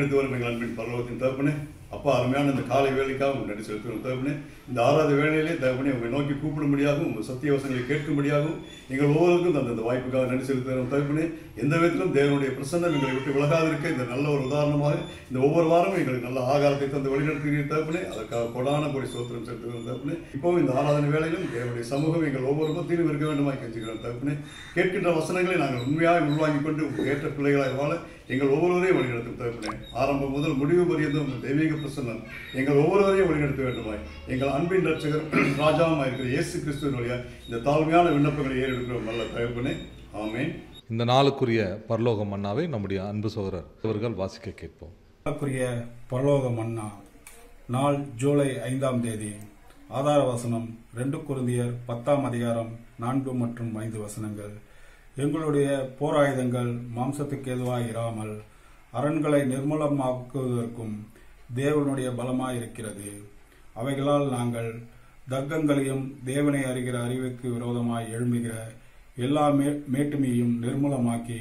வழிநடத்தி வரும் எங்கள் அன்பின் பரலோகத்தின் தகப்பனே, அப்பா அருமையான இந்த காலை வேலைக்காக நன்றி செலுத்துகிறோம் தகப்பனே. இந்த ஆறாவது வேலையிலே தகப்பனே உங்களை நோக்கி கூப்பிடும்படியாகவும் உங்கள் சத்திய வசனங்களை கேட்கும்படியாகவும் எங்கள் ஒவ்வொருவருக்கும் அந்த வாய்ப்புக்காக நன்றி செலுத்துகிறோம் தகப்பனே. எந்த விதத்திலும் தேவனுடைய பிரசன்னம் எங்களை விட்டு விலகாதிருக்க இந்த நல்ல ஒரு உதாரணமாக இந்த ஒவ்வொரு வாரமும் எங்களுக்கு நல்ல ஆகாரத்தை தந்து வழிநடத்துகிறீர் தகப்பனே. அதற்காக கொடான கோடி ஸ்தோத்திரம் செலுத்துகிறோம் தகப்பனே. இப்போவும் இந்த ஆராதனை வேலையிலும் தேவனுடைய சமூகம் எங்கள் ஒவ்வொரு மத்தியிலும் இருக்க வேண்டுமாய் கெஞ்சுகிறோம் தகப்பனே. கேட்கின்ற வசனங்களை நாங்கள் உண்மையாக உள்வாங்கிக் கொண்டு ஏற்ற பிள்ளைகளாக வாழ எங்கள் ஒவ்வொருவரையும் வழிநடத்தும் தகப்பனே. ஆரம்பம் முதல் முடிவு பரியந்தம் தெய்வீக பிரசன்னம் எங்கள் ஒவ்வொருவரையும் வழிநடத்த வேண்டுமாய் எங்கள் அன்பின் ரட்சகர் ராஜாவாக இருக்கிற இயேசு கிறிஸ்துவின் வழியாக இந்த தாழ்மையான விண்ணப்பங்களை ஏறெடுக்கிறோம் நல்ல தகப்பனே. ஆமென். இந்த நாளுக்குரிய பரலோக மன்னாவை நம்முடைய அன்பு சகோதரர் அவர்கள் வாசிக்க கேட்போம். நாளுக்குரிய பரலோக மன்னா நாள் ஜூலை 5ஆம் தேதி. ஆதார வசனம் 2 கொரிந்தியர் 10ஆம் அதிகாரம் 4 மற்றும் 5 வசனங்கள். எங்களுடைய போராயுதங்கள் மாம்சத்துக்கு எதுவாய் இராமல் அரண்களை நிர்மூலமாக்குவதற்கும் தேவனுடைய பலமாயிருக்கிறது. அவைகளால் நாங்கள் தர்க்கங்களையும் தேவனை அறிகிற அறிவுக்கு விரோதமாய் எழும்புகிற எல்லா மேட்டுமையும் நிர்மூலமாக்கி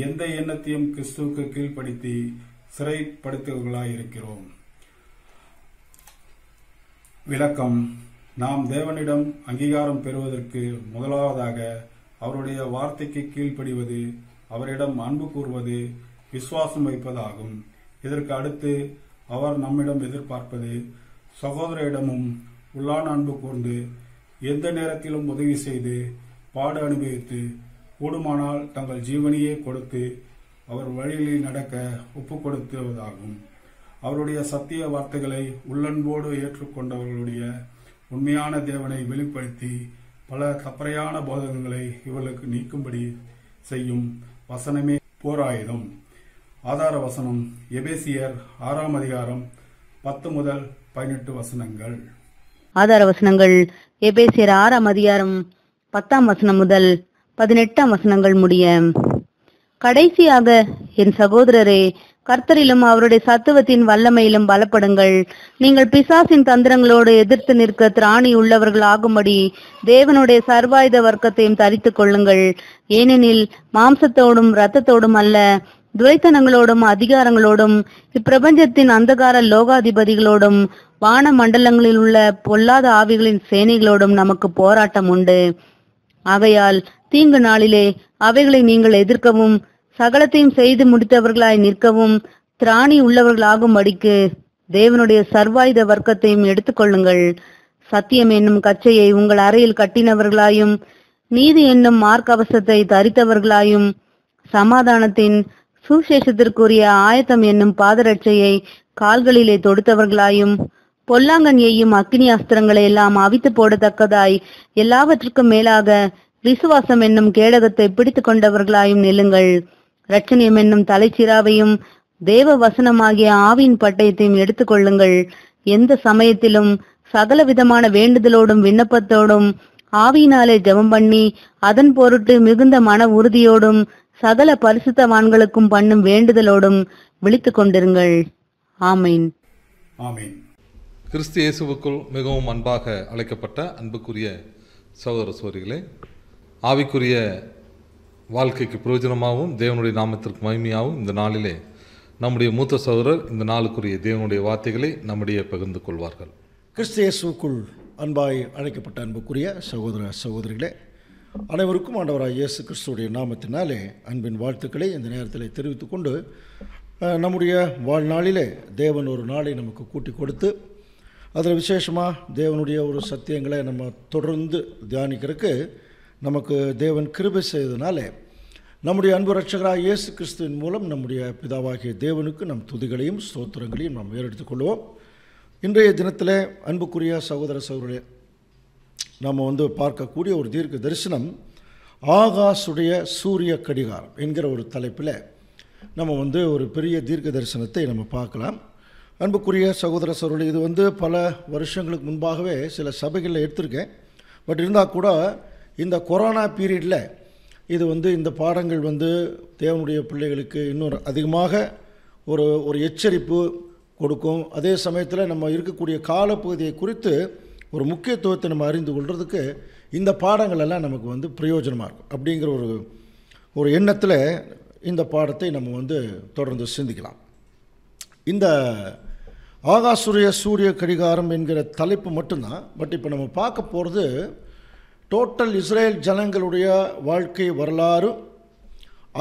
எந்த எண்ணத்தையும் கிறிஸ்துவுக்கு கீழ்ப்படுத்தி சிறைப்படுத்துவர்களாயிருக்கிறோம். விளக்கம்: நாம் தேவனிடம் அங்கீகாரம் பெறுவதற்கு முதலாவதாக அவருடைய வார்த்தைக்கு கீழ்ப்படிவது, அவரிடம் அன்பு கூறுவது, விசுவாசம் வைப்பதாகும். இதற்கு அடுத்து அவர் நம்மிடம் எதிர்பார்ப்பது சகோதரிடமும் உள்ளான அன்பு கூர்ந்து எந்த நேரத்திலும் உதவி செய்து பாடு அனுபவித்து கூடுமானால் தங்கள் ஜீவனையே கொடுத்து அவர் வழிகளில் நடக்க ஒப்புக் கொடுத்துவதாகும். அவருடைய சத்திய வார்த்தைகளை உள்ளன்போடு ஏற்றுக்கொண்டவர்களுடைய உண்மையான தேவனை வெளிப்படுத்தி பல கப்பறையான போதகங்களை இவர்களுக்கு நீக்கும்படி செய்யும் வசனமே போராயுதம். ஆதார வசனம் எபேசியர் 6ஆம் அதிகாரம் 10 முதல் 18 வசனங்கள். ஆதார வசனங்கள் எபேசியர் 6ஆம் அதிகாரம் 10ஆம் வசனம் முதல் 18ஆம் வசனங்கள் முடிய. கடைசியாக என் சகோதரரே, கர்த்தரிலும் அவருடைய சத்துவத்தின் வல்லமையிலும் பலப்படுங்கள். நீங்கள் பிசாசின் தந்திரங்களோடு எதிர்த்து நிற்க திராணி உள்ளவர்கள் ஆகும்படி தேவனுடைய சர்வாயுத வர்க்கத்தையும் தரித்துக் கொள்ளுங்கள். ஏனெனில் மாம்சத்தோடும் இரத்தத்தோடும் அல்ல, துரைத்தனங்களோடும் அதிகாரங்களோடும் இப்பிரபஞ்சத்தின் அந்தகார லோகாதிபதிகளோடும் வான மண்டலங்களில் உள்ள பொல்லாத ஆவிகளின் சேனைகளோடும் நமக்கு போராட்டம் உண்டு. ஆகையால் தீங்கு நாளிலே அவைகளை நீங்கள் எதிர்க்கவும் சகலத்தையும் செய்து முடித்தவர்களாய் நிற்கவும் திராணி உள்ளவர்களாகும்படிக்கு தேவனுடைய சர்வாயுத வர்க்கத்தையும் எடுத்துக்கொள்ளுங்கள். சத்தியம் என்னும் கச்சையை உங்கள் அறையில் கட்டினவர்களாயும் நீதி என்னும் மார்க்கவசத்தை தரித்தவர்களாயும் சமாதானத்தின் சுசேஷத்திற்குரிய ஆயத்தம் என்னும் பாதரட்சையை கால்களிலே தொடுத்தவர்களாயும் பொல்லாங்கன் எய்யும் அக்கினி அஸ்திரங்களை எல்லாம் அவித்து போடத்தக்கதாய் எல்லாவற்றுக்கும் மேலாக விசுவாசம் என்னும் கேடகத்தை பிடித்துக் கொண்டவர்களாயும் நில்லுங்கள். இரட்சணியம் என்னும் தலைச்சிராவையும் தேவ வசனமாகிய ஆவியின் பட்டயத்தையும் எடுத்துக்கொள்ளுங்கள். எந்த சமயத்திலும் சகல விதமான வேண்டுதலோடும் விண்ணப்பத்தோடும் ஆவியினாலே ஜெபம் பண்ணி அதன் பொருட்டு மிகுந்த மன உறுதியோடும் சகல பரிசுத்தவான்களுக்கும் பண்ணும் வேண்டுதலோடும் விழித்துக் கொண்டிருங்கள். ஆமீன். ஆமீன். கிறிஸ்து இயேசுவுக்குள் மிகவும் அன்பாக அழைக்கப்பட்ட அன்புக்குரிய சகோதர சகோதரிகளே, ஆவிக்குரிய வாழ்க்கைக்கு பிரயோஜனமாகவும் தேவனுடைய நாமத்திற்கு மகிமையாகவும் இந்த நாளிலே நம்முடைய மூத்த சகோதரர் இந்த நாளுக்குரிய தேவனுடைய வார்த்தைகளை நம்முடைய பகிர்ந்து கொள்வார்கள். கிறிஸ்து இயேசுவுக்குள் அன்பாய் அழைக்கப்பட்ட அன்புக்குரிய சகோதர சகோதரிகளே, அனைவருக்கும் ஆண்டவராய் இயேசு கிறிஸ்துடைய நாமத்தினாலே அன்பின் வாழ்த்துக்களை இந்த நேரத்தில் தெரிவித்துக் கொண்டு, நம்முடைய வாழ்நாளிலே தேவன் ஒரு நாளை நமக்கு கூட்டி கொடுத்து அதில் விசேஷமாக தேவனுடைய ஒரு சத்தியங்களை நம்ம தொடர்ந்து தியானிக்கிறதுக்கு நமக்கு தேவன் கிருபை செய்ததுனால நம்முடைய அன்பு ரட்சகராக இயேசு கிறிஸ்துவின் மூலம் நம்முடைய பிதாவாகிய தேவனுக்கு நம் துதிகளையும் ஸ்தோத்திரங்களையும் நாம் ஏறெடுத்துக் கொள்வோம். இன்றைய தினத்தில் அன்புக்குரிய சகோதர சகோதரர்களே, நாம் பார்க்கக்கூடிய ஒரு தீர்க்க தரிசனம் ஆகாசுடைய சூரிய கடிகாரம் என்கிற ஒரு தலைப்பில் நம்ம ஒரு பெரிய தீர்க்க தரிசனத்தை நம்ம பார்க்கலாம். அன்புக்குரிய சகோதர சகோதரர்களே, இது பல வருஷங்களுக்கு முன்பாகவே சில சபைகளில் எடுத்திருக்கேன். பட் இருந்தால் கூட இந்த கொரோனா பீரியடில் இது இந்த பாடங்கள் தேவனுடைய பிள்ளைகளுக்கு இன்னொரு அதிகமாக ஒரு எச்சரிப்பு கொடுக்கும். அதே சமயத்தில் நம்ம இருக்கக்கூடிய காலப்பகுதியை குறித்து ஒரு முக்கியத்துவத்தை நம்ம அறிந்து கொள்வதுக்கு இந்த பாடங்கள் எல்லாம் நமக்கு பிரயோஜனமாக இருக்கும் அப்படிங்கிற ஒரு எண்ணத்தில் இந்த பாடத்தை நம்ம தொடர்ந்து சிந்திக்கலாம். இந்த ஆகாசுரிய சூரிய கடிகாரம் என்கிற தலைப்பு மட்டும்தான். பட் இப்போ நம்ம பார்க்க போகிறது டோட்டல் இஸ்ரேல் ஜனங்களுடைய வாழ்க்கை வரலாறு,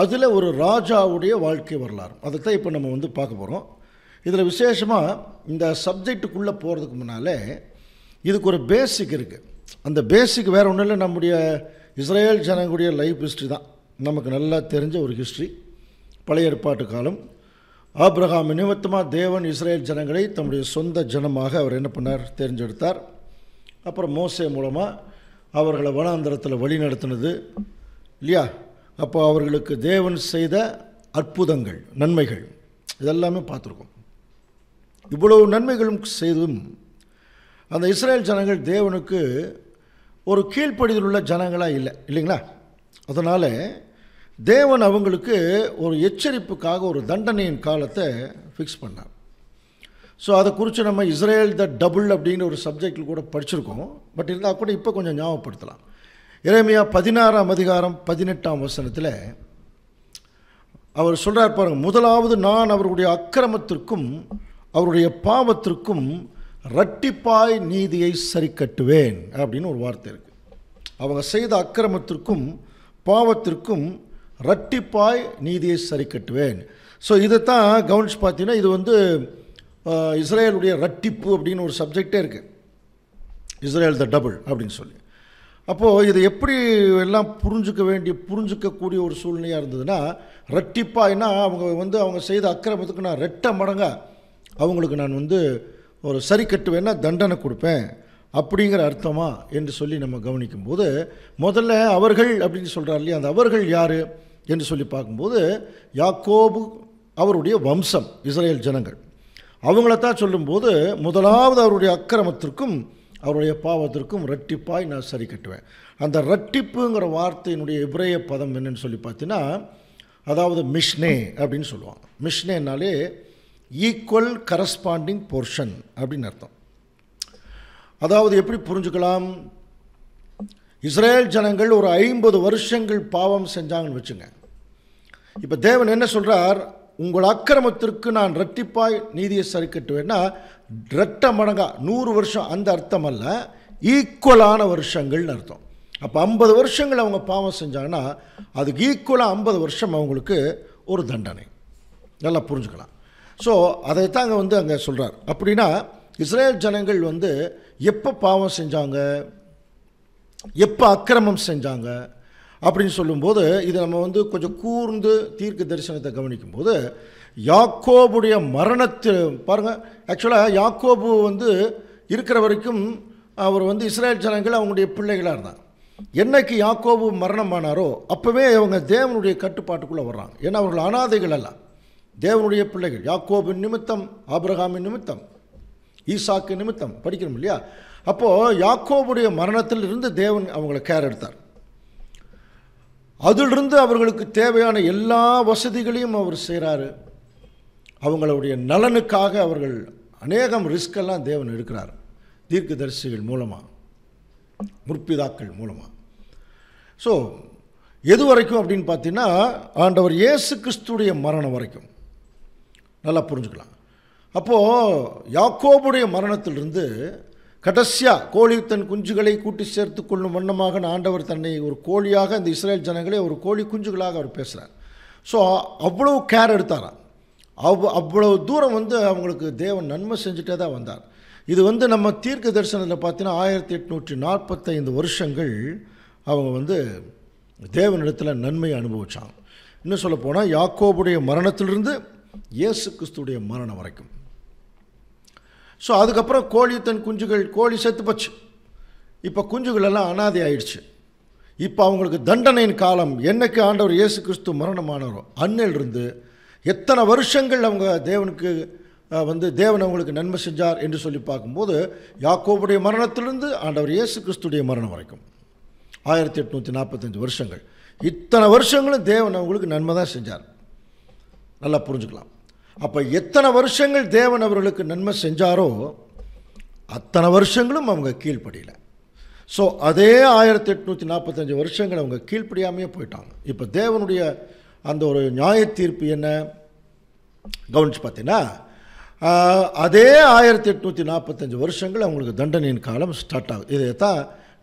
அதில் ஒரு ராஜாவுடைய வாழ்க்கை வரலாறு. அதை தான் இப்போ நம்ம வந்து பார்க்க போகிறோம். இதில் விசேஷமாக இந்த சப்ஜெக்டுக்குள்ளே போகிறதுக்கு முன்னாலே இதுக்கு ஒரு பேசிக் இருக்குது. அந்த பேசிக் வேறு ஒன்றும் இல்லை, நம்முடைய இஸ்ரேல் ஜனங்களுடைய லைஃப் ஹிஸ்ட்ரி தான். நமக்கு நல்லா தெரிஞ்ச ஒரு ஹிஸ்ட்ரி. பழைய ஏற்பாட்டு காலம். ஆபிரகாம் நிமித்தமாக தேவன் இஸ்ரேல் ஜனங்களை தம்முடைய சொந்த ஜனமாக அவர் என்ன பண்ணார், தேர்ந்தெடுத்தார். அப்புறம் மோசே மூலமாக அவர்களை வனாந்தரத்தில் வழி நடத்தினது இல்லையா. அப்போ அவர்களுக்கு தேவன் செய்த அற்புதங்கள், நன்மைகள் இதெல்லாமே பார்த்துருக்கோம். இவ்வளவு நன்மைகளும் செய்தும் அந்த இஸ்ரேல் ஜனங்கள் தேவனுக்கு ஒரு கீழ்ப்படிதல் உள்ள ஜனங்களாக இல்லைங்களா. அதனால் தேவன் அவங்களுக்கு ஒரு எச்சரிப்புக்காக ஒரு தண்டனையின் காலத்தை ஃபிக்ஸ் பண்ணார். ஸோ அதை குறித்து நம்ம இஸ்ரேல் த டபுள் அப்படிங்கிற ஒரு சப்ஜெக்டில் கூட படிச்சிருக்கோம். பட் இருந்தால் கூட இப்போ கொஞ்சம் ஞாபகப்படுத்தலாம். எரேமியா 16ஆம் அதிகாரம் 18ஆம் வசனத்தில் அவர் சொல்கிறார் பாருங்கள், முதலாவது நான் அவருடைய அக்கிரமத்திற்கும் அவருடைய பாவத்திற்கும் இரட்டிப்பாய் நீதியை சரி கட்டுவேன் அப்படின்னு ஒரு வார்த்தை இருக்குது. அவங்க செய்த அக்கிரமத்திற்கும் பாவத்திற்கும் இரட்டிப்பாய் நீதியை சரி கட்டுவேன். ஸோ இதைத்தான் கவனிச்சு பார்த்தீங்கன்னா இது வந்து இஸ்ரேலுடைய இரட்டிப்பு அப்படின்னு ஒரு சப்ஜெக்டே இருக்குது, இஸ்ரேல் த டபுள் அப்படின்னு சொல்லி. அப்போது இது எப்படி எல்லாம் புரிஞ்சிக்கக்கூடிய ஒரு சூழ்நிலையாக இருந்ததுன்னா, இரட்டிப்பாய்னா அவங்க செய்த அக்கிரமத்துக்கு நான் ரெட்ட மடங்காக அவங்களுக்கு நான் வந்து ஒரு சரி கட்டுவேன்னா தண்டனை கொடுப்பேன் அப்படிங்கிற அர்த்தமா என்று சொல்லி நம்ம கவனிக்கும்போது, முதல்ல அவர்கள் அப்படின்னு சொல்கிறார் இல்லையா, அந்த அவர்கள் யார் என்று சொல்லி பார்க்கும்போது யாக்கோபு அவருடைய வம்சம் இஸ்ரேல் ஜனங்கள் அவங்களத்தான் சொல்லும்போது, முதலாவது அவருடைய அக்கிரமத்திற்கும் அவருடைய பாவத்திற்கும் இரட்டிப்பாய் நான் சரி கட்டுவேன். அந்த இரட்டிப்புங்கிற வார்த்தையினுடைய எபிரேய பதம் என்னன்னு சொல்லி பார்த்தீங்கன்னா, அதாவது மிஷ்னே அப்படின்னு சொல்லுவாங்க. மிஷ்னேனாலே ஈக்குவல் கரஸ்பாண்டிங் போர்ஷன் அப்படின்னு அர்த்தம். அதாவது எப்படி புரிஞ்சுக்கலாம், இஸ்ரேல் ஜனங்கள் ஒரு 50 வருஷங்கள் பாவம் செஞ்சாங்கன்னு வச்சுங்க. இப்போ தேவன் என்ன சொல்கிறார், உங்கள் அக்கிரமத்திற்கு நான் இரட்டிப்பாய் நீதியை சரி கட்டுவேன்னா ரெட்ட மடங்கா 100 வருஷம் அந்த அர்த்தம் அல்ல, ஈக்குவலான வருஷங்கள்னு அர்த்தம். அப்போ 50 வருஷங்கள் அவங்க பாவம் செஞ்சாங்கன்னா அதுக்கு ஈக்குவலாக 50 வருஷம் அவங்களுக்கு ஒரு தண்டனை. நல்லா புரிஞ்சுக்கலாம். ஸோ அதைத்தான் அங்கே சொல்கிறார். அப்படின்னா இஸ்ரேல் ஜனங்கள் வந்து எப்போ பாவம் செஞ்சாங்க, எப்போ அக்கிரமம் செஞ்சாங்க அப்படின்னு சொல்லும்போது, இதை நம்ம வந்து கொஞ்சம் கூர்ந்து தீர்க்க தரிசனத்தை கவனிக்கும்போது, யாக்கோபுடைய மரணத்தில் பாருங்கள். ஆக்சுவலாக யாக்கோபு வந்து இருக்கிற வரைக்கும் அவர் வந்து இஸ்ரேல் ஜனங்கள் அவங்களுடைய பிள்ளைகளாக இருந்தாங்க. என்னைக்கு யாக்கோபு மரணமானாரோ அப்போவே அவங்க தேவனுடைய கட்டுப்பாட்டுக்குள்ளே வர்றாங்க. ஏன்னா அவர்கள் அனாதைகள் அல்ல, தேவனுடைய பிள்ளைகள். யாக்கோபின் நிமித்தம், ஆபிரகாமின் நிமித்தம், ஈசாக்கு நிமித்தம் படிக்கிறோம் இல்லையா. அப்போது யாக்கோபுடைய மரணத்தில் இருந்து தேவன் அவங்கள கேர் எடுத்தார். அதிலிருந்து அவர்களுக்கு தேவையான எல்லா வசதிகளையும் அவர் செய்கிறாரு. அவங்களுடைய நலனுக்காக அவர்கள் அநேகம் ரிஸ்கெல்லாம் தேவன் எடுக்கிறார், தீர்க்கதரிசிகள் மூலமாக, முற்பிதாக்கள் மூலமாக. ஸோ எது வரைக்கும் அப்படின்னு பார்த்தீங்கன்னா, ஆண்டவர் இயேசு கிறிஸ்துடைய மரணம் வரைக்கும் நல்லா புரிஞ்சுக்கலாம். அப்போது யாக்கோபுடைய மரணத்திலிருந்து கடைசியாக கோழி தன் குஞ்சுகளை கூட்டி சேர்த்து கொள்ளும் வண்ணமாக ஆண்டவர் தன்னை ஒரு கோழியாக இந்த இஸ்ரேல் ஜனங்களே ஒரு கோழி குஞ்சுகளாக அவர் பேசுகிறார். ஸோ அவ்வளோ கேர் எடுத்தாராம். அவ்வளவு தூரம் வந்து அவங்களுக்கு தேவன் நன்மை செஞ்சுட்டே தான் வந்தார். இது வந்து நம்ம தீர்க்க தரிசனத்தில் பார்த்தீங்கன்னா 1845 வருஷங்கள் அவங்க வந்து தேவனிடத்தில் நன்மையை அனுபவிச்சாங்க. இன்னும் சொல்ல போனால் யாக்கோபுடைய மரணத்திலிருந்து இயேசு கிறிஸ்துடைய மரணம் வரைக்கும். ஸோ அதுக்கப்புறம் கோழி செத்து போச்சு. இப்போ குஞ்சுகளெல்லாம் அனாதை ஆயிடுச்சு. இப்போ அவங்களுக்கு தண்டனையின் காலம் என்னைக்கு ஆண்டவர் இயேசு கிறிஸ்து மரணமானாரோ அன்னிலிருந்து எத்தனை வருஷங்கள் அவங்க தேவனுக்கு வந்து தேவன் அவங்களுக்கு நன்மை செஞ்சார் என்று சொல்லி பார்க்கும்போது, யாக்கோபுடைய மரணத்திலிருந்து ஆண்டவர் இயேசு கிறிஸ்துடைய மரணம் வரைக்கும் 1845 வருஷங்கள். இத்தனை வருஷங்களும் தேவன் அவங்களுக்கு நன்மை தான் செஞ்சார். நல்லா புரிஞ்சுக்கலாம். அப்போ எத்தனை வருஷங்கள் தேவன் அவர்களுக்கு நன்மை செஞ்சாரோ அத்தனை வருஷங்களும் அவங்க கீழ்ப்படியல. ஸோ அதே 1845 வருஷங்கள் அவங்க கீழ்ப்படியாமையே போயிட்டாங்க. இப்போ தேவனுடைய அந்த ஒரு நியாய தீர்ப்பு என்ன கவனிச்சு பார்த்தீங்கன்னா, அதே 1845 வருஷங்கள் அவங்களுக்கு தண்டனையின் காலம் ஸ்டார்ட் ஆகுது. இதை தான்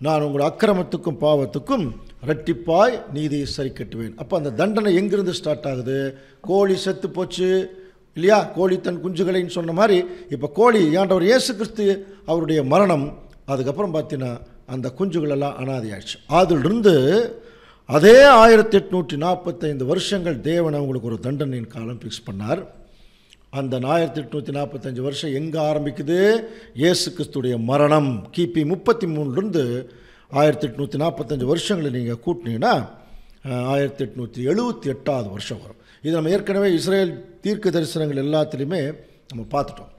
நான் உங்கள் அக்கிரமத்துக்கும் பாவத்துக்கும் இரட்டிப்பாய் நீதியை சரி கட்டுவேன். அப்போ அந்த தண்டனை எங்கிருந்து ஸ்டார்ட் ஆகுது? கோழி செத்து போச்சு இல்லையா, கோழி தன் குஞ்சுகளைன்னு சொன்ன மாதிரி இப்போ கோழி ஆண்டவர் இயேசு கிறிஸ்து அவருடைய மரணம், அதுக்கப்புறம் பார்த்தீங்கன்னா அந்த குஞ்சுகளெல்லாம் அனாதையாயிடுச்சு. அதிலிருந்து அதே 1845 வருஷங்கள் தேவன் அவங்களுக்கு ஒரு தண்டனையின் காலம் ஃபிக்ஸ் பண்ணார். அந்த 1845 வருஷம் எங்கே ஆரம்பிக்குது? இயேசு கிறிஸ்துடைய மரணம். கிபி 33லேருந்து 1845 வருஷங்களை நீங்கள் கூட்டினீங்கன்னா 1878 வருஷம் வரும். இது நம்ம ஏற்கனவே இஸ்ரேல் தீர்க்க தரிசனங்கள் எல்லாத்துலேயுமே நம்ம பார்த்துட்டோம்.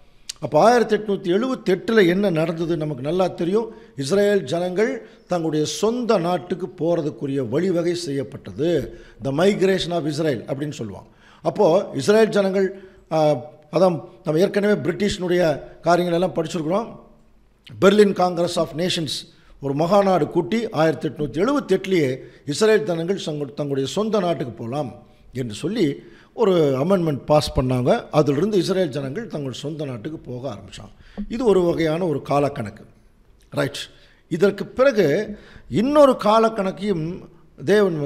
அப்போ 1878 என்ன நடந்தது நமக்கு நல்லா தெரியும். இஸ்ரேல் ஜனங்கள் தங்களுடைய சொந்த நாட்டுக்கு போகிறதுக்குரிய வழிவகை செய்யப்பட்டது. த மைக்ரேஷன் ஆஃப் இஸ்ரேல் அப்படின்னு சொல்லுவாங்க. அப்போது இஸ்ரேல் ஜனங்கள் அதான் நம்ம ஏற்கனவே பிரிட்டிஷ்னுடைய காரியங்கள் எல்லாம் படிச்சிருக்கிறோம். பெர்லின் காங்கிரஸ் ஆஃப் நேஷன்ஸ் ஒரு மகாநாடு கூட்டி 1878 இஸ்ரேல் ஜனங்கள் தங்களுடைய சொந்த நாட்டுக்கு போகலாம் என்று சொல்லி ஒரு அமெண்ட்மெண்ட் பாஸ் பண்ணாங்க. அதிலிருந்து இஸ்ரேல் ஜனங்கள் தங்கள் சொந்த நாட்டுக்கு போக ஆரம்பித்தாங்க. இது ஒரு வகையான ஒரு காலக்கணக்கு, ரைட். இதற்கு பிறகு இன்னொரு காலக்கணக்கையும் தேவன்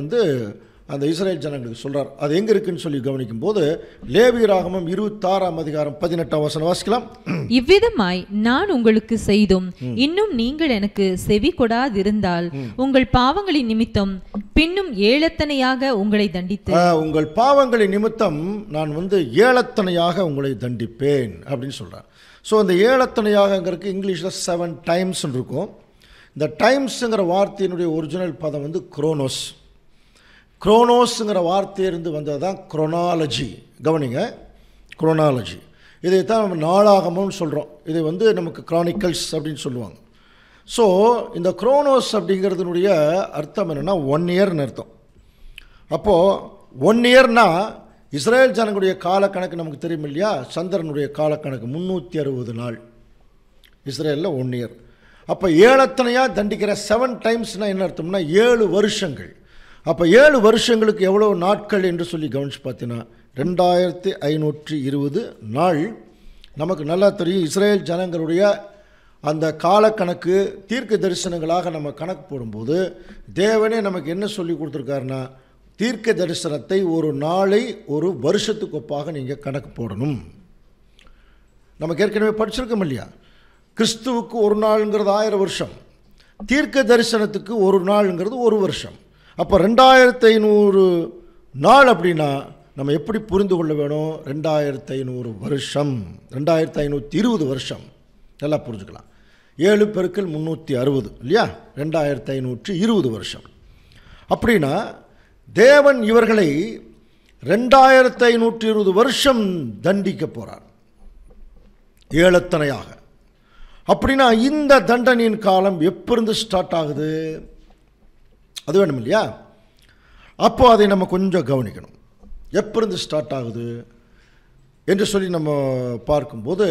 அந்த இஸ்ரேல் ஜனங்களுக்கு சொல்கிறார். அது எங்கே இருக்குன்னு சொல்லி கவனிக்கும் போது லேவியராகமம் 26ஆம் அதிகாரம் 18ஆம் வசனம் வாசிக்கலாம். இவ்விதமாய் நான் உங்களுக்கு செய்தும் இன்னும் நீங்கள் எனக்கு செவி கொடாதிருந்தால் உங்கள் பாவங்களின் நிமித்தம் பின்னும் ஏளத்தனையாக உங்களை தண்டித்து உங்கள் பாவங்களின் நிமித்தம் நான் ஏளத்தனையாக உங்களை தண்டிப்பேன் அப்படின்னு சொல்கிறார். ஸோ அந்த ஏளத்தனையாகங்கிறதுக்கு இங்கிலீஷில் 7 times இருக்கும். இந்த டைம்ஸுங்கிற வார்த்தையினுடைய ஒரிஜினல் பதம் குரோனோஸ். குரோனோஸுங்கிற வார்த்தையிலிருந்து வந்தது தான் குரோனாலஜி. கவனிங்க, குரோனாலஜி. இதைத்தான் நம்ம நாளாகமம்னு சொல்கிறோம். இதை நமக்கு கிரானிக்கல்ஸ் அப்படின்னு சொல்லுவாங்க. ஸோ இந்த குரோனோஸ் அப்படிங்கிறதுனுடைய அர்த்தம் என்னென்னா 1 yearன்னு அர்த்தம். அப்போது 1 yearனா இஸ்ரேல் ஜனங்களுடைய காலக்கணக்கு நமக்கு தெரியும் இல்லையா, சந்திரனுடைய காலக்கணக்கு 360 நாள். இஸ்ரேலில் 1 year. அப்போ ஏளத்தனையாக தண்டிக்கிற 7 timesனால் என்ன அர்த்தம்னா 7 வருஷங்கள். அப்போ 7 வருஷங்களுக்கு எவ்வளோ நாட்கள் என்று சொல்லி கவனித்து பார்த்தீங்கன்னா 2520 நாள். நமக்கு நல்லா தெரியும் இஸ்ரேல் ஜனங்களுடைய அந்த காலக்கணக்கு தீர்க்க தரிசனங்களாக நம்ம கணக்கு போடும்போது தேவனே நமக்கு என்ன சொல்லி கொடுத்துருக்காருன்னா, தீர்க்க தரிசனத்தை ஒரு நாளை ஒரு வருஷத்துக்கு ஒப்பாக நீங்கள் கணக்கு போடணும். நமக்கு ஏற்கனவே படிச்சிருக்கோம் இல்லையா, கிறிஸ்துவுக்கு ஒரு நாளுங்கிறது 1000 வருஷம், தீர்க்க தரிசனத்துக்கு ஒரு நாளுங்கிறது 1 வருஷம். அப்போ 2500 நாள் அப்படின்னா நம்ம எப்படி புரிந்து கொள்ள வேணும்? 2500 வருஷம், 2520 வருஷம். நல்லா புரிஞ்சுக்கலாம். 7 பெருக்கல் 360 இல்லையா, 2520 வருஷம். அப்படின்னா தேவன் இவர்களை 2520 வருஷம் தண்டிக்க போகிறார் ஏளத்தனையாக. அப்படின்னா இந்த தண்டனையின் காலம் எப்போருந்து ஸ்டார்ட் ஆகுது? அது வேணும் இல்லையா? அப்போ அதை நம்ம கொஞ்சம் கவனிக்கணும். எப்போருந்து ஸ்டார்ட் ஆகுது என்று சொல்லி நம்ம பார்க்கும்போது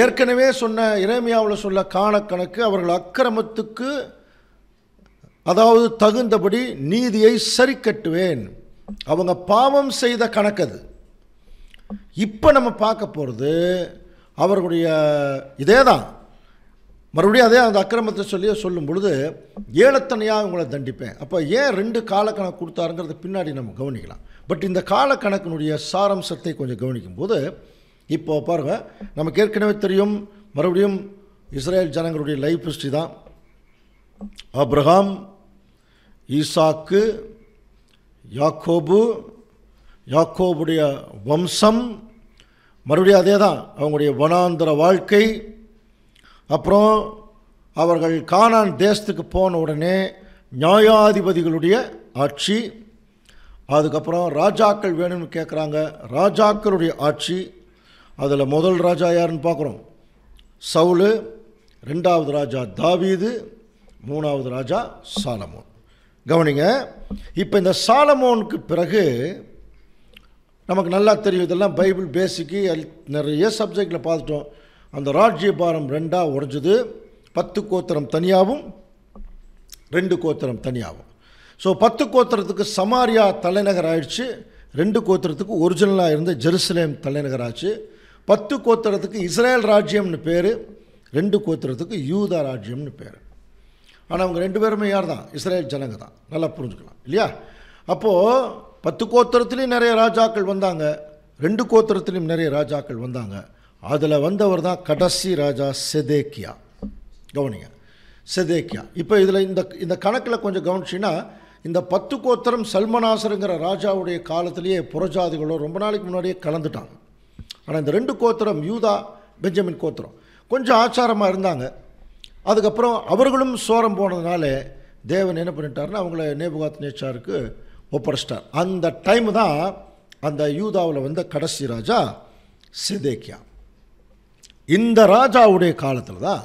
ஏற்கனவே சொன்ன எரேமியாவில் சொல்ல காலக்கணக்கு அவர்கள் அக்கிரமத்துக்கு அதாவது தகுந்தபடி நீதியை சரி கட்டுவேன், அவங்க பாவம் செய்த கணக்கது. இப்போ நம்ம பார்க்க போகிறது அவர்களுடைய இதே தான், மறுபடியும் அதே அந்த அக்கிரமத்தை சொல்லும் பொழுது ஏளத்தனையாக உங்களை தண்டிப்பேன். அப்போ ஏன் 2 காலக்கணக்கு கொடுத்தாருங்கிறது பின்னாடி நம்ம கவனிக்கலாம். பட் இந்த காலக்கணக்கினுடைய சாராம்சத்தை கொஞ்சம் கவனிக்கும் போது இப்போ பாருங்கள், நமக்கு ஏற்கனவே தெரியும் மறுபடியும் இஸ்ரேல் ஜனங்களுடைய லைஃப் ஹிஸ்ட்ரி தான். ஆபிரகாம், ஈசாக்கு, யாக்கோபுடைய வம்சம், மறுபடியும் அதே தான் அவங்களுடைய வனாந்தர வாழ்க்கை. அப்புறம் அவர்கள் கானான் தேசத்துக்கு போன உடனே நியாயாதிபதிகளுடைய ஆட்சி, அதுக்கப்புறம் ராஜாக்கள் வேணும்னு கேட்குறாங்க, ராஜாக்களுடைய ஆட்சி. அதில் முதல் ராஜா யாருன்னு பார்க்குறோம், சவுலு. 2வது ராஜா தாவீது. 3வது ராஜா சாலமோன். கவனிங்க, இப்போ இந்த சாலமோனுக்கு பிறகு நமக்கு நல்லா தெரியும், இதெல்லாம் பைபிள் பேசிக்கு நிறைய சப்ஜெக்டில் பார்த்துட்டோம். அந்த ராஜ்யபாரம் 2ஆக உடைஞ்சது. 10 கோத்திரம் தனியாகவும் 2 கோத்திரம் தனியாகவும். ஸோ 10 கோத்திரத்துக்கு சமாரியா தலைநகர் ஆயிடுச்சு, 2 கோத்திரத்துக்கு ஒரிஜினலாக இருந்த ஜெருசலேம் தலைநகர் ஆச்சு. 10 கோத்திரத்துக்கு இஸ்ரேல் ராஜ்யம்னு பேர், 2 கோத்திரத்துக்கு யூதா ராஜ்யம்னு பேர். ஆனால் அவங்க 2 பேருமே யார் தான்? இஸ்ரேல் ஜனங்க தான். நல்லா புரிஞ்சுக்கலாம் இல்லையா? அப்போது 10 கோத்திரத்துலேயும் நிறைய ராஜாக்கள் வந்தாங்க, 2 கோத்திரத்துலேயும் நிறைய ராஜாக்கள் வந்தாங்க. அதில் வந்தவர் தான் கடைசி ராஜா செதேக்கியா. கவனிங்க, செதேக்கியா. இப்போ இதில் இந்த கணக்கில் கொஞ்சம் கவனிச்சின்னா, இந்த 10 கோத்திரம் சல்மனாசருங்கிற ராஜாவுடைய காலத்திலேயே புறஜாதிகளோ ரொம்ப நாளைக்கு முன்னாடியே கலந்துட்டாங்க. ஆனால் இந்த 2 கோத்திரம் யூதா பெஞ்சமின் கோத்திரம் கொஞ்சம் ஆச்சாரமாக இருந்தாங்க. அதுக்கப்புறம் அவர்களும் சோரம் போனதுனால தேவன் என்ன பண்ணிட்டாருன்னா அவங்கள நேபுகாத்நேச்சாருக்கு ஒப்படைச்சிட்டார். அந்த டைம் தான் அந்த யூதாவில் வந்த கடைசி ராஜா செதேக்கியா. இந்த ராஜாவுடைய காலத்தில் தான்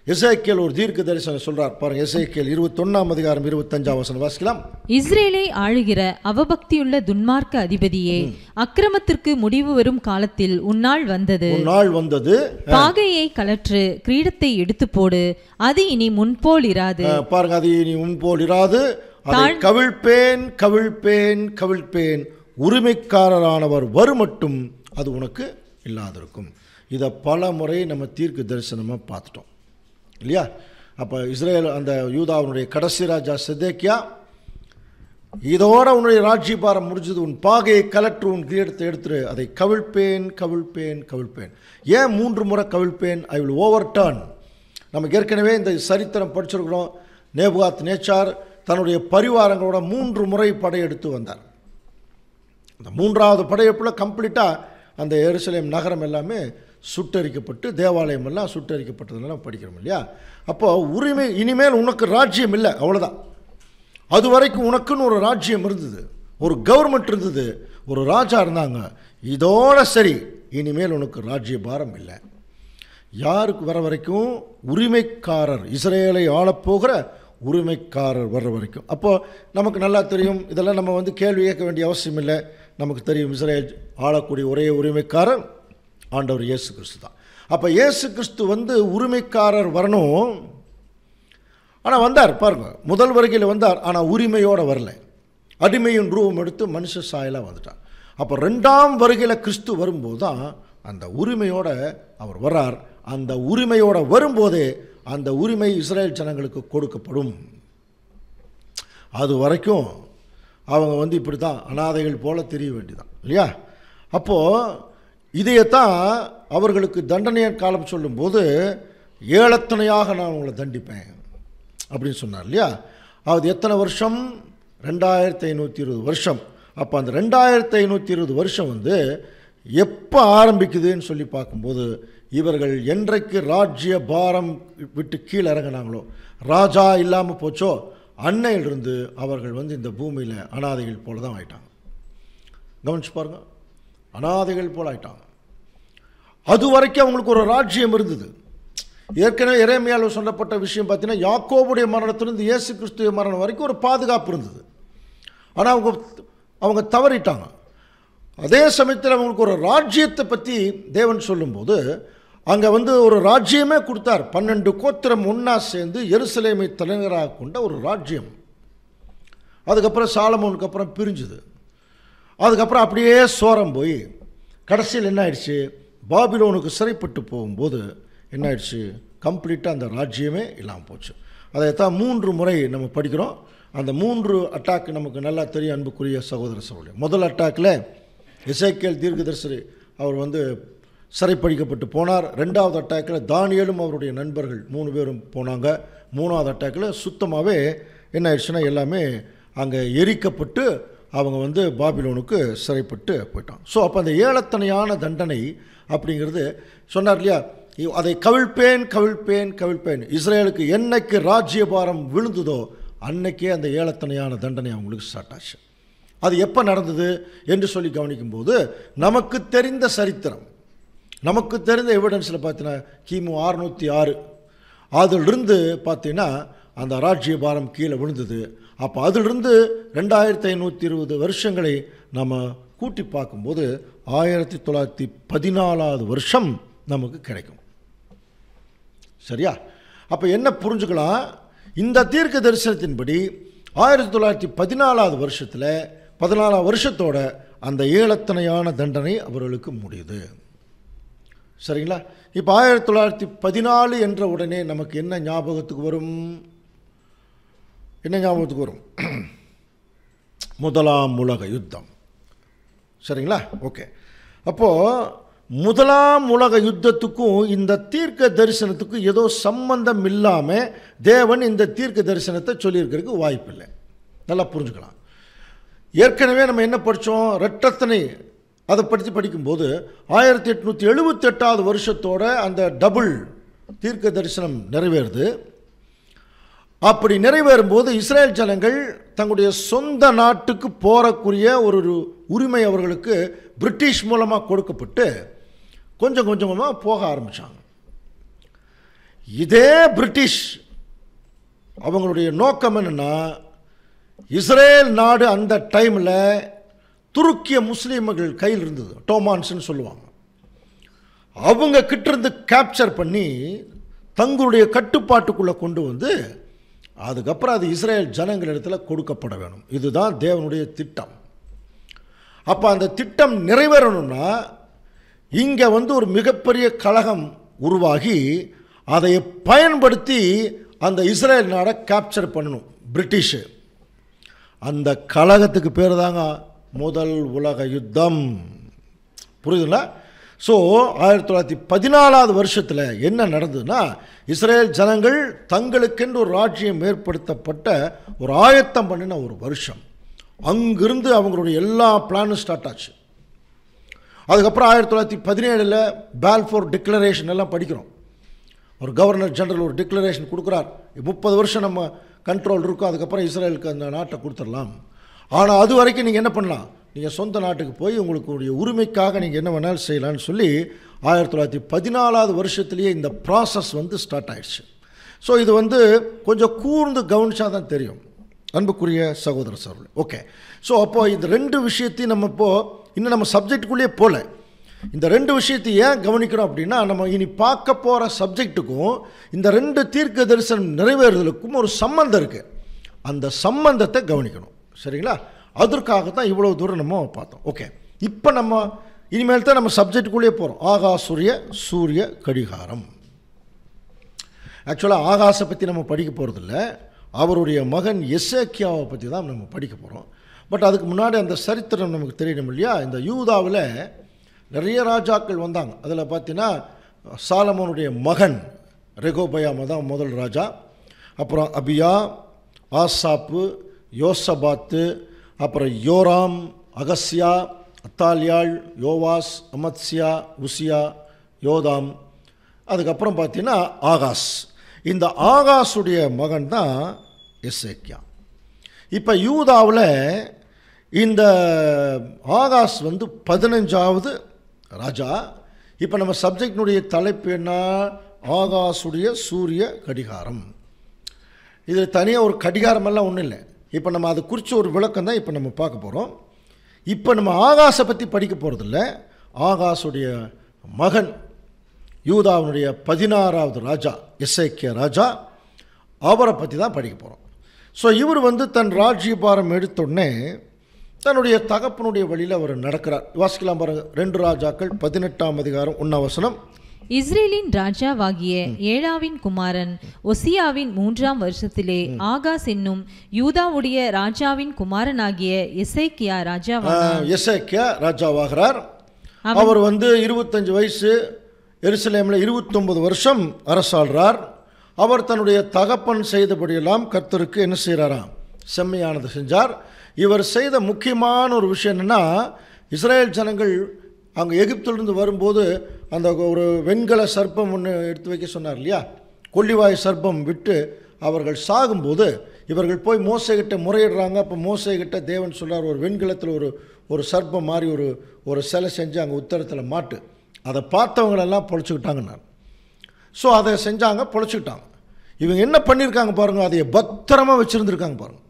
எசேக்கியேல் ஒரு தீர்க்க தரிசனம் சொல்றார் பாருங்க. எசேக்கியேல் 21:25 வாசிக்கலாம். இஸ்ரேலை ஆளுகிற அவபக்தியுள்ள துன்மார்க்க அதிபதியே, அக்கிரமத்திற்கு முடிவு வரும் காலத்தில் உன்னால் வந்தது. பாகையை கலற்று, கிரீடத்தை எடுத்து போடு, அது இனி முன்போல் இராது. பாருங்க, அது இனி முன்போல் இராது. அதை கவிழ்ப்பேன் கவிழ்ப்பேன் கவிழ்ப்பேன், உரிமைக்காரரானவர் வருமட்டும் அது உனக்கு இல்லாதிருக்கும். இதை பல முறை நம்ம தீர்க்க தரிசனமாக பார்த்துட்டோம் இல்லையா? அப்போ இஸ்ரேல் அந்த யூதாவுடைய கடைசி ராஜா செதேக்கியா, இதோட உன்னுடைய ராஜ்யபாரம் முடிஞ்சது, உன் பாகையை கலற்று, உன் கிரீடத்தை எடுத்துரு, அதை கவிழ்ப்பேன் கவிழ்ப்பேன் கவிழ்ப்பேன். ஏன் 3 முறை கவிழ்ப்பேன்? I will overturn. நமக்கு ஏற்கனவே இந்த சரித்திரம் படிச்சிருக்கிறோம். நேபுகாத்நேச்சார் தன்னுடைய பரிவாரங்களோட 3 முறை படையெடுத்து வந்தார். அந்த 3வது படையெடுப்பில் கம்ப்ளீட்டாக அந்த எருசலேம் நகரம் எல்லாமே சுட்டரிக்கப்பட்டு, தேவாலயம் எல்லாம் சுட்டரிக்கப்பட்டதுனால படிக்கிறோம் இல்லையா? அப்போ உரிமை, இனிமேல் உனக்கு ராஜ்யம் இல்லை, அவ்வளோதான். அது வரைக்கும் உனக்குன்னு ஒரு ராஜ்யம் இருந்தது, ஒரு கவர்மெண்ட் இருந்தது, ஒரு ராஜா இருந்தாங்க. இதோட சரி, இனிமேல் உனக்கு ராஜ்ய பாரம் இல்லை. யாருக்கு வர வரைக்கும்? உரிமைக்காரர், இஸ்ரேலை ஆளப்போகிற உரிமைக்காரர் வர்ற வரைக்கும். அப்போது நமக்கு நல்லா தெரியும், இதெல்லாம் நம்ம கேள்வி கேட்க வேண்டிய அவசியம் இல்லை. நமக்கு தெரியும், இஸ்ரேல் ஆளக்கூடிய ஒரே உரிமைக்காரர் ஆண்டவர் இயேசு கிறிஸ்து தான். அப்போ இயேசு கிறிஸ்து உரிமைக்காரர் வரணும். ஆனால் வந்தார் பாருங்க, முதல் வருகையில் வந்தார், ஆனால் உரிமையோடு வரல. அடிமையின் ரூபம் எடுத்து மனுஷ சாயலாக வந்துட்டார். அப்போ 2ஆம் வருகையில் கிறிஸ்து வரும்போது தான் அந்த உரிமையோட அவர் வர்றார். அந்த உரிமையோட வரும்போதே அந்த உரிமை இஸ்ரேல் ஜனங்களுக்கு கொடுக்கப்படும். அது வரைக்கும் அவங்க இப்படி தான் அனாதைகள் போல தெரிய வேண்டியதான் இல்லையா? அப்போது இதையத்தான் அவர்களுக்கு தண்டனை காலம் சொல்லும்போது, ஏழத்தனையாக நான் உங்களை தண்டிப்பேன் அப்படின்னு சொன்னார் இல்லையா? அது எத்தனை வருஷம்? 2520 வருஷம். அப்போ அந்த 2520 வருஷம் எப்போ ஆரம்பிக்குதுன்னு சொல்லி பார்க்கும்போது, இவர்கள் என்றைக்கு ராஜ்ய பாரம் விட்டு கீழே இறங்கினாங்களோ, ராஜா இல்லாமல் போச்சோ, அன்னையிலிருந்து அவர்கள் இந்த பூமியில் அனாதைகள் போல தான் ஆயிட்டாங்க. கவனிச்சு பாருங்க, அனாதைகள் போல ஆயிட்டாங்க. அது வரைக்கும் அவங்களுக்கு ஒரு ராஜ்யம் இருந்தது. ஏற்கனவே எரேமியாவில் சொல்லப்பட்ட விஷயம் பார்த்தீங்கன்னா, யாக்கோபுடைய மரணத்திலிருந்து இயேசு கிறிஸ்துவ மரணம் வரைக்கும் ஒரு பாதுகாப்பு இருந்தது. ஆனால் அவங்க தவறிட்டாங்க. அதே சமயத்தில் அவங்களுக்கு ஒரு ராஜ்யத்தை பற்றி தேவன் சொல்லும்போது, அங்கே ஒரு ராஜ்யமே கொடுத்தார். 12 கோத்திரம் ஒன்றா சேர்ந்து எருசலேமை தலைநகராக கொண்ட ஒரு ராஜ்யம். அதுக்கப்புறம் சாலமோனுக்கு அப்புறம் பிரிஞ்சுது. அதுக்கப்புறம் அப்படியே சோரம் போய் கடைசியில் என்ன ஆயிடுச்சு? பாபிலோனுக்கு சிறைப்பட்டு போகும்போது என்ன ஆயிடுச்சு? கம்ப்ளீட்டாக அந்த ராஜ்யமே இல்லாமல் போச்சு. அதைத்தான் 3 முறை நம்ம படிக்கிறோம். அந்த 3 அட்டாக் நமக்கு நல்லா தெரியும் அன்புக்குரிய சகோதர சகோதரி. முதல் அட்டாக்கில் எசேக்கியேல் தீர்க்கதரிசி அவர் சிறைப்படிக்கப்பட்டு போனார். 2வது அட்டாக்கில் தானியேலும் அவருடைய நண்பர்கள் 3 பேரும் போனாங்க. 3வது அட்டாக்கில் சுத்தமாகவே என்ன ஆயிடுச்சுன்னா எல்லாமே அங்கே எரிக்கப்பட்டு அவங்க பாபிலோனுக்கு சிறைப்பட்டு போயிட்டாங்க. ஸோ அப்போ அந்த ஏழத்தனையான தண்டனை அப்படிங்கிறது சொன்னார் இல்லையா? அதை கவிழ்ப்பேன் கவிழ்ப்பேன் கவிழ்ப்பேன். இஸ்ரேலுக்கு என்னைக்கு ராஜ்யபாரம் விழுந்ததோ அன்னைக்கே அந்த ஏழத்தனையான தண்டனை அவங்களுக்கு ஸ்டார்ட் ஆச்சு. அது எப்போ நடந்தது என்று சொல்லி கவனிக்கும்போது, நமக்கு தெரிந்த சரித்திரம், நமக்கு தெரிந்த எவிடன்ஸில் பார்த்தீங்கன்னா கிமு 606 அதிலிருந்து பார்த்தீங்கன்னா அந்த ராஜ்யபாரம் கீழே விழுந்தது. அப்போ அதிலிருந்து 2520 வருஷங்களை நம்ம கூட்டி பார்க்கும்போது 1914வது வருஷம் நமக்கு கிடைக்கும். சரியா? அப்போ என்ன புரிஞ்சுக்கலாம்? இந்த தீர்க்க தரிசனத்தின்படி 1914வது வருஷத்தில் 14 வருஷத்தோட அந்த ஏழத்தனையான தண்டனை அவர்களுக்கு முடியுது. சரிங்களா? இப்போ 1914 என்ற உடனே நமக்கு என்ன ஞாபகத்துக்கு வரும்? என்ன ஞாபகத்துக்கு வரும்? முதலாம் உலக யுத்தம். சரிங்களா? ஓகே. அப்போது முதலாம் உலக யுத்தத்துக்கும் இந்த தீர்க்க தரிசனத்துக்கும் ஏதோ சம்பந்தம் இல்லாமல் தேவன் இந்த தீர்க்க தரிசனத்தை சொல்லியிருக்கிறதுக்கு வாய்ப்பில்லை. நல்லா புரிஞ்சுக்கலாம். ஏற்கனவே நம்ம என்ன படித்தோம்? இரட்டத்தனை அதை படிக்கும்போது 1878 வருஷத்தோட அந்த டபுள் தீர்க்க தரிசனம் நிறைவேறுது. அப்படி நிறைவேறும்போது இஸ்ரேல் ஜனங்கள் தங்களுடைய சொந்த நாட்டுக்கு போகக்கூடிய ஒரு உரிமை அவர்களுக்கு பிரிட்டிஷ் மூலமாக கொடுக்கப்பட்டு கொஞ்சம் கொஞ்சமாக போக ஆரம்பித்தாங்க. இதே பிரிட்டிஷ் அவங்களுடைய நோக்கம் என்னென்னா, இஸ்ரேல் நாடு அந்த டைமில் துருக்கிய முஸ்லீம்கள் கையில் இருந்தது, டோமான்ஸ்ன்னு சொல்லுவாங்க. அவங்க கிட்டேருந்து கேப்சர் பண்ணி தங்களுடைய கட்டுப்பாட்டுக்குள்ளே கொண்டு வந்து அதுக்கப்புறம் அது இஸ்ரேல் ஜனங்களிடத்தில் கொடுக்கப்பட வேணும். இதுதான் தேவனுடைய திட்டம். அப்போ அந்த திட்டம் நிறைவேறணும்னா இங்கே ஒரு மிகப்பெரிய கலகம் உருவாகி அதை பயன்படுத்தி அந்த இஸ்ரேல் நாடை கேப்சர் பண்ணணும் பிரிட்டிஷு. அந்த கலகத்துக்கு பேர் தாங்க முதல் உலக யுத்தம். புரியுதுங்களா? ஸோ 1914 வருஷத்தில் என்ன நடந்ததுன்னா, இஸ்ரேல் ஜனங்கள் தங்களுக்கென்று ஒரு ராஜ்யம் ஏற்படுத்தப்பட்ட ஒரு ஆயத்தம் பண்ணின ஒரு வருஷம். அங்கிருந்து அவங்களுடைய எல்லா பிளானும் ஸ்டார்ட் ஆச்சு. அதுக்கப்புறம் 1917 பால்ஃபோர் டிக்ளரேஷன் எல்லாம் படிக்கிறோம். ஒரு கவர்னர் ஜெனரல் ஒரு டிக்ளரேஷன் கொடுக்குறார், 30 வருஷம் நம்ம கண்ட்ரோல் இருக்கும், அதுக்கப்புறம் இஸ்ரேலுக்கு அந்த நாட்டை கொடுத்துடலாம். ஆனால் அது வரைக்கும் நீங்கள் என்ன பண்ணலாம், நீங்கள் சொந்த நாட்டுக்கு போய் உங்களுடைய உரிமைக்காக நீங்கள் என்ன வேணாலும் செய்யலான்னு சொல்லி 1914 வருஷத்துலேயே இந்த ப்ராசஸ் ஸ்டார்ட் ஆயிடுச்சு. ஸோ இது கொஞ்சம் கூர்ந்து கவனிச்சா தான் தெரியும் அன்புக்குரிய சகோதர சகோதரி. ஓகே. ஸோ அப்போது இந்த ரெண்டு விஷயத்தையும் நம்ம இன்னும் நம்ம சப்ஜெக்டுக்குள்ளேயே போகல. இந்த ரெண்டு விஷயத்தை ஏன் கவனிக்கிறோம் அப்படின்னா, நம்ம இனி பார்க்க போகிற சப்ஜெக்டுக்கும் இந்த ரெண்டு தீர்க்க தரிசனம் நிறைவேறுதலுக்கும் ஒரு சம்பந்தம் இருக்குது. அந்த சம்பந்தத்தை கவனிக்கணும். சரிங்களா? அதற்காகத்தான் இவ்வளோ தூரம் நம்ம பார்த்தோம். ஓகே. இப்போ நம்ம இனிமேல் தான் நம்ம சப்ஜெக்டுக்குள்ளேயே போகிறோம். ஆகாசுரிய சூரிய கடிகாரம். ஆக்சுவலாக ஆகாசை பற்றி நம்ம படிக்க போகிறதில்ல, அவருடைய மகன் எசேக்கியாவை பற்றி தான் நம்ம படிக்க போகிறோம். பட் அதுக்கு முன்னாடி அந்த சரித்திரம் நமக்கு தெரியணும் இல்லையா? இந்த யூதாவில் நிறைய ராஜாக்கள் வந்தாங்க. அதில் பார்த்தீங்கன்னா சாலமோனுடைய மகன் ரெகோபயாம் தான் முதல் ராஜா. அப்புறம் அபியா, ஆசாப்பு, யோசபாத்து, அப்புறம் யோராம், அகஸ்யா, அத்தாலியாள், யோவாஸ், அமத்சியா, உசியா, யோதாம். அதுக்கப்புறம் பார்த்தீங்கன்னா ஆகாஸ். இந்த ஆகாஸுடைய மகன் தான் எசேக்கியா. இப்போ யூதாவில் இந்த ஆகாஸ் 15வது ராஜா. இப்போ நம்ம சப்ஜெக்டினுடைய தலைப்பு என்ன? ஆகாசுடைய சூரிய கடிகாரம். இது தனியாக ஒரு கடிகாரமெல்லாம் ஒன்றும் இல்லை. இப்போ நம்ம அதை குறித்து ஒரு விளக்கம் தான் இப்போ நம்ம பார்க்க போகிறோம். இப்போ நம்ம ஆகாஸை பற்றி படிக்க போகிறதில்ல, ஆகாசுடைய மகன் யூதாவினுடைய 16வது ராஜா எசேக்கியா ராஜா, அவரை பற்றி தான் படிக்க போகிறோம். ஸோ இவர் தன் ராஜ்யபாரம் எடுத்தோடனே தன்னுடைய தகப்பனுடைய வழியில் அவர் நடக்கிறார். வாசிக்கலாம் பாருங்கள். 2 ராஜாக்கள் 18ஆம் அதிகாரம் 1ஆம் வசனம். இஸ்ரேலின் ராஜாவாகிய ஏழாவின் குமாரன் ஒசியாவின் 3ஆம் வருஷத்திலே ஆகாஸ் என்னும் யூதாவுடைய ராஜாவின் குமாரனாகிய எசேக்கியா ராஜாவாகிறார். அவர் 25 வயசு, எருசலேமில் 29 வருஷம் அரசாள்றார். அவர் தன்னுடைய தகப்பன் செய்தபடியெல்லாம் கர்த்தருக்கு என்ன செய்கிறாராம்? செம்மையானது செஞ்சார். இவர் செய்த முக்கியமான ஒரு விஷயம் என்னென்னா, இஸ்ரேல் ஜனங்கள் அங்கே எகிப்திலிருந்து வரும்போது அந்த ஒரு வெண்கல சர்ப்பம் ஒன்று எடுத்து வைக்க சொன்னார் இல்லையா? கொள்ளிவாய் சர்ப்பம் விட்டு அவர்கள் சாகும்போது இவர்கள் போய் மோசைகிட்ட முறையிடுறாங்க. அப்போ மோசைகிட்ட தேவன் சொல்கிறார், ஒரு வெண்கலத்தில் ஒரு சர்ப்பம் மாதிரி ஒரு சிலை செஞ்சு அங்கே உத்தரத்தில் மாட்டு, அதை பார்த்தவங்களெல்லாம் பொழைச்சிக்கிட்டாங்கன்னார். ஸோ அதை செஞ்சாங்க, பொழைச்சிக்கிட்டாங்க. இவங்க என்ன பண்ணியிருக்காங்க பாருங்கள், அதை பத்திரமாக வச்சுருந்துருக்காங்க பாருங்கள்.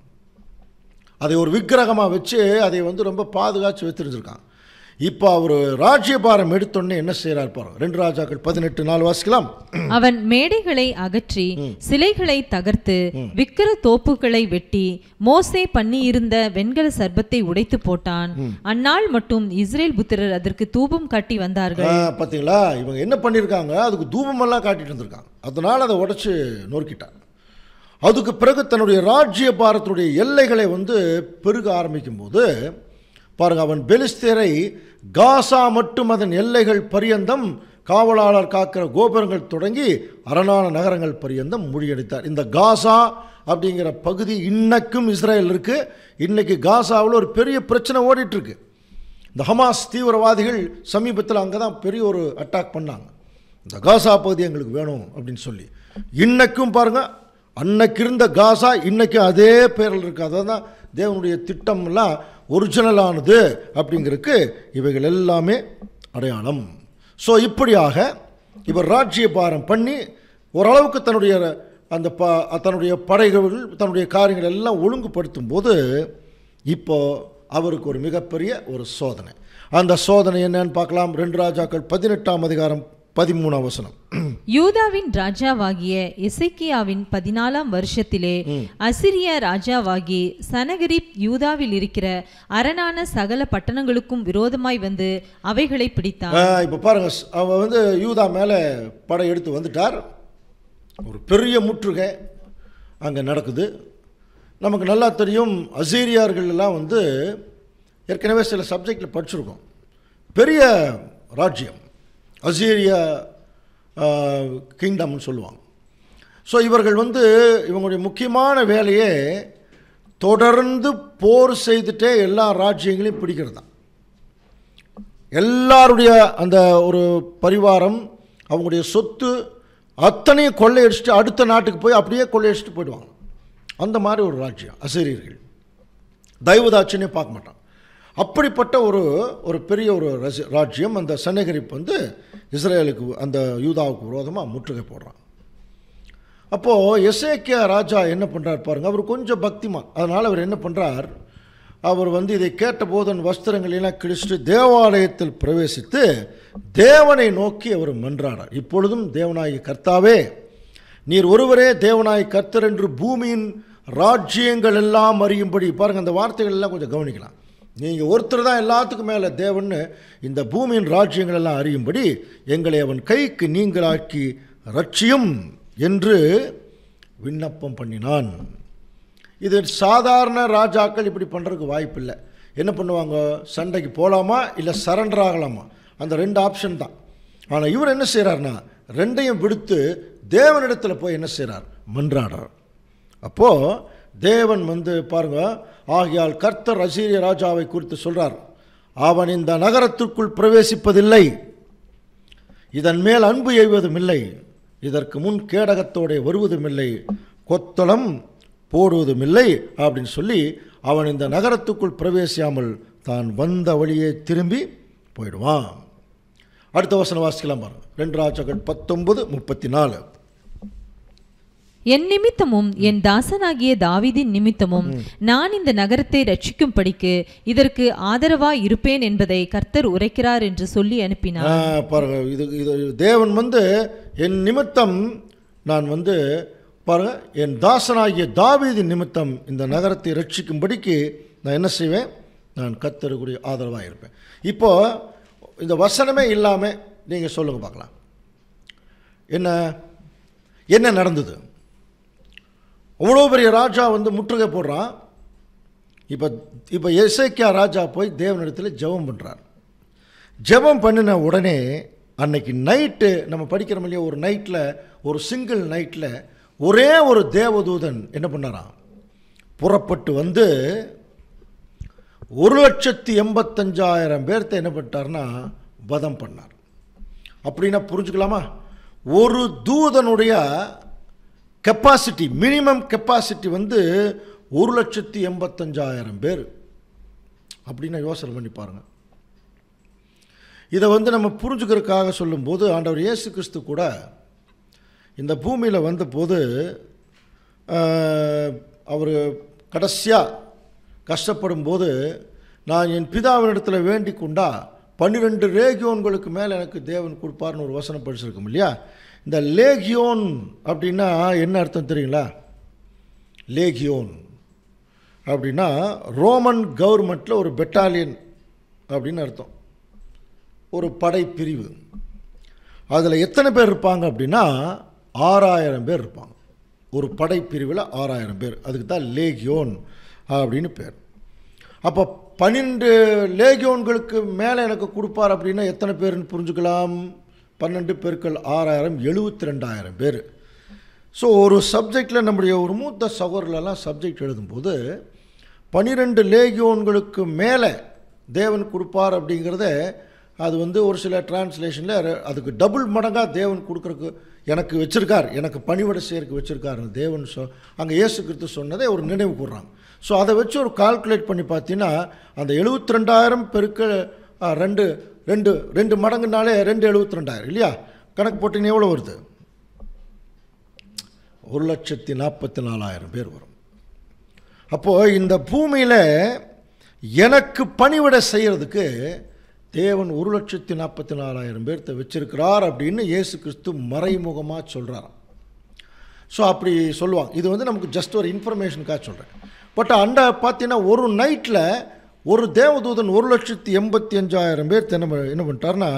அதை ஒரு விக்கிரகமாக வச்சு அதை ரொம்ப பாதுகாத்து வச்சுருந்துருக்காங்க. இப்போ அவர் ராஜ்யபாரம் எடுத்தோடனே என்ன செய்யறார் பாருங்க. 2 ராஜாக்கள் 18:4 வாசிக்கலாம். அவன் மேடைகளை அகற்றி சிலைகளை தகர்த்து விக்கிர தோப்புகளை வெட்டி மோசே பண்ணியிருந்த வெண்கல சர்பத்தை உடைத்து போட்டான். அந்நாள் மட்டும் இஸ்ரேல் புத்திரர் அதற்கு தூபம் காட்டி வந்தார்கள். பார்த்தீங்களா, இவங்க என்ன பண்ணியிருக்காங்க, அதுக்கு தூபமெல்லாம் காட்டிட்டு வந்திருக்காங்க. அதனால் அதை உடைச்சு நொறுக்கிட்டாங்க. அதுக்கு பிறகு தன்னுடைய ராஜ்ய பாரத்துடைய எல்லைகளை பெருக ஆரம்பிக்கும் போது பாருங்க, அவன் பெலிஸ்தேரை காசா மட்டும் அதன் எல்லைகள் பரியந்தம் காவலாளர் காக்கிற கோபுரங்கள் தொடங்கி அரணான நகரங்கள் பரியந்தம் முறியடித்தார். இந்த காசா அப்படிங்கிற பகுதி இன்னைக்கும் இஸ்ரேல் இருக்கு. இன்னைக்கு காசாவில் ஒரு பெரிய பிரச்சனை ஓடிட்டு இருக்கு. இந்த ஹமாஸ் தீவிரவாதிகள் சமீபத்தில் அங்கே தான் பெரிய ஒரு அட்டாக் பண்ணாங்க. இந்த காசா பகுதி எங்களுக்கு வேணும் அப்படின்னு சொல்லி. இன்னைக்கும் பாருங்க, அன்னைக்கு இருந்த காசா இன்னைக்கு அதே பேரில் இருக்கு. அதான் தேவனுடைய திட்டம்லாம் ஒரிஜினலானது அப்படிங்கிறதுக்கு இவைகள் எல்லாமே அடையாளம். ஸோ இப்படியாக இவர் ராஜ்யபாரம் பண்ணி ஓரளவுக்கு தன்னுடைய படைகள் தன்னுடைய காரியங்கள் எல்லாம் ஒழுங்குபடுத்தும் போது இப்போ அவருக்கு ஒரு மிகப்பெரிய ஒரு சோதனை. அந்த சோதனை என்னன்னு பார்க்கலாம். 2 ராஜாக்கள் 18:13 யூதாவின் ராஜாவாகிய எசேக்கியாவின் 14ஆம் வருஷத்திலே அசிரிய ராஜாவாகி சனகரிப் யூதாவில் இருக்கிற அரணான சகல பட்டணங்களுக்கும் விரோதமாய் வந்து அவைகளை பிடித்தான். இப்போ பாருங்க, அவன் யூதா மேலே படை எடுத்து வந்துட்டார். ஒரு பெரிய முற்றுகை அங்கே நடக்குது. நமக்கு நல்லா தெரியும், அசீரியார்கள் எல்லாம் ஏற்கனவே சில சப்ஜெக்டில் படிச்சிருக்கோம். பெரிய ராஜ்யம் அசீரியா கிங்டம்னு சொல்லுவாங்க. ஸோ இவர்கள் இவங்களுடைய முக்கியமான வேலையே தொடர்ந்து போர் செய்துட்டே எல்லா ராஜ்யங்களையும் பிடிக்கிறது தான். எல்லாருடைய அந்த ஒரு பரிவாரம், அவங்களுடைய சொத்து அத்தனையும் கொள்ளையடிச்சிட்டு அடுத்த நாட்டுக்கு போய் அப்படியே கொள்ளையடிச்சிட்டு போயிடுவாங்க. அந்த மாதிரி ஒரு ராஜ்யம் அசீரியர்கள். தெய்வதாட்சியனே பார்க்க மாட்டான். அப்படிப்பட்ட ஒரு பெரிய ஒரு ராஜ்யம். அந்த சனகரிப் இஸ்ரேலுக்கு அந்த யூதாவுக்கு விரோதமாக முற்றுகை போடுறான். அப்போது எசேக்கியா ராஜா என்ன பண்ணுறார் பாருங்கள். அவர் கொஞ்சம் பக்திமான். அதனால் அவர் என்ன பண்ணுறார், அவர் இதை கேட்டபோது அந்த வஸ்திரங்களெல்லாம் கிழிச்சிட்டு தேவாலயத்தில் பிரவேசித்து தேவனை நோக்கி அவர் மன்றாடார். இப்பொழுதும் தேவனாகி கர்த்தாவே, நீர் ஒருவரே தேவனாய் கர்த்தர் என்று பூமியின் ராஜ்யங்கள் எல்லாம் அறியும்படி. பாருங்கள், அந்த வார்த்தைகள் எல்லாம் கொஞ்சம் கவனிக்கலாம். நீங்கள் ஒருத்தர் தான் எல்லாத்துக்கும் மேலே தேவன்னு இந்த பூமியின் ராஜ்யங்கள் எல்லாம் அறியும்படி எங்களை அவன் கைக்கு நீங்களாக்கி ரட்சியும் என்று விண்ணப்பம் பண்ணினான். இது சாதாரண ராஜாக்கள் இப்படி பண்ணுறதுக்கு வாய்ப்பு இல்லை. என்ன பண்ணுவாங்க, சண்டைக்கு போகலாமா இல்லை சரண்டர் ஆகலாமா, அந்த 2 ஆப்ஷன் தான். ஆனால் இவர் என்ன செய்கிறார்னா, 2ஐயும் விடுத்து தேவனிடத்தில் போய் என்ன செய்கிறார், மன்றாடுறார். அப்போது தேவன் பாருங்க, ஆகையால் கர்த்தர் அசீரிய ராஜாவை குறித்து சொல்றார், அவன் இந்த நகரத்திற்குள் பிரவேசிப்பதில்லை, இதன் மேல் அன்பு எய்வதும் இல்லை, இதற்கு முன் கேடகத்தோட வருவதும் இல்லை, கொத்தளம் போடுவதும் இல்லை அப்படின்னு சொல்லி அவன் இந்த நகரத்துக்குள் பிரவேசியாமல் தான் வந்த வழியே திரும்பி போயிடுவான். அடுத்த வசனம் வாசிக்கலாம் பாருங்க. 2 ராஜாக்கள் 19:34. என் நிமித்தமும் என் தாசனாகிய தாவீதின் நிமித்தமும் நான் இந்த நகரத்தை ரட்சிக்கும்படிக்கு இதற்கு ஆதரவாய் இருப்பேன் என்பதை கர்த்தர் உரைக்கிறார் என்று சொல்லி அனுப்பினார். பாருங்க, இது தேவன் என் நிமித்தம் நான் பாருங்க, என் தாசனாகிய தாவீதின் நிமித்தம் இந்த நகரத்தை ரட்சிக்கும்படிக்கு நான் என்ன செய்வேன், நான் கர்த்தருக்குரிய ஆதரவாக இருப்பேன். இப்போ இந்த வசனமே இல்லாமல் நீங்கள் சொல்லுங்க பார்க்கலாம், என்ன நடந்தது? அவ்வளோ பெரிய ராஜா முற்றுகை போடுறான். இப்போ எசேக்கியா ராஜா போய் தேவனிடத்தில் ஜெபம் பண்ணுறார். ஜெபம் பண்ணின உடனே அன்னைக்கு நைட்டு நம்ம படிக்கிறோம் இல்லையா, ஒரு நைட்டில், ஒரு சிங்கிள் நைட்டில் ஒரே ஒரு தேவதூதன் என்ன பண்ணாராம், புறப்பட்டு 1,85,000 பேர்த்த என்ன பண்ணிட்டார்னா வதம் பண்ணார். அப்படின்னா புரிஞ்சுக்கலாமா, ஒரு தூதனுடைய கெப்பாசிட்டி, மினிமம் கெப்பாசிட்டி 1,85,000 பேர். அப்படின்னா யோசனை பண்ணி பாருங்கள். இதை நம்ம புரிஞ்சுக்கிறதுக்காக சொல்லும்போது, ஆண்டவர் இயேசு கிறிஸ்து கூட இந்த பூமியில் வந்தபோது அவர் கடைசியாக கஷ்டப்படும் போது, நான் என் பிதாவினிடத்தில் வேண்டிக் கொண்டா 12 லேகியோன்களுக்கு மேலே எனக்கு தேவன் கொடுப்பார்னு ஒரு வசனம் படிச்சிருக்கோம் இல்லையா? இந்த லேகியோன் அப்படின்னா என்ன அர்த்தம் தெரியுங்களா? லேகியோன் அப்படின்னா ரோமன் கவர்மெண்ட்டில் ஒரு பெட்டாலியன் அப்படின்னு அர்த்தம், ஒரு படைப்பிரிவு. அதில் எத்தனை பேர் இருப்பாங்க அப்படின்னா 6000 பேர் இருப்பாங்க. ஒரு படைப்பிரிவில் 6000 பேர், அதுக்கு தான் லேகியோன் அப்படின்னு பேர். அப்போ 12 லேகியோன்களுக்கு மேலே எனக்கு கொடுப்பார் அப்படின்னா எத்தனை பேர்னு புரிஞ்சுக்கலாம்? 12 பெருக்கள் 6000 72,000 பேர். ஸோ ஒரு சப்ஜெக்டில் நம்முடைய ஒரு மூத்த சகோதரர்களெல்லாம் சப்ஜெக்ட் எழுதும்போது 12 லேகியோன்களுக்கு மேலே தேவன் கொடுப்பார் அப்படிங்கிறத அது வந்து ஒரு சில டிரான்ஸ்லேஷனில் அதுக்கு டபுள் மடங்காக தேவன் கொடுக்குறக்கு எனக்கு வச்சுருக்கார், எனக்கு பணிவிடை செய்யறதுக்கு வச்சுருக்காருன்னு தேவன் அங்கே இயேசு கிறிஸ்து சொன்னதை ஒரு நினைவு கூறுறாங்க. ஸோ அதை வச்சு ஒரு கால்குலேட் பண்ணி பார்த்தீங்கன்னா அந்த 72,000 பெருக்கள் 2 மடங்குனாலே 72,000 இல்லையா? கணக்கு போட்டிங்கன்னா எவ்வளோ வருது? 1,44,000 பேர் வரும். அப்போது இந்த பூமியில் எனக்கு பணிவிடை செய்கிறதுக்கு தேவன் 1,44,000 பேர்த்த வச்சிருக்கிறார் அப்படின்னு இயேசு கிறிஸ்து மறைமுகமாக சொல்கிறார். ஸோ அப்படி சொல்லுவாங்க. இது வந்து நமக்கு ஜஸ்ட் ஒரு இன்ஃபர்மேஷனுக்காக சொல்கிறேன். பட் அந்த பார்த்தீங்கன்னா ஒரு நைட்டில் ஒரு தேவதூதன் 1,85,000 பேர் என்ன பண்ணிட்டார்னா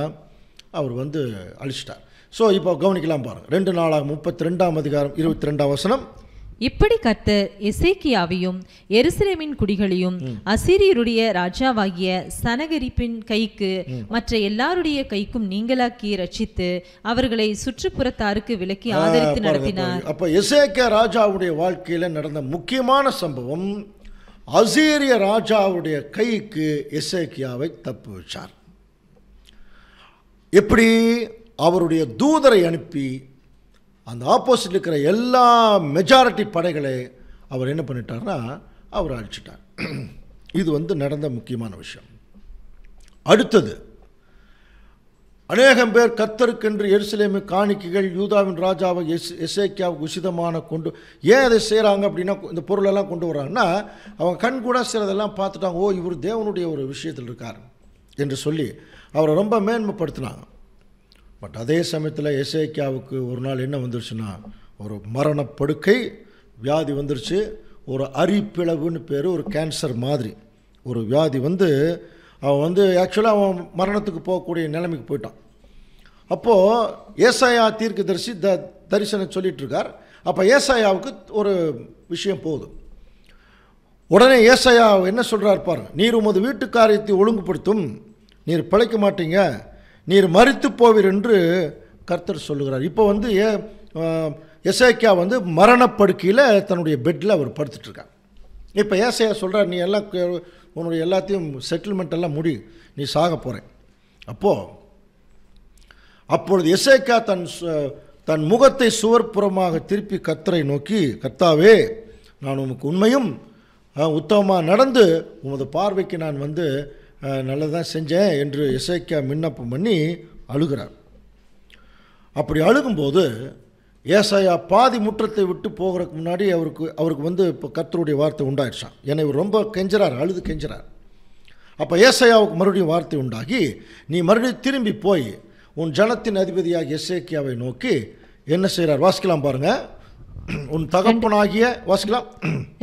அவர் வந்து அழிச்சிட்டார். ஸோ இப்போ கவனிக்கலாம் பாருங்கள். 2 நாளாகமம் 32ஆம் அதிகாரம் 22ஆம் வசனம். இப்படி கர்த்தர் எசேக்கியாவையும் எருசலேமின் குடிகளையும் அசீரியருடைய ராஜாவாகிய சனகரிப்பின் கைக்கு மற்ற எல்லாருடைய கைக்கும் நீங்களாக்கி ரட்சித்து அவர்களை சுற்றுப்புறத்தாருக்கு விலக்கி ஆதரித்து நடத்தினார். அப்ப எசேக்கியா ராஜாவுடைய வாழ்க்கையில நடந்த முக்கியமான சம்பவம், அசீரிய ராஜாவுடைய கைக்கு எசேக்கியாவை தப்பு வச்சார். எப்படி? அவருடைய தூதரை அனுப்பி அந்த ஆப்போசிட் இருக்கிற எல்லா மெஜாரிட்டி படைகளை அவர் என்ன பண்ணிட்டார்னா அவர் அழிச்சிட்டார். இது வந்து நடந்த முக்கியமான விஷயம். அடுத்தது, அநேகம் பேர் கர்த்தருக்கென்று எருசலேமு காணிக்கைகள் யூதாவின் ராஜாவை எசேக்கியாவுக்கு உசிதமான கொண்டு ஏன் அதை செய்கிறாங்க அப்படின்னா இந்த பொருளெல்லாம் கொண்டு வர்றாங்கன்னா அவங்க கண் கூட செய்கிறதெல்லாம் பார்த்துட்டாங்க. ஓ, இவர் தேவனுடைய ஒரு விஷயத்தில் இருக்கார் என்று சொல்லி அவரை ரொம்ப மேன்மைப்படுத்தினாங்க. பட் அதே சமயத்தில் எசேக்கியாவுக்கு ஒரு நாள் என்ன வந்துருச்சுன்னா ஒரு மரணப்படுக்கை வியாதி வந்துருச்சு. ஒரு அரிப்பிளவுன்னு பேர், ஒரு கேன்சர் மாதிரி ஒரு வியாதி வந்து அவன் வந்து ஆக்சுவலாக அவன் மரணத்துக்கு போகக்கூடிய நிலைமைக்கு போயிட்டான். அப்போது ஏசாயா தீர்க்கதரிசி தரிசனம் சொல்லிகிட்ருக்கார். அப்போ ஏசாயாவுக்கு ஒரு விஷயம் போகுது. உடனே ஏசாயா என்ன சொல்கிறார் பாருங்க. நீர் உமது வீட்டு காரியத்தை ஒழுங்குபடுத்தும், நீர் பிழைக்க மாட்டீங்க, நீர் மரித்து போவீர் என்று கர்த்தர் சொல்லுகிறார். இப்போ வந்து எசேக்கியா வந்து மரணப்படுக்கையில் தன்னுடைய பெட்டில் அவர் படுத்துட்ருக்கார். இப்போ ஏசாயா சொல்கிறார், நீ எல்லாம் உன்னுடைய எல்லாத்தையும் செட்டில்மெண்ட் எல்லாம் முடி, நீ சாக போகிறேன். அப்பொழுது எசேக்கியா தன் முகத்தை சுவர்ப்புறமாக திருப்பி கர்த்தரை நோக்கி, கர்த்தாவே, நான் உமக்கு உண்மையும் உத்தமமாக நடந்து உமது பார்வைக்கு நான் வந்து நல்லதான் செஞ்சேன் என்று எசேக்கியா விண்ணப்பம் பண்ணி அழுகிறார். அப்படி அழுகும்போது ஏசாயா பாதி முற்றத்தை விட்டு போகிறதுக்கு முன்னாடி அவருக்கு வந்து இப்போ கர்த்தருடைய வார்த்தை உண்டாயிடுச்சான். என்னை ரொம்ப கெஞ்சுறார், அழுது கெஞ்சுறார். அப்போ ஏசாயாவுக்கு மறுபடியும் வார்த்தை உண்டாகி, நீ மறுபடியும் திரும்பி போய் உன் ஜனத்தின் அதிபதியாகிய எசேக்கியாவை நோக்கி என்ன செய்கிறார் வாசிக்கலாம் பாருங்க. உன் தகப்பனாகிய வாசிக்கலாம்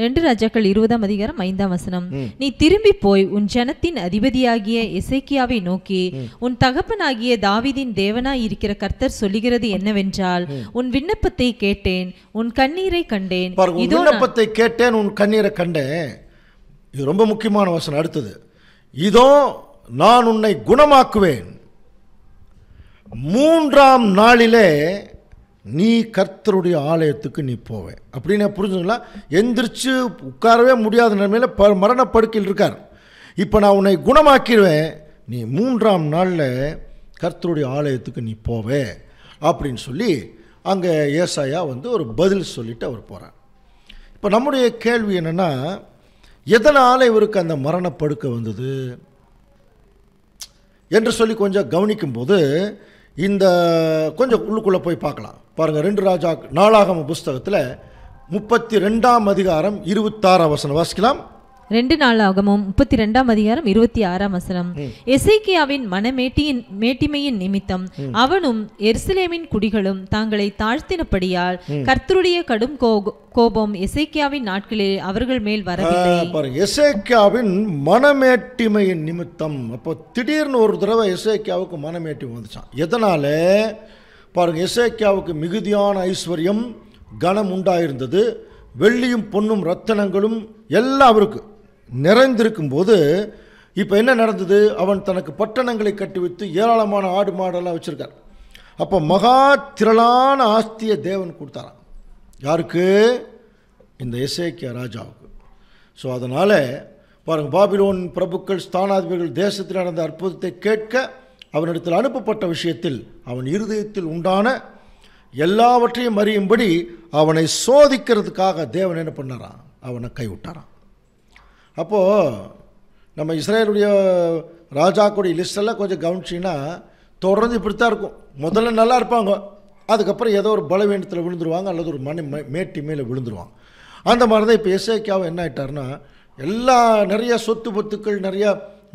2 ராஜாக்கள் 20ஆம் அதிகாரம் 5ஆம் வசனம். நீ திரும்பி போய் உன் ஜனத்தின் அதிபதியாகிய எசேக்கியாவை நோக்கி, உன் தகப்பனாகிய தாவீதின் தேவனாய் இருக்கிற கர்த்தர் சொல்லுகிறது என்னவென்றால், உன் விண்ணப்பத்தை கேட்டேன், உன் கண்ணீரை கண்டேன். விண்ணப்பத்தை கேட்டேன், உன் கண்ணீரை கண்டேன். இது ரொம்ப முக்கியமான வசனம். அடுத்தது, இதோ நான் உன்னை குணமாக்குவேன், 3ஆம் நாளிலே நீ கர்த்தருடைய ஆலயத்துக்கு நீ போவேன் அப்படின்னு புரிஞ்சுங்களா? எந்திரிச்சு உட்காரவே முடியாத நிலைமையில் மரணப்படுக்கையில் இருக்கார். இப்போ நான் உன்னை குணமாக்கிடுவேன், நீ 3ஆம் நாளில் கர்த்தருடைய ஆலயத்துக்கு நீ போவே அப்படின்னு சொல்லி அங்கே ஏசாயா வந்து ஒரு பதில் சொல்லிட்டு அவர் போகிறார். இப்போ நம்முடைய கேள்வி என்னென்னா, எதனால் இவருக்கு அந்த மரணப்படுக்கை வந்தது என்று சொல்லி கொஞ்சம் கவனிக்கும்போது இந்த கொஞ்சம் உள்ளுக்குள்ளே போய் பார்க்கலாம் பாருங்கள். 2 ராஜா நாளாகம புஸ்தகத்தில் 32ஆம் அதிகாரம் 26ஆம் வசனம் வாசிக்கலாம். 2 நாளாகமம் 32:26. எசேக்கியாவின் மேட்டிமையின் நிமித்தம் அவனும் எருசலேமின் குடிகளும் தாங்களை தாழ்த்தினபடியால் கர்த்தருடைய கடும் கோபம் எசேக்கியாவின் நாட்களில் அவர்கள் மேல் வரவில்லை. எசேக்கியாவின் மனமேட்டிமையின் நிமித்தம். அப்போ திடீர்னு ஒரு தடவை எசேக்கியாவுக்கு மனமேட்டிமை வந்துச்சான். எதனால பாருங்க, எசேக்கியாவுக்கு மிகுதியான ஐஸ்வர்யம் கனம் உண்டாயிருந்தது. வெள்ளியும் பொன்னும் ரத்தனங்களும் எல்லாம் அவருக்கு நிறைந்திருக்கும் போது இப்போ என்ன நடந்தது? அவன் தனக்கு பட்டணங்களை கட்டுவித்து ஏராளமான ஆடு மாடெல்லாம் வச்சிருக்கார். அப்போ மகா திரளான ஆஸ்தியை தேவன் கொடுத்தாராம். யாருக்கு? இந்த எசேக்கியா ராஜாவுக்கு. ஸோ அதனால் பாருங்கள், பாபிலோன் பிரபுக்கள் ஸ்தானாதிபதிகள் தேசத்தில் நடந்த அற்புதத்தை கேட்க அவனிடத்தில் அனுப்பப்பட்ட விஷயத்தில் அவன் இருதயத்தில் உண்டான எல்லாவற்றையும் அறியும்படி அவனை சோதிக்கிறதுக்காக தேவன் என்ன பண்ணாரான்? அவனை கைவிட்டாரான். அப்போது நம்ம இஸ்ரேலுடைய ராஜாக்குடைய லிஸ்டெல்லாம் கொஞ்சம் கவனிச்சிங்கன்னா தொடர்ந்து இப்படித்தான் இருக்கும். முதல்ல நல்லா இருப்பாங்க, அதுக்கப்புறம் ஏதோ ஒரு பலவீனத்தில் விழுந்துருவாங்க அல்லது ஒரு மேட்டி மேலே விழுந்துருவாங்க. அந்த மாதிரி தான் இப்போ எசேக்கியாவும் என்ன ஆகிட்டார்னா, நிறைய சொத்து பத்துக்கள் நிறையா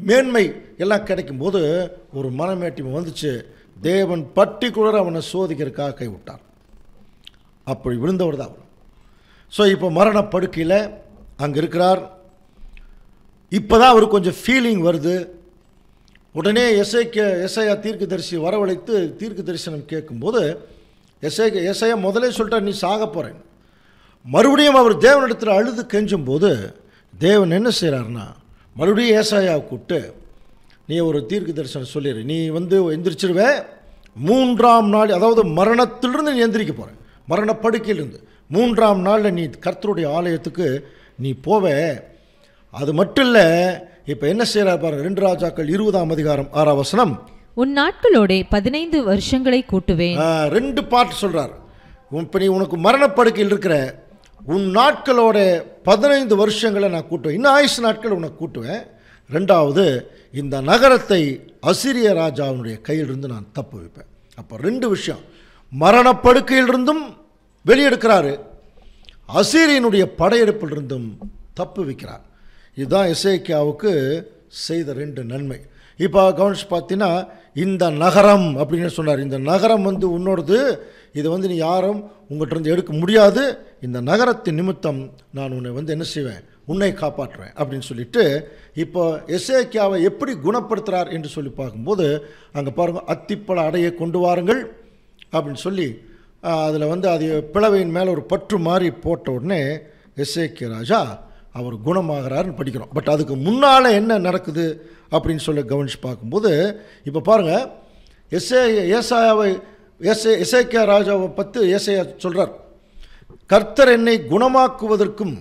மேன்மை எல்லாம் கிடைக்கும்போது ஒரு மனமேட்டிமை வந்துச்சு. தேவன் பர்டிகுலர் அவனை சோதிக்கிறதுக்காக கைவிட்டார். அப்படி விழுந்தவர் தான் அவர். ஸோ இப்போ மரணப்படுக்கையில் அங்கே இருக்கிறார். இப்போ தான் அவருக்கு கொஞ்சம் ஃபீலிங் வருது. உடனே எசையா தீர்க்கதரிசி வரவழைத்து தீர்க்க தரிசனம் கேட்கும்போது எசையா முதலே சொல்லிட்டார், நீ சாக போகிறேன். மறுபடியும் அவர் தேவனிடத்தில் அழுது கெஞ்சும் போது தேவன் என்ன செய்கிறார்னா, மறுபடியும் ஏசாயாவை கூப்பிட்டு நீ ஒரு தீர்க்க தரிசனம் சொல்லிடு, நீ எந்திரிச்சிருவே 3ஆம் நாள், அதாவது மரணத்திலிருந்து நீ எந்திரிக்க போகிற, மரணப்படுக்கையிலிருந்து 3ஆம் நாளில் நீ கர்த்தருடைய ஆலயத்துக்கு நீ போவே. அது மட்டும் இல்லை, இப்போ என்ன செய்கிறார் பாருங்க, 2 ராஜாக்கள் 20:6. உன் நாட்களோட 15 வருஷங்களை கூட்டுவேன். 2 பார்ட் சொல்கிறார். இப்போ நீ உனக்கு மரணப்படுக்கையில் இருக்கிற உன் நாட்களோட 15 வருஷங்களை நான் கூட்டுவேன், இன்னும் ஆயுசு நாட்கள் உனக்கு கூட்டுவேன். 2வது, இந்த நகரத்தை அசிரிய ராஜாவுடைய கையிலிருந்து நான் தப்பு வைப்பேன். அப்போ 2 விஷயம், மரணப்படுக்கையிலிருந்தும் வெளியெடுக்கிறாரு, அசீரியனுடைய படையெடுப்பிலிருந்தும் தப்பு வைக்கிறார். இதுதான் எசேக்கியாவுக்கு செய்த 2 நன்மை. இப்போ கவனிச்சு பார்த்தீங்கன்னா, இந்த நகரம் அப்படின்னு சொன்னார், இந்த நகரம் உன்னோடது, இதை நீ யாரும் உங்கள்கிட்ட எடுக்க முடியாது, இந்த நகரத்தின் நிமித்தம் நான் உன்னை என்ன செய்வேன், உன்னை காப்பாற்றுவேன் அப்படின்னு சொல்லிட்டு இப்போ எசேக்கியாவை எப்படி குணப்படுத்துகிறார் என்று சொல்லி பார்க்கும்போது அங்கே பாருங்கள், அத்திப்பழ அடையை கொண்டு வாருங்கள் அப்படின்னு சொல்லி அதில் அது பிளவையின் மேலே ஒரு பற்று மாதிரி போட்ட உடனே எசேக்கியா ராஜா அவர் குணமாகிறாருன்னு படிக்கிறோம். பட் அதுக்கு முன்னால் என்ன நடக்குது அப்படின்னு சொல்லி கவனித்து பார்க்கும்போது இப்போ பாருங்கள், எசேக்கியா ராஜாவை பற்றி ஏசாயா சொல்கிறார், கர்த்தர் என்னை குணமாக்குவதற்கும்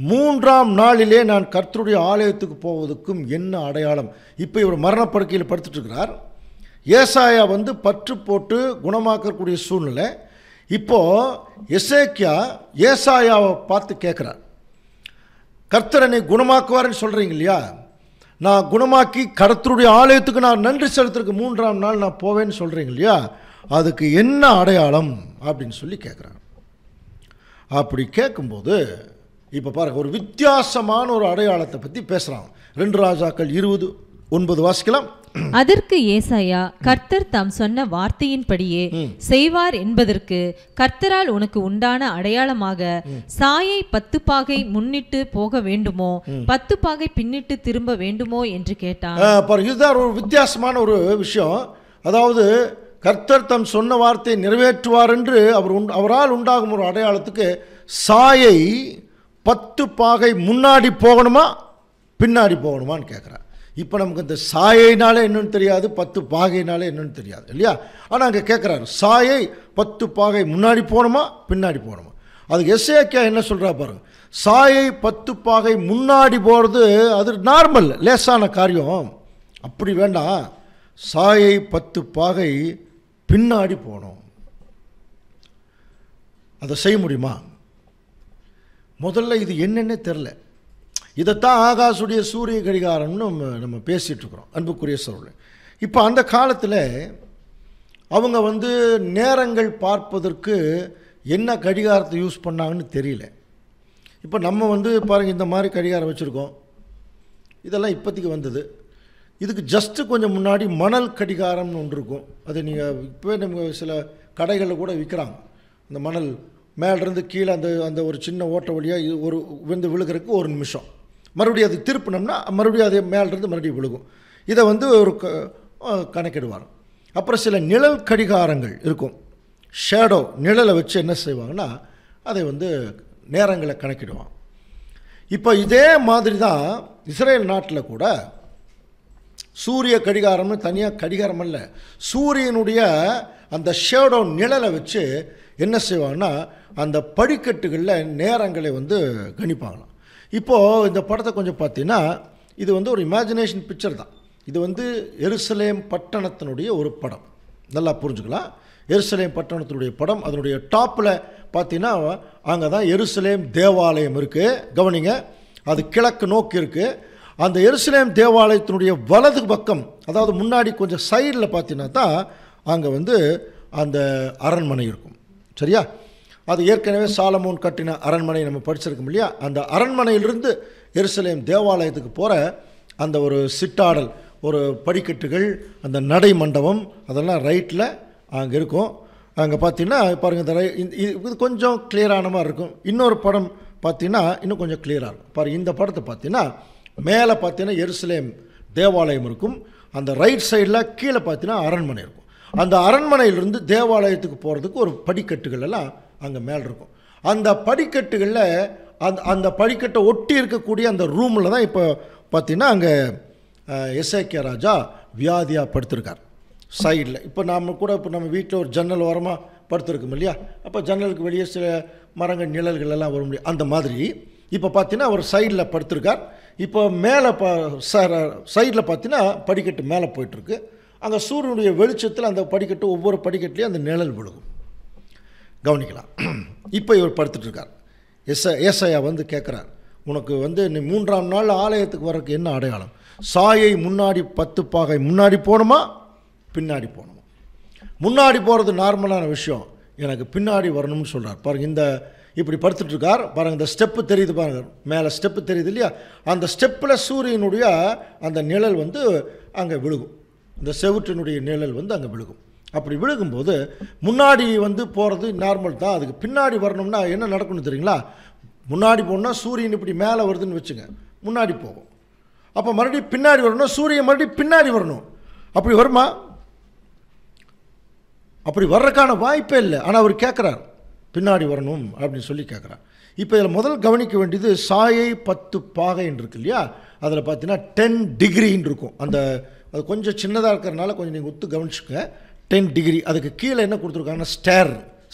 3ஆம் நாளிலே நான் கர்த்தருடைய ஆலயத்துக்கு போவதற்கும் என்ன அடையாளம். இப்போ இவர் மரணப்படுக்கையில் படுத்துட்டு இருக்கிறார். ஏசாயா பற்று போட்டு குணமாக்கக்கூடிய சூழ்நிலை. இப்போது எசேக்கியா ஏசாயாவை பார்த்து கேட்குறார், கர்த்தர் என்னை குணமாக்குவார்னு சொல்கிறீங்க இல்லையா, நான் குணமாக்கி கர்த்தருடைய ஆலயத்துக்கு நான் நன்றி செலுத்துறதுக்கு 3ஆம் நாள் நான் போவேன்னு சொல்கிறீங்க இல்லையா, அதுக்கு என்ன அடையாளம் அப்படின்னு சொல்லி கேட்குறாங்க. அப்படி கேட்கும்போது இப்போ பாருங்கள், ஒரு வித்தியாசமான ஒரு அடையாளத்தை பற்றி பேசுகிறாங்க. 2 ராஜாக்கள் 20:9 வாசிக்கலாம். அதற்கு ஏசாயா, கர்த்தர் தாம் சொன்ன வார்த்தையின்படியே செய்வார் என்பதற்கு கர்த்தரால் உனக்கு உண்டான அடையாளமாக சாயை 10 பாகை முன்னிட்டு போக வேண்டுமோ 10 பாகை பின்னிட்டு திரும்ப வேண்டுமோ என்று கேட்டான். இதுதான் ஒரு வித்தியாசமான ஒரு விஷயம். அதாவது கர்த்தர் தம் சொன்ன வார்த்தையை நிறைவேற்றுவார் என்று அவரால் உண்டாகும் ஒரு அடையாளத்துக்கு சாயை 10 பாகை முன்னாடி போகணுமா பின்னாடி போகணுமான்னு கேட்குறார். இப்போ நமக்கு இந்த சாயைனாலே என்னன்னு தெரியாது, 10 பாகைனாலே என்னன்னு தெரியாது இல்லையா. ஆனால் அங்கே கேட்குறாரு, சாயை 10 பாகை முன்னாடி போகணுமா பின்னாடி போகணுமா. அதுக்கு எசேக்கியா என்ன சொல்கிறா பாருங்க, சாயை 10 பாகை முன்னாடி போகிறது அது நார்மல் லேசான காரியம், அப்படி வேண்டாம், சாயை 10 பாகை பின்னாடி போகணும். அதை செய்ய முடியுமா? முதல்ல இது என்னென்னே தெரில. இதைத்தான் ஆகாசுடைய சூரிய கடிகாரம்னு நம்ம பேசிகிட்டு இருக்கிறோம் அன்புக்குரிய சகோதரர்களே. இப்போ அந்த காலத்தில் அவங்க நேரங்கள் பார்ப்பதற்கு என்ன கடிகாரத்தை யூஸ் பண்ணாங்கன்னு தெரியல. இப்போ நம்ம வந்து பாருங்கள் இந்த மாதிரி கடிகாரம் வச்சுருக்கோம், இதெல்லாம் இப்போதைக்கு வந்தது. இதுக்கு ஜஸ்ட்டு கொஞ்சம் முன்னாடி மணல் கடிகாரம்னு ஒன்று இருக்கும். அது நீங்கள் இப்போ நம்ம சில கடைகளில் கூட விற்கிறாங்க. இந்த மணல் மேலேருந்து கீழே அந்த ஒரு சின்ன ஓட்ட வழியாக இது ஒரு வந்து விழுகிறதுக்கு 1 நிமிஷம், மறுபடியும் அது திருப்பினோம்னா மறுபடியும் அது மேலேருந்து மறுபடியும் விழுகும். இதை வந்து ஒரு கணக்கிடுவார். அப்புறம் சில நிழல் கடிகாரங்கள் இருக்கும். ஷேடோ நிழலை வச்சு என்ன செய்வாங்கன்னா அதை வந்து நேரங்களை கணக்கிடுவாங்க. இப்போ இதே மாதிரி தான் இஸ்ரேல் நாட்டில் கூட சூரிய கடிகாரம்னு தனியாக கடிகாரம் அல்ல, சூரியனுடைய அந்த ஷேடோ நிழலை வச்சு என்ன செய்வாங்கன்னா அந்த படிக்கட்டுகளில் நேரங்களை வந்து கணிப்பாங்களாம். இப்போது இந்த படத்தை கொஞ்சம் பார்த்தீங்கன்னா இது வந்து ஒரு இமேஜினேஷன் பிக்சர் தான். இது வந்து எருசலேம் பட்டணத்தினுடைய ஒரு படம், நல்லா புரிஞ்சுக்கலாம். எருசலேம் பட்டணத்தினுடைய படம். அதனுடைய டாப்பில் பார்த்தீங்கன்னா அங்கே தான் எருசலேம் தேவாலயம் இருக்குது. கவனிங்க, அது கிழக்கு நோக்கி இருக்குது. அந்த எருசலேம் தேவாலயத்தினுடைய வலது பக்கம், அதாவது முன்னாடி கொஞ்சம் சைடில் பார்த்தீங்கன்னா தான் அங்கே வந்து அந்த அரண்மனை இருக்கும். சரியா? அது ஏற்கனவே சாலமோன் கட்டின அரண்மனை நம்ம படிச்சிருக்கோம் இல்லையா? அந்த அரண்மனையிலிருந்து எருசலேம் தேவாலயத்துக்கு போகிற அந்த ஒரு சிட்டாடல், ஒரு படிக்கட்டுகள், அந்த நடை மண்டபம், அதெல்லாம் ரைட்டில் அங்கே இருக்கும். அங்கே பார்த்தீங்கன்னா பாருங்கள், இது கொஞ்சம் கிளியரான மாதிரி இருக்கும். இன்னொரு படம் பார்த்தீங்கன்னா இன்னும் கொஞ்சம் கிளியராக இருக்கும். பாருங்கள், இந்த படத்தை பார்த்தீங்கன்னா மேலே பார்த்தீங்கன்னா எருசலேம் தேவாலயம் இருக்கும். அந்த ரைட் சைடில் கீழே பார்த்தீங்கன்னா அரண்மனை இருக்கும். அந்த அரண்மனையிலிருந்து தேவாலயத்துக்கு போகிறதுக்கு ஒரு படிக்கட்டுகள் எல்லாம் அங்கே மேலே இருக்கும். அந்த படிக்கட்டுகளில் அந்த படிக்கட்டை ஒட்டி இருக்கக்கூடிய அந்த ரூமில் தான் இப்போ பார்த்தீங்கன்னா அங்கே எசேக்கியா ராஜா வியாதியாக படுத்திருக்கார் சைடில். இப்போ நம்ம வீட்டில் ஒரு ஜன்னல் ஓரமாக படுத்திருக்கோம் இல்லையா? அப்போ ஜன்னலுக்கு வெளியே சில மரங்கள் நிழல்கள் எல்லாம் வர முடியும். அந்த மாதிரி இப்போ பார்த்தீங்கன்னா ஒரு சைடில் படுத்திருக்கார். இப்போ மேலே சைடில் பார்த்தீங்கன்னா படிக்கட்டு மேலே போயிட்டுருக்கு. அங்கே சூரியனுடைய வெளிச்சத்தில் அந்த படிக்கட்டு, ஒவ்வொரு படிக்கட்டுலேயும் அந்த நிழல் விழுகும். கவனிக்கலாம். இப்போ இவர் படுத்துட்ருக்கார். ஏசாயா வந்து கேட்குறார், உனக்கு வந்து நீ 3ஆம் நாள் ஆலயத்துக்கு வர்றதுக்கு என்ன அடையாளம்? சாயை முன்னாடி 10 பாகை முன்னாடி போகணுமா பின்னாடி போகணுமா? முன்னாடி போகிறது நார்மலான விஷயம், எனக்கு பின்னாடி வரணும்னு சொல்கிறார். பாருங்கள், இந்த இப்படி படுத்துட்ருக்கார். பாருங்கள், இந்த ஸ்டெப்பு தெரியுது பாருங்கள், மேலே ஸ்டெப்பு தெரியுது இல்லையா? அந்த ஸ்டெப்பில் சூரியனுடைய அந்த நிழல் வந்து அங்கே விழுகும். இந்த செவுற்றினுடைய நிழல் வந்து அங்கே விழுகும். அப்படி விழுகும்போது முன்னாடி வந்து போகிறது நார்மல் தான். அதுக்கு பின்னாடி வரணும்னா என்ன நடக்கணும் தெரியுங்களா? முன்னாடி போகணுன்னா சூரியன் இப்படி மேலே வருதுன்னு வச்சுங்க, முன்னாடி போகும். அப்போ மறுபடியும் பின்னாடி வரணும், சூரியன் மறுபடியும் பின்னாடி வரணும். அப்படி வருமா? அப்படி வர்றதுக்கான வாய்ப்பே இல்லை. ஆனால் அவர் கேட்குறார், பின்னாடி வரணும் அப்படின்னு சொல்லி கேட்குறார். இப்போ இதில் முதல் கவனிக்க வேண்டியது சாயை 10 பாகைன்னு இருக்கு இல்லையா? அதில் பார்த்தீங்கன்னா 10 டிகிரின்னு இருக்கும். அது கொஞ்சம் சின்னதாக இருக்கிறதுனால கொஞ்சம் நீங்கள் ஒத்து கவனிச்சுக்க. 10 டிகிரி. அதுக்கு கீழே என்ன கொடுத்துருக்காங்கன்னா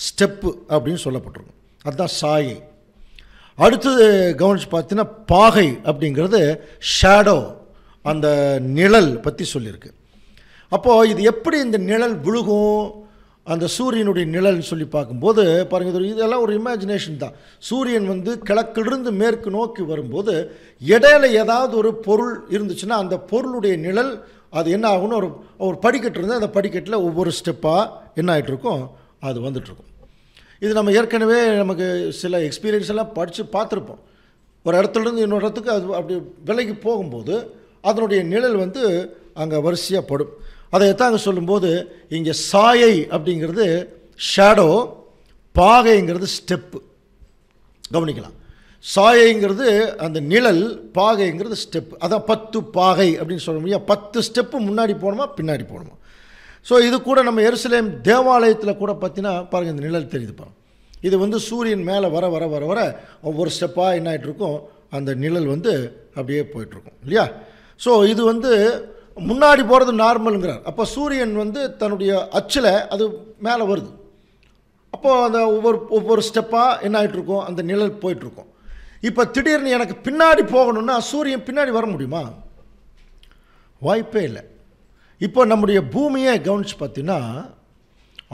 ஸ்டெப்பு அப்படின்னு சொல்லப்பட்டிருக்கும். அதுதான் சாயை. அடுத்தது கவனிச்சு பார்த்தீங்கன்னா பாகை அப்படிங்கிறது ஷேடோ, அந்த நிழல் பற்றி சொல்லியிருக்கு. அப்போது இது எப்படி இந்த நிழல் விழுகும், அந்த சூரியனுடைய நிழல்னு சொல்லி பார்க்கும்போது பாருங்கள், இதெல்லாம் ஒரு இமேஜினேஷன் தான். சூரியன் வந்து கிழக்கிலிருந்து மேற்கு நோக்கி வரும்போது இடையில ஏதாவது ஒரு பொருள் இருந்துச்சுன்னா அந்த பொருளுடைய நிழல் அது என்ன ஆகும்னு ஒரு படிக்கட்டு இருந்தால் அந்த படிக்கட்டில் ஒவ்வொரு ஸ்டெப்பாக என்ன ஆகிட்டுருக்கும், அது வந்துட்டுருக்கும். இது நம்ம ஏற்கனவே நமக்கு சில எக்ஸ்பீரியன்ஸ் எல்லாம் படித்து பார்த்துருப்போம். ஒரு இடத்துலேருந்து இன்னொரு இடத்துக்கு அது அப்படி விலைக்கு போகும்போது அதனுடைய நிழல் வந்து அங்கே வரிசையாக படும். அதை எத்தாங்க சொல்லும்போது இங்கே சாயை அப்படிங்கிறது ஷேடோ, பாகைங்கிறது ஸ்டெப்பு. கவனிக்கலாம், சாயைங்கிறது அந்த நிழல், பாகைங்கிறது ஸ்டெப்பு. அதான் 10 பாகை அப்படின்னு சொல்ல முடியும். 10 ஸ்டெப்பு முன்னாடி போகணுமா பின்னாடி போகணுமா? ஸோ இது கூட நம்ம எருசலேம் தேவாலயத்தில் கூட பார்த்தீங்கன்னா பாருங்கள், இந்த நிழல் தெரியுது பாருங்கள். இது வந்து சூரியன் மேலே வர வர வர வர ஒவ்வொரு ஸ்டெப்பாக என்ன ஆகிட்ருக்கும், அந்த நிழல் வந்து அப்படியே போயிட்டுருக்கும் இல்லையா? ஸோ இது வந்து முன்னாடி போகிறது நார்மலுங்கிறார். அப்போ சூரியன் வந்து தன்னுடைய அச்சில் அது மேலே வருது. அப்போது அந்த ஒவ்வொரு ஸ்டெப்பாக என்ன ஆகிட்ருக்கும், அந்த நிழல் போயிட்டுருக்கும். இப்போ திடீர்னு எனக்கு பின்னாடி போகணுன்னா சூரியன் பின்னாடி வர முடியுமா? வாய்ப்பே இல்லை. இப்போ நம்முடைய பூமியை கவனித்து பார்த்தீங்கன்னா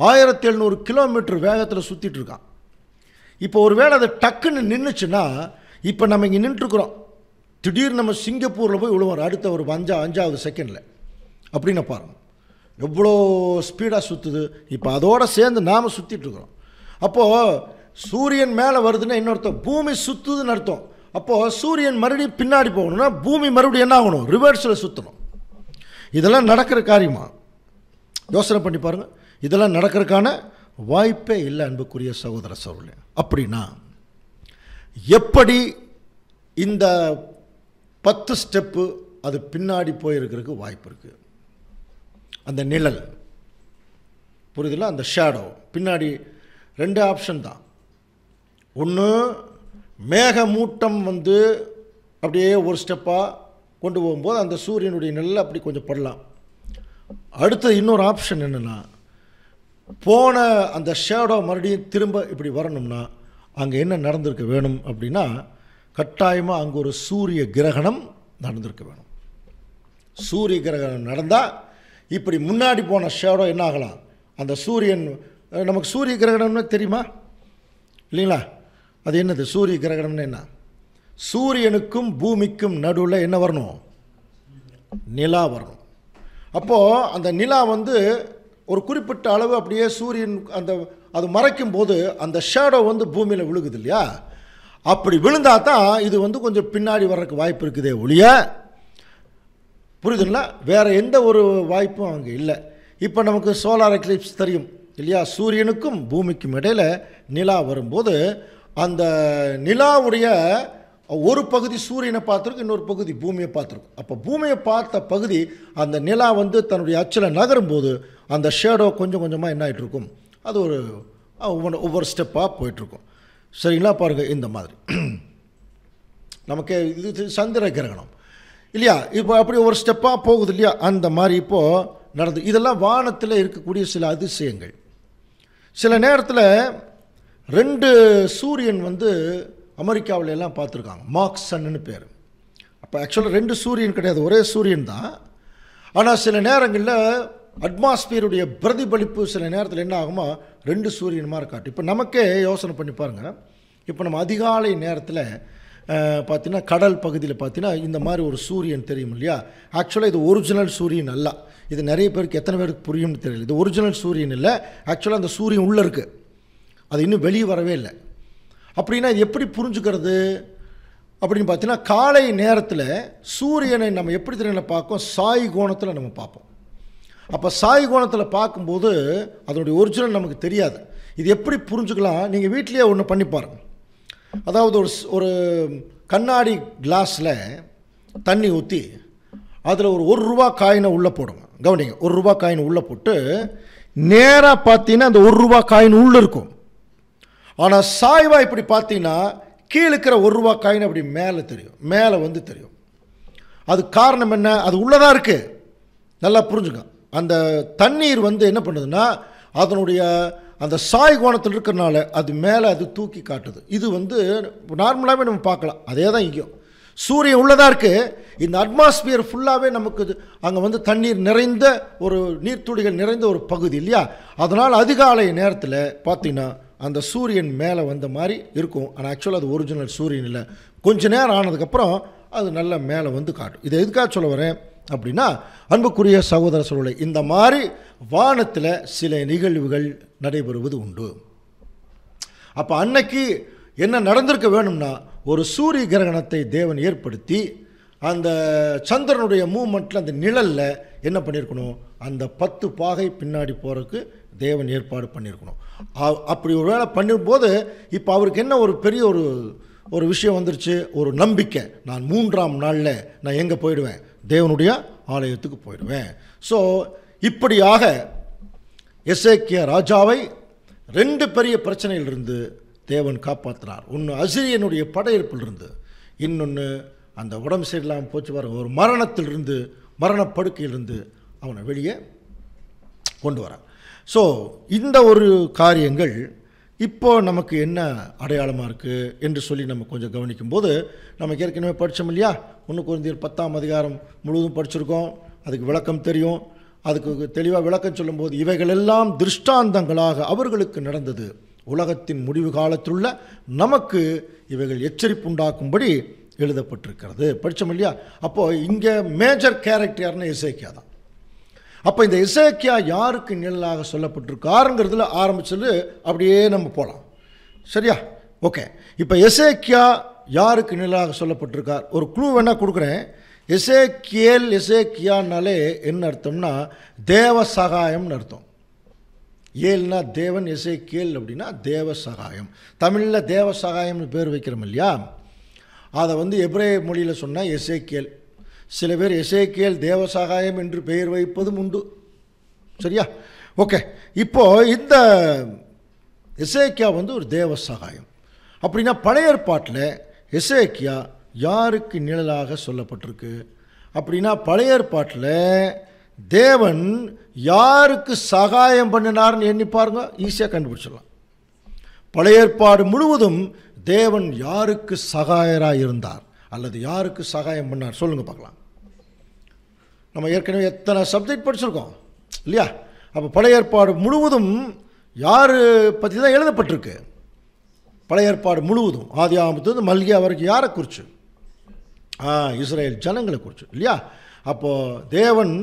1700 கிலோமீட்டர் வேகத்தில் சுற்றிட்டு இருக்கான். இப்போ ஒரு வேளை அது டக்குன்னு நின்றுச்சுன்னா, இப்போ நம்ம இங்கே நின்றுட்டுருக்குறோம், திடீர்னு நம்ம சிங்கப்பூரில் போய் விழுவோம் அடுத்த ஒரு 5வது செகண்டில். அப்படின்னு பாருங்கள் எவ்வளோ ஸ்பீடாக சுற்றுது. இப்போ அதோடு சேர்ந்து நாம் சுற்றிட்டுருக்குறோம். அப்போது சூரியன் மேலே வருதுன்னா என்ன அர்த்தம்? பூமி சுற்றுதுன்னு அர்த்தம். அப்போது சூரியன் மறுபடியும் பின்னாடி போகணும்னா பூமி மறுபடியும் என்ன ஆகணும்? ரிவர்ஸில் சுற்றணும். இதெல்லாம் நடக்கிற காரியமா? யோசனை பண்ணி பாருங்கள். இதெல்லாம் நடக்கிறதுக்கான வாய்ப்பே இல்லை அன்புக்குரிய சகோதர சகோதரர்களே. அப்படின்னா எப்படி இந்த 10 ஸ்டெப்பு அது பின்னாடி போயிருக்கிறதுக்கு வாய்ப்பு இருக்குது? அந்த நிழல் புரியுதுல, அந்த ஷேடோ பின்னாடி 2 ஆப்ஷன் தான். ஒன்று மேகமூட்டம் வந்து அப்படியே ஒரு ஸ்டெப்பாக கொண்டு போகும்போது அந்த சூரியனுடைய நிழல் அப்படி கொஞ்சம் படலாம். அடுத்தது இன்னொரு ஆப்ஷன் என்னென்னா, போன அந்த ஷேடோ மறுபடியும் திரும்ப இப்படி வரணும்னா அங்கே என்ன நடந்திருக்க வேணும் அப்படின்னா, கட்டாயமாக அங்கே ஒரு சூரிய கிரகணம் நடந்திருக்க வேணும். சூரிய கிரகணம் நடந்தால் இப்படி முன்னாடி போன ஷேடோ என்ன ஆகலாம்? அந்த சூரியன், நமக்கு சூரிய கிரகணம்னு தெரியுமா இல்லைங்களா? அது என்னது சூரிய கிரகணம்னு? என்ன? சூரியனுக்கும் பூமிக்கும் நடுவில் என்ன வரணும்? நிலா வரணும். அப்போது அந்த நிலா வந்து ஒரு குறிப்பிட்ட அளவு அப்படியே சூரியன் அந்த அது மறைக்கும் போது அந்த ஷேடோ வந்து பூமியில் விழுகுது இல்லையா? அப்படி விழுந்தால் தான் இது வந்து கொஞ்சம் பின்னாடி வர்றதுக்கு வாய்ப்பு இருக்குதே ஒழிய, புரியுதுங்களா, வேறு எந்த ஒரு வாய்ப்பும் அங்கே இல்லை. இப்போ நமக்கு சோலார் எக்லிப்ஸ் தெரியும் இல்லையா? சூரியனுக்கும் பூமிக்கும் இடையில் நிலா வரும்போது அந்த நிலாவுடைய ஒரு பகுதி சூரியனை பார்த்துருக்கும், இன்னொரு பகுதி பூமியை பார்த்துருக்கும். அப்போ பூமியை பார்த்த பகுதி அந்த நிலா வந்து தன்னுடைய அச்சில் நகரும்போது அந்த ஷேடோ கொஞ்சம் கொஞ்சமாக என்ன ஆகிட்டுருக்கும்? அது ஒரு ஒவ்வொரு ஸ்டெப்பாக போயிட்டுருக்கும். சரிங்களா? பாருங்கள், இந்த மாதிரி நமக்கு இது சந்திர கிரகணம் இல்லையா? இப்போ அப்படி ஒரு ஸ்டெப்பாக போகுது இல்லையா? அந்த மாதிரி இப்போது நடந்து. இதெல்லாம் வானத்தில் இருக்கக்கூடிய சில அதிசயங்கள். சில நேரத்தில் 2 சூரியன் வந்து அமெரிக்காவில் எல்லாம் பார்த்துருக்காங்க. மார்க் சன்னு பேர். அப்போ ஆக்சுவலாக 2 சூரியன் கிடையாது, ஒரே சூரியன் தான். ஆனால் சில நேரங்களில் அட்மாஸ்பியருடைய பிரதிபலிப்பு சில நேரத்தில் என்ன ஆகுமா, 2 சூரியன் மாதிரி காட்டும். இப்போ நமக்கே யோசனை பண்ணி பாருங்கள். இப்போ நம்ம அதிகாலை நேரத்தில் பார்த்தீங்கன்னா கடல் பகுதியில் பார்த்தீங்கன்னா இந்த மாதிரி ஒரு சூரியன் தெரியும் இல்லையா? ஆக்சுவலாக இது ஒரிஜினல் சூரியன் அல்ல. இது நிறைய பேருக்கு எத்தனை பேருக்கு புரியும்னு தெரியல. இது ஒரிஜினல் சூரியன் இல்லை. ஆக்சுவலாக அந்த சூரியன் உள்ளே இருக்குது, அது இன்னும் வெளியே வரவே இல்லை. அப்படின்னா இது எப்படி புரிஞ்சுக்கிறது அப்படின்னு பார்த்தீங்கன்னா, காலை நேரத்தில் சூரியனை நம்ம எப்படி தெரியல பார்ப்போம்? சாய் கோணத்தில் நம்ம பார்ப்போம். அப்போ சாய் கோணத்தில் பார்க்கும்போது அதனுடைய ஒரிஜினல் நமக்கு தெரியாது. இது எப்படி புரிஞ்சுக்கலாம்? நீங்கள் வீட்டிலேயே ஒன்று பண்ணி பாருங்கள். அதாவது ஒரு கண்ணாடி கிளாஸில் தண்ணி ஊற்றி அதில் ஒரு ரூபா காயினை உள்ளே போடுங்க. கவனிங்க, ரூபா காயின் உள்ளே போட்டு நேராக பார்த்தீங்கன்னா அந்த ரூபா காயின் உள்ளே இருக்கும். ஆனால் சாய்வாக இப்படி பார்த்தீங்கன்னா கீழே இருக்கிற ரூபா காயின் அப்படி மேலே தெரியும், மேலே வந்து தெரியும். அது காரணம் என்ன? அது உள்ளதாக இருக்குது. நல்லா புரிஞ்சுங்க. அந்த தண்ணீர் வந்து என்ன பண்ணுதுன்னா அதனுடைய அந்த சாய் கோணத்தில் இருக்கிறனால அது மேலே அது தூக்கி காட்டுது. இது வந்து நார்மலாகவே நம்ம பார்க்கலாம். அதே தான் இங்கேயும் சூரியன் உள்ளதாக இருக்குது. இந்த அட்மாஸ்பியர் ஃபுல்லாகவே நமக்கு அங்கே வந்து தண்ணீர் நிறைந்த ஒரு நீர்த்துளிகள் நிறைந்த ஒரு பகுதி இல்லையா? அதனால் அதிகாலை நேரத்தில் பார்த்தீங்கன்னா அந்த சூரியன் மேலே வந்த மாதிரி இருக்கும். ஆனால் ஆக்சுவலாக அது ஒரிஜினல் சூரியன் இல்லை. கொஞ்ச நேரம் ஆனதுக்கப்புறம் அது நல்லா மேலே வந்து காட்டும். இதை எதுக்காக சொல்ல வரேன் அப்படின்னா, அன்புக்குரிய சகோதர சூழலை, இந்த மாதிரி வானத்தில் சில நிகழ்வுகள் நடைபெறுவது உண்டு. அப்போ அன்னைக்கு என்ன நடந்திருக்க வேணும்னா, ஒரு சூரிய கிரகணத்தை தேவன் ஏற்படுத்தி அந்த சந்திரனுடைய மூமெண்ட்டில் அந்த நிழலில் என்ன பண்ணியிருக்கணும்? அந்த 10 பாகை பின்னாடி போகிறதுக்கு தேவன் ஏற்பாடு பண்ணியிருக்கணும். அப்படி ஒரு வேளை பண்ணும்போது இப்போ அவருக்கு என்ன ஒரு பெரிய ஒரு விஷயம் வந்துருச்சு, ஒரு நம்பிக்கை. நான் 3ஆம் நாளில் நான் எங்கே போயிடுவேன்? தேவனுடைய ஆலயத்துக்கு போயிடுவேன். ஸோ இப்படியாக எசேக்கியா ராஜாவை 2 பெரிய பிரச்சனையிலிருந்து தேவன் காப்பாற்றினார். ஒன்று அசிரியனுடைய படையெடுப்பிலிருந்து, இன்னொன்று அந்த உடம்பு சரியில்லாமல் போச்சு வர ஒரு மரணத்திலிருந்து, மரணப்படுக்கையிலிருந்து அவனை வெளியே கொண்டு வரான். ஸோ இந்த ஒரு காரியங்கள் இப்போ நமக்கு என்ன அடையாளமாக இருக்குது என்று சொல்லி நம்ம கொஞ்சம் கவனிக்கும்போது, நமக்கு ஏற்கனவே படித்தோம் இல்லையா? 1 கொரிந்தியர் 10ஆம் அதிகாரம் முழுவதும் படிச்சிருக்கோம். அதுக்கு விளக்கம் தெரியும். அதுக்கு தெளிவாக விளக்கம் சொல்லும்போது, இவைகளெல்லாம் திருஷ்டாந்தங்களாக அவர்களுக்கு நடந்தது, உலகத்தின் முடிவு காலத்திலுள்ள நமக்கு இவைகள் எச்சரிப்புண்டாக்கும்படி எழுதப்பட்டிருக்கிறது. படித்தோம் இல்லையா? அப்போது இங்கே மேஜர் கேரக்டர் யாருன்னா எசேக்கியா தான். அப்போ இந்த எசேக்கியா யாருக்கு நிழலாக சொல்லப்பட்டிருக்காருங்கிறதுல ஆரம்பிச்சது அப்படியே நம்ம போகலாம். சரியா? ஓகே. இப்போ எசேக்கியா யாருக்கு நிழலாக சொல்லப்பட்டிருக்கார்? ஒரு க்ளூ வேணால் கொடுக்குறேன். எசேக்கியானாலே என்ன அர்த்தம்னா தேவ சகாயம்னு அர்த்தம். ஏல்னா தேவன், எசேக்கியேல் அப்படின்னா தேவ சகாயம். தமிழில் தேவ சகாயம்னு பேர் வைக்கிறோம் இல்லையா? அதை எபிரேய மொழியில் சொன்னால் எசேக்கியேல். சில பேர் எசேக்கியேல் தேவ சகாயம் என்று பெயர் வைப்பதும் உண்டு. சரியா? ஓகே. இப்போது இந்த எசேக்கியா ஒரு தேவ சகாயம். அப்படின்னா பழைய ஏற்பாட்டில் எசேக்கியா யாருக்கு நிழலாக சொல்லப்பட்டிருக்கு அப்படின்னா, பழைய ஏற்பாட்டில் தேவன் யாருக்கு சகாயம் பண்ணினார்னு எண்ணி பாருங்க, ஈஸியாக கண்டுபிடிச்சிடலாம். பழைய ஏற்பாடு முழுவதும் தேவன் யாருக்கு சகாயராக இருந்தார் அல்லது யாருக்கு சகாயம் பண்ணார் சொல்லுங்க பார்க்கலாம். நம்ம ஏற்கனவே எத்தனை சப்ஜெக்ட் படிச்சிருக்கோம் இல்லையா? அப்போ பழைய ஏற்பாடு முழுவதும் யார் பற்றி தான் எழுதப்பட்டிருக்கு? பழைய ஏற்பாடு முழுவதும் ஆதி ஆகமத்திலிருந்து மல்கியா வரைக்கும் யாரை குறித்து? இஸ்ரேல் ஜனங்களை குறித்து இல்லையா? அப்போது தேவன்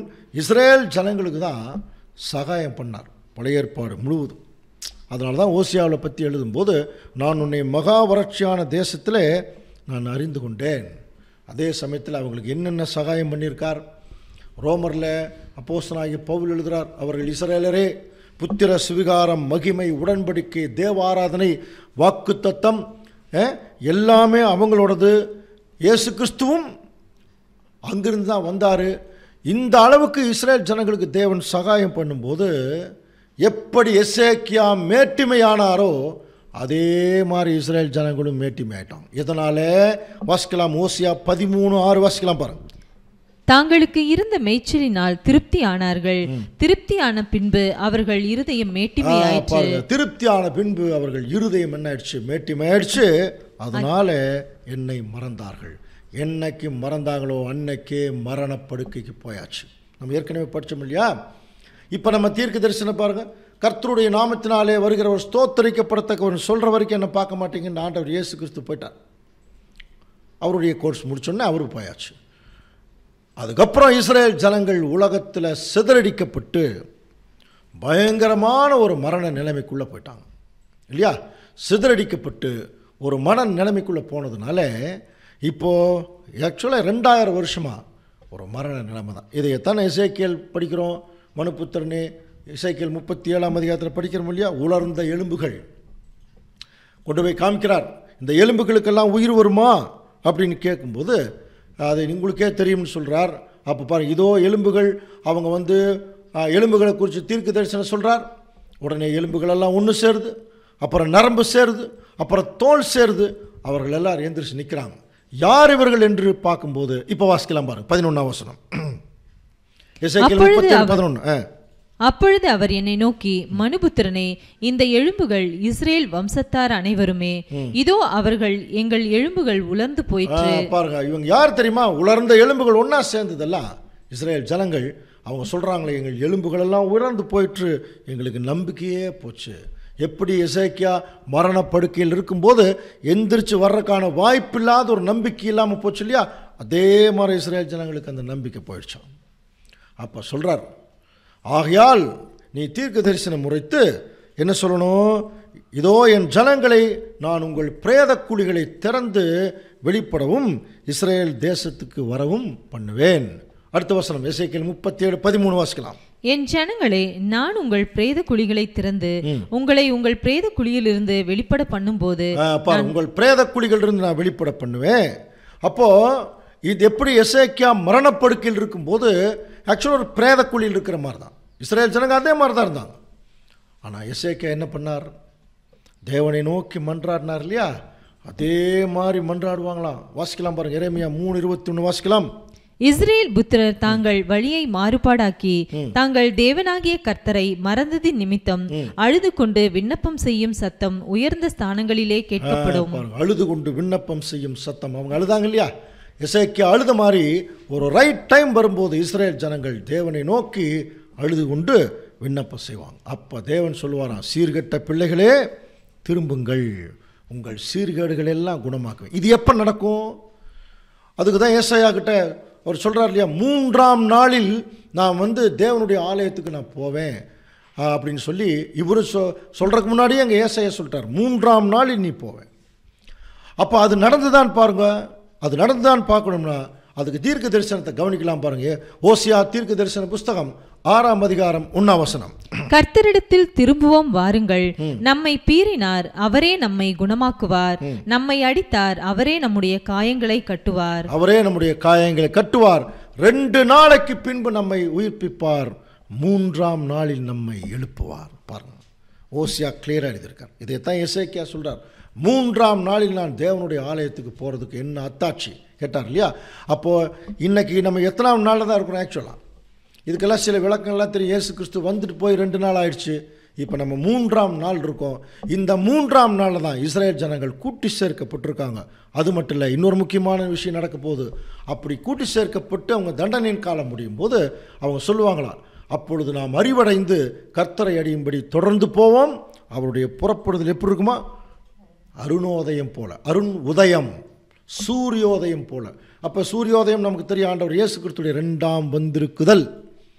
இஸ்ரேல் ஜனங்களுக்கு தான் சகாயம் பண்ணார் பழைய ஏற்பாடு முழுவதும். அதனால தான் ஓசியாவில் பற்றி எழுதும்போது, நான் உன்னை மகா வறட்சியான தேசத்தில் நான் அறிந்து கொண்டேன். அதே சமயத்தில் அவங்களுக்கு என்னென்ன சகாயம் பண்ணியிருக்கார்? ரோமரில் அப்போஸ்தலனாகிய பவுல் எழுதுகிறார், அவர்கள் இஸ்ரேலரே புத்திர சுவிகாரம், மகிமை, உடன்படிக்கை, தேவ ஆராதனை, வாக்கு தத்தம் எல்லாமே அவங்களோடது. இயேசு கிறிஸ்துவும் அங்கிருந்து தான் வந்தார். இந்த அளவுக்கு இஸ்ரேல் ஜனங்களுக்கு தேவன் சகாயம் பண்ணும்போது, எப்படி எசேக்கியா மேட்டிமையானாரோ அதே மாதிரி இஸ்ரேல் ஜனங்களும் மேட்டிமை ஆயிட்டாங்க. இதனால வாசிக்கலாம், ஓசியா 13:6 வாசிக்கலாம் பாருங்க. தாங்களுக்கு இருந்த மேய்ச்சலினால் திருப்தி ஆனார்கள், திருப்தியான பின்பு அவர்கள் இருதயம் மேட்டிமையாயிற்று. திருப்தியான பின்பு அவர்கள் இருதயம் என்ன ஆயிடுச்சு? மேட்டிமையாயிடுச்சு. அதனால என்னை மறந்தார்கள். என்னைக்கு மறந்தாங்களோ அன்னைக்கே மரணப்படுக்கைக்கு போயாச்சு. நம்ம ஏற்கனவே படித்தோம் இல்லையா? இப்போ நம்ம தீர்க்க தரிசனம் பாருங்க, கர்த்தருடைய நாமத்தினாலே வருகிறவர் ஸ்தோத்தரிக்கப்படத்தக்கவர் சொல்கிற வரைக்கும் என்ன பார்க்க மாட்டீங்கன்னு ஆண்டவர் இயேசு கிறிஸ்து போயிட்டார். அவருடைய கோர்ஸ் முடிச்சோன்னே அவருக்கு போயாச்சு. அதுக்கப்புறம் இஸ்ரேல் ஜனங்கள் உலகத்தில் சிதறடிக்கப்பட்டு பயங்கரமான ஒரு மரண நிலைமைக்குள்ளே போயிட்டாங்க இல்லையா? சிதறடிக்கப்பட்டு ஒரு மன நிலைமைக்குள்ளே போனதுனால இப்போது ஆக்சுவலாக 2000 வருஷமாக ஒரு மரண நிலைமை தான். இதையத்தானே எசேக்கியேல் படிக்கிறோம். மனுபுத்திரனே, எசேக்கியேல் 37ஆம் அதிகாரத்தில் படிக்கிறோம் இல்லையா? உலர்ந்த எலும்புகள் கொண்டு போய் காமிக்கிறார். இந்த எலும்புகளுக்கெல்லாம் உயிர் வருமா அப்படின்னு கேட்கும்போது, அதை உங்களுக்கே தெரியும்னு சொல்கிறார். அப்போ பாருங்கள், இதோ எலும்புகள். அவங்க எலும்புகளை குறித்து தீர்க்க தரிசனம் சொல்கிறார். உடனே எலும்புகளெல்லாம் ஒன்று சேருது, அப்புறம் நரம்பு சேருது, அப்புறம் தோல் சேருது. அவர்கள் எல்லாரும் எந்திரிச்சு நிற்கிறாங்க. யார் இவர்கள் என்று பார்க்கும்போது இப்போ வாசிக்கலாம் பாருங்க, 11ஆம் வசனம். எசேக்கியேல் 37:11. அப்பொழுது அவர் என்னை நோக்கி, மனுபுத்திரனே, இந்த எலும்புகள் இஸ்ரேல் வம்சத்தார் அனைவருமே, இதோ அவர்கள் எங்கள் எலும்புகள் உலர்ந்து போயிற்று. பாருங்க, இவங்க யார் தெரியுமா? உலர்ந்த எலும்புகள் ஒன்னா சேர்ந்ததெல்லாம் இஸ்ரேல் ஜனங்கள். அவங்க சொல்றாங்களே, எங்கள் எலும்புகள் எல்லாம் உலர்ந்து போயிற்று, எங்களுக்கு நம்பிக்கையே போச்சு. எப்படி எசேக்கியா மரணப்படுக்கையில் இருக்கும்போது எந்திரிச்சு வர்றதுக்கான வாய்ப்பு இல்லாத ஒரு நம்பிக்கை இல்லாமல் போச்சு இல்லையா? அதே மாதிரி இஸ்ரேல் ஜனங்களுக்கு அந்த நம்பிக்கை போயிடுச்சோம். அப்போ சொல்றார், ஆகையால் நீ தீர்க்க தரிசனம் முறைத்து என்ன சொல்லணும்? இதோ என் ஜனங்களை நான் உங்கள் பிரேத குழிகளை திறந்து வெளிப்படவும் இஸ்ரேல் தேசத்துக்கு வரவும் பண்ணுவேன். அடுத்த வசனம் எசேக்கியேல் 37:13 வாசிக்கலாம். என் ஜனங்களே, நான் உங்கள் பிரேத குழிகளை திறந்து உங்களை உங்கள் பிரேத குழியிலிருந்து வெளிப்பட பண்ணும்போது, உங்கள் பிரேத குழிகளிலிருந்து நான் வெளிப்பட பண்ணுவேன். அப்போ இது எப்படி? எசேக்கியா மரணப்படுக்கையில் இருக்கும்போது ஆக்சுவலாக ஒரு பிரேத குழியில் இருக்கிற மாதிரி தான் இஸ்ரேல் ஜனங்க அதே மாதிரி தான் இருந்தாங்க. ஆனால் எசேக்கியா என்ன பண்ணார்? தேவனை நோக்கி மன்றாடினார் இல்லையா? அதே மாதிரி மன்றாடுவாங்களாம். வாசிக்கலாம் பாருங்க, எரேமியா 3:21 வாசிக்கலாம். இஸ்ரேல் புத்திரர் தாங்கள் வழியை மாறுபாடாக்கி தாங்கள் தேவனாகிய கர்த்தரை மறந்ததின் நிமித்தம் அழுது கொண்டு விண்ணப்பம் செய்யும் சத்தம் உயர்ந்த ஸ்தானங்களிலே கேட்கப்படும். அழுது கொண்டு விண்ணப்பம் செய்யும் சத்தம். அவங்க அழுதாங்க இல்லையா? எசேக்கியா அழுத மாதிரி ஒரு ரைட் டைம் வரும்போது இஸ்ரேல் ஜனங்கள் தேவனை நோக்கி அழுது கொண்டு விண்ணப்பம் செய்வாங்க. அப்போ தேவன் சொல்லுவாராம், சீர்கெட்ட பிள்ளைகளே திரும்புங்கள், உங்கள் சீர்கேடுகள் எல்லாம் குணமாக்குவேன். இது எப்போ நடக்கும்? அதுக்கு தான் ஏசாயா கிட்ட அவர் சொல்கிறார் இல்லையா, 3ஆம் நாளில் நான் தேவனுடைய ஆலயத்துக்கு நான் போவேன், அப்படின்னு சொல்லி இவரு சொல்கிறதுக்கு முன்னாடியே அங்கே ஏசாயா சொல்லிட்டார், 3ஆம் நாளில் நீ போவேன். அப்போ அது நடந்துதான் பாருங்க. அது நடந்துதான் பார்க்கணும்னா அதுக்கு தீர்க்க தரிசனத்தை கவனிக்கலாம் பாருங்க. ஓசியா தீர்க்க தரிசன புஸ்தகம் 6ஆம் அதிகாரம் 1ஆம் வசனம். கர்த்தரிடத்தில் திரும்புவோம் வாருங்கள், நம்மை பீறினார் அவரே நம்மை குணமாக்குவார், நம்மை அடித்தார் அவரே நம்முடைய காயங்களை கட்டுவார். அவரே நம்முடைய காயங்களை கட்டுவார், 2 நாளைக்கு பின்பு நம்மை உயிர்ப்பிப்பார், 3ஆம் நாளில் நம்மை எழுப்புவார். பாருங்க, ஓசியா கிளியரா எழுதியிருக்கார். இதைத்தான் எசேக்கியா சொல்றார், 3ஆம் நாளில் நான் தேவனுடைய ஆலயத்துக்கு போகிறதுக்கு என்ன அத்தாட்சி கேட்டார் இல்லையா. அப்போது இன்னைக்கு நம்ம எத்தனாம் நாளில் தான் இருக்கிறோம்? ஆக்சுவலாக இதுக்கெல்லாம் சில விளக்கங்கள்லாம் தெரியும். இயேசு கிறிஸ்து வந்துட்டு போய் 2 நாள் ஆயிடுச்சு. இப்போ நம்ம 3ஆம் நாள் இருக்கோம். இந்த 3ஆம் நாளில் தான் இஸ்ரேல் ஜனங்கள் கூட்டி சேர்க்கப்பட்டிருக்காங்க. அது மட்டும் இல்லை, இன்னொரு முக்கியமான விஷயம் நடக்க போகுது. அப்படி கூட்டி சேர்க்கப்பட்டு அவங்க தண்டனையின் காலம் முடியும் போது அவங்க சொல்லுவாங்களாம், அப்பொழுது நாம் அறிவடைந்து கர்த்தரை அடியும்படி தொடர்ந்து போவோம். அவருடைய புறப்படுதல் எப்படி இருக்குமா? அருணோதயம் போல, அருண் உதயம், சூரியோதயம் போல. அப்போ சூரியோதயம் நமக்கு தெரியும், ஆண்டவர் இயேசு கிறிஸ்துடைய 2ஆம் வந்திருக்குதல்,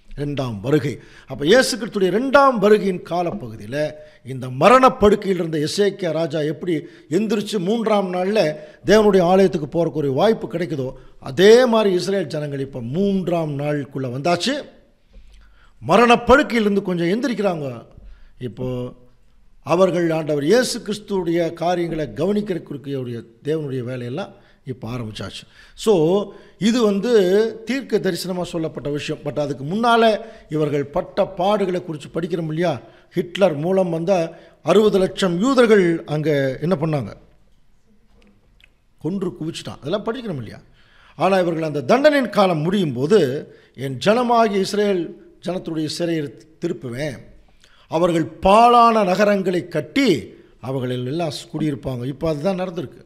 2ஆம் வருகை. அப்போ இயேசு கிறிஸ்துடைய 2ஆம் வருகையின் காலப்பகுதியில் இந்த மரணப்படுக்கையில் இருந்த எசேக்கியா ராஜா எப்படி எந்திரிச்சு 3ஆம் நாளில் தேவனுடைய ஆலயத்துக்கு போகிறக்கு ஒரு வாய்ப்பு கிடைக்குதோ, அதே மாதிரி இஸ்ரேல் ஜனங்கள் இப்போ 3ஆம் நாளுக்குள்ளே வந்தாச்சு. மரணப்படுக்கையிலிருந்து கொஞ்சம் எந்திரிக்கிறாங்க. இப்போது அவர்கள் ஆண்டவர் இயேசு கிறிஸ்துடைய காரியங்களை கவனிக்கிறதுக்குரிய தேவனுடைய வேலையெல்லாம் இப்போ ஆரம்பித்தாச்சு. ஸோ இது தீர்க்க தரிசனமாக சொல்லப்பட்ட விஷயம். பட் அதுக்கு முன்னால் இவர்கள் பட்ட பாடுகளை குறித்து படிக்கிறோம் இல்லையா. ஹிட்லர் மூலம் 60 லட்சம் யூதர்கள் அங்கே என்ன பண்ணாங்க? கொன்று குவிச்சிட்டான். அதெல்லாம் படிக்கிறோம் இல்லையா. ஆனால் இவர்கள் அந்த தண்டனையின் காலம் முடியும் போது, என் ஜனமாகிய இஸ்ரேல் ஜனத்துடைய சிறையை திருப்புவேன், அவர்கள் பாழான நகரங்களை கட்டி அவர்களில் எல்லாம் குடியிருப்பாங்க. இப்போ அதுதான் நடந்திருக்கு.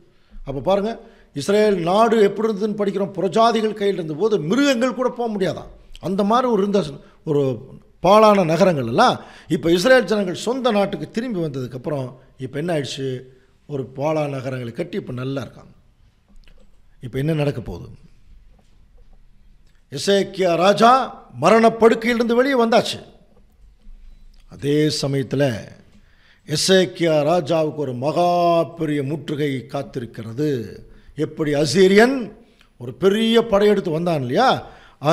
அப்போ பாருங்கள், இஸ்ரேல் நாடு எப்படி இருந்ததுன்னு படிக்கிறோம். புறஜாதிகள் கையில் இருந்தபோது மிருகங்கள் கூட போக முடியாதான், அந்த மாதிரி ஒரு பாழான நகரங்கள் எல்லாம் இப்போ இஸ்ரேல் ஜனங்கள் சொந்த நாட்டுக்கு திரும்பி வந்ததுக்கப்புறம் இப்போ என்ன ஆயிடுச்சு? ஒரு பாழான நகரங்களை கட்டி இப்போ நல்லா இருக்காங்க. இப்போ என்ன நடக்க போகுது? எசேக்கியா ராஜா மரணப்படுக்கையிலிருந்து வெளியே வந்தாச்சு. அதே சமயத்தில் எசேக்கியா ராஜாவுக்கு ஒரு மகா பெரிய முற்றுகை காத்திருக்கிறது. எப்படி அசீரியன் ஒரு பெரிய படையெடுத்து வந்தான் இல்லையா,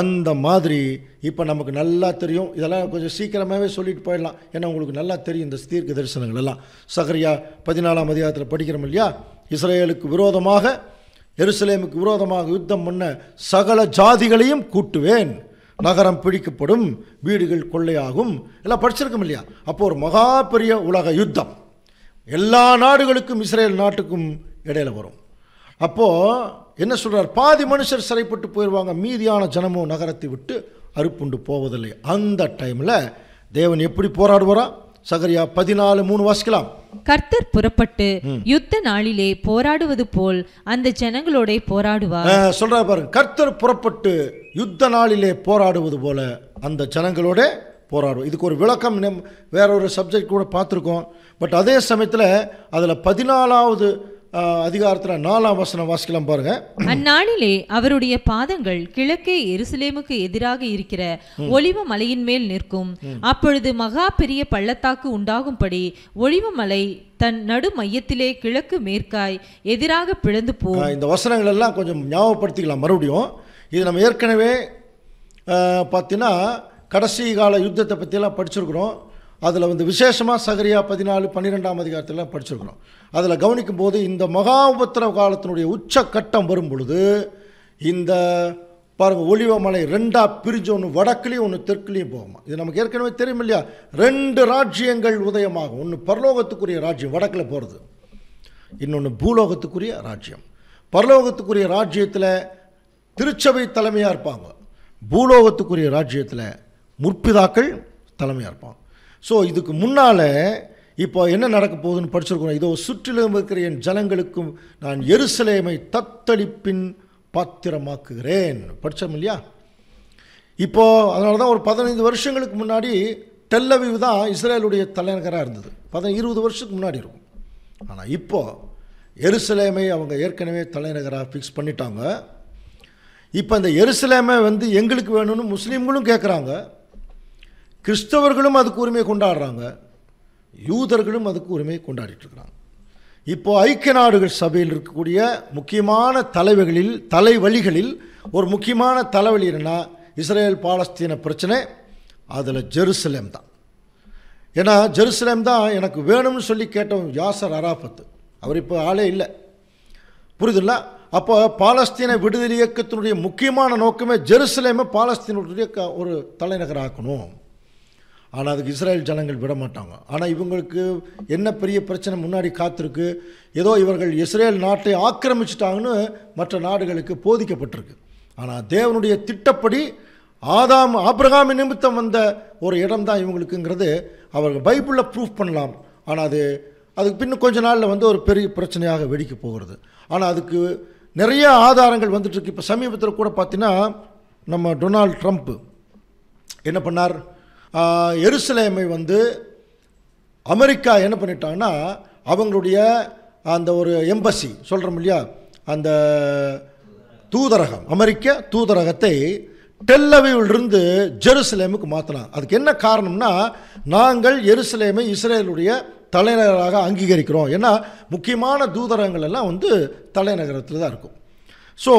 அந்த மாதிரி இப்போ நமக்கு நல்லா தெரியும். இதெல்லாம் கொஞ்சம் சீக்கிரமாகவே சொல்லிட்டு போயிடலாம், ஏன்னா உங்களுக்கு நல்லா தெரியும் இந்த தீர்க்க தரிசனங்கள் எல்லாம். சகரியா 14ஆம் அதிகாரத்தில் படிக்கிறோம் இல்லையா. இஸ்ரேலுக்கு விரோதமாக, எருசலேமுக்கு விரோதமாக யுத்தம் பண்ண சகல ஜாதிகளையும் கூட்டுவேன், நகரம் பிடிக்கப்படும், வீடுகள் கொள்ளையாகும், எல்லாம் படிச்சிருக்கோம் இல்லையா. அப்போ ஒரு மகா பெரிய உலக யுத்தம் எல்லா நாடுகளுக்கும் இஸ்ரேல் நாட்டுக்கும் இடையில வரும். அப்போது என்ன சொல்கிறார்? பாதி மனுஷர் சிறைப்பட்டு போயிடுவாங்க, மீதியான ஜனமோ நகரத்தை விட்டு அறுப்புண்டு போவதில்லை. அந்த டைமில் தேவன் எப்படி போராடுவாரா? சகரியா 14:3 வாசிக்கலாம். கர்த்தர் புறப்பட்டு யுத்த நாளிலே போராடுவது போல் அந்த ஜனங்களோட போராடுவார். சொல்றாரு பாருங்க, கர்த்தர் புறப்பட்டு யுத்த நாளிலே போராடுவது போல அந்த ஜனங்களோட போராடுவோம். இதுக்கு ஒரு விளக்கம் வேற ஒரு சப்ஜெக்ட் கூட பார்த்துருக்கோம். பட் அதே சமயத்தில் அதில் 14ஆவது அதிகாரத்தில் 4ஆம் வசனம் வாசிக்கலாம் பாருங்க. அந்நாளிலே அவருடைய பாதங்கள் கிழக்கே எருசலேமுக்கு எதிராக இருக்கிற ஒலிவ மலையின் மேல் நிற்கும். அப்பொழுது மகா பெரிய பள்ளத்தாக்கு உண்டாகும்படி ஒலிவ மலை தன் நடு மையத்திலே கிழக்கு மேற்காய் எதிராக பிளந்து போகும். இந்த வசனங்கள் எல்லாம் கொஞ்சம் ஞாபகப்படுத்திக்கலாம் மறுபடியும். இது நம்ம ஏற்கனவே பார்த்தீங்கன்னா கடைசி கால யுத்தத்தை பற்றியெல்லாம் படிச்சிருக்கிறோம். அதில் விசேஷமாக சகரியா 14-12ஆம் அதிகாரத்தில் படிச்சிருக்கிறோம். அதில் கவனிக்கும் போது இந்த மகா உபத்திரவ காலத்தினுடைய உச்சக்கட்டம் வரும் பொழுது இந்த பாருங்கள், ஒலிவமலை 2ஆக பிரிஞ்சு ஒன்று வடக்குலேயும் ஒன்று தெற்குலேயும் போகுமா. இது நமக்கு ஏற்கனவே தெரியும் இல்லையா. 2 ராஜ்யங்கள் உதயமாகும். ஒன்று பரலோகத்துக்குரிய ராஜ்யம் வடக்கில் போகிறது, இன்னொன்று பூலோகத்துக்குரிய ராஜ்யம். பரலோகத்துக்குரிய ராஜ்யத்தில் திருச்சபை தலைமையாக இருப்பாங்க, பூலோகத்துக்குரிய ராஜ்யத்தில் முற்பிதாக்கள் தலைமையாக இருப்பாங்க. ஸோ இதுக்கு முன்னால் இப்போ என்ன நடக்க போகுதுன்னு படிச்சிருக்கோம். இதோ சுற்றிலும் இருக்கிற என் ஜனங்களுக்கும் நான் எருசலேமை தத்தளிப்பின் பாத்திரமாக்குகிறேன் படித்தோம் இல்லையா. இப்போது அதனால தான் ஒரு 15 வருஷங்களுக்கு முன்னாடி டெல் அவீவ் தான் இஸ்ரேலுடைய தலைநகராக இருந்தது. 20 வருஷத்துக்கு முன்னாடி இருக்கும். ஆனால் இப்போது எருசலேமை அவங்க ஏற்கனவே தலைநகராக ஃபிக்ஸ் பண்ணிட்டாங்க. இப்போ இந்த எருசலேமை எங்களுக்கு வேணும்னு முஸ்லீம்களும் கேட்குறாங்க, கிறிஸ்தவர்களும் அதுக்கு உரிமை கொண்டாடுறாங்க, யூதர்களும் அதுக்கு உரிமை கொண்டாடிட்டு இருக்கிறாங்க. இப்போ ஐக்கிய நாடுகள் சபையில் இருக்கக்கூடிய முக்கியமான தலைவலிகளில் ஒரு முக்கியமான தலைவலி என்னன்னா இஸ்ரேல் பாலஸ்தீன பிரச்சனை. அதில் ஜெருசலேம் தான். ஏன்னா ஜெருசலேம் தான் எனக்கு வேணும்னு சொல்லி கேட்டவன் யாசர் அராஃபத். அவர் இப்போ ஆளே இல்லை, புரியுதுல்ல? அப்போ பாலஸ்தீன விடுதலை இயக்கத்தினுடைய முக்கியமான நோக்கமே ஜெருசலேமை பாலஸ்தீனுடைய ஒரு தலைநகர் ஆக்கணும். ஆனால் அதுக்கு இஸ்ரேல் ஜனங்கள் விட மாட்டாங்க. ஆனால் இவங்களுக்கு என்ன பெரிய பிரச்சனை முன்னாடி காத்திருக்கு, ஏதோ இவர்கள் இஸ்ரேல் நாட்டை ஆக்கிரமிச்சிட்டாங்கன்னு மற்ற நாடுகளுக்கு போதிக்கப்பட்டிருக்கு. ஆனால் தேவனுடைய திட்டப்படி ஆபிரகாமின் நிமித்தம் வந்த ஒரு இடம் தான் இவங்களுக்குங்கிறது அவர்கள் பைபிளில் ப்ரூஃப் பண்ணலாம். ஆனால் அதுக்கு பின்னும் கொஞ்ச நாளில் ஒரு பெரிய பிரச்சனையாக வெடிக்க போகிறது. ஆனால் அதுக்கு நிறைய ஆதாரங்கள் வந்துட்டுருக்கு. இப்போ சமீபத்தில் கூட பார்த்தீங்கன்னா நம்ம டொனால்ட் ட்ரம்ப் என்ன பண்ணார், எருசலேமை அமெரிக்கா என்ன பண்ணிட்டாங்கன்னா அவங்களுடைய அந்த ஒரு எம்பசி சொல்கிறோம் இல்லையா, அந்த தூதரகம், அமெரிக்க தூதரகத்தை டெல் அவீவிலிருந்து ஜெருசலேமுக்கு மாற்றினாங்க. அதுக்கு என்ன காரணம்னா, நாங்கள் எருசலேமை இஸ்ரேலுடைய தலைநகராக அங்கீகரிக்கிறோம். ஏன்னா முக்கியமான தூதரகங்கள் எல்லாம் தலைநகரத்தில் தான் இருக்கும். ஸோ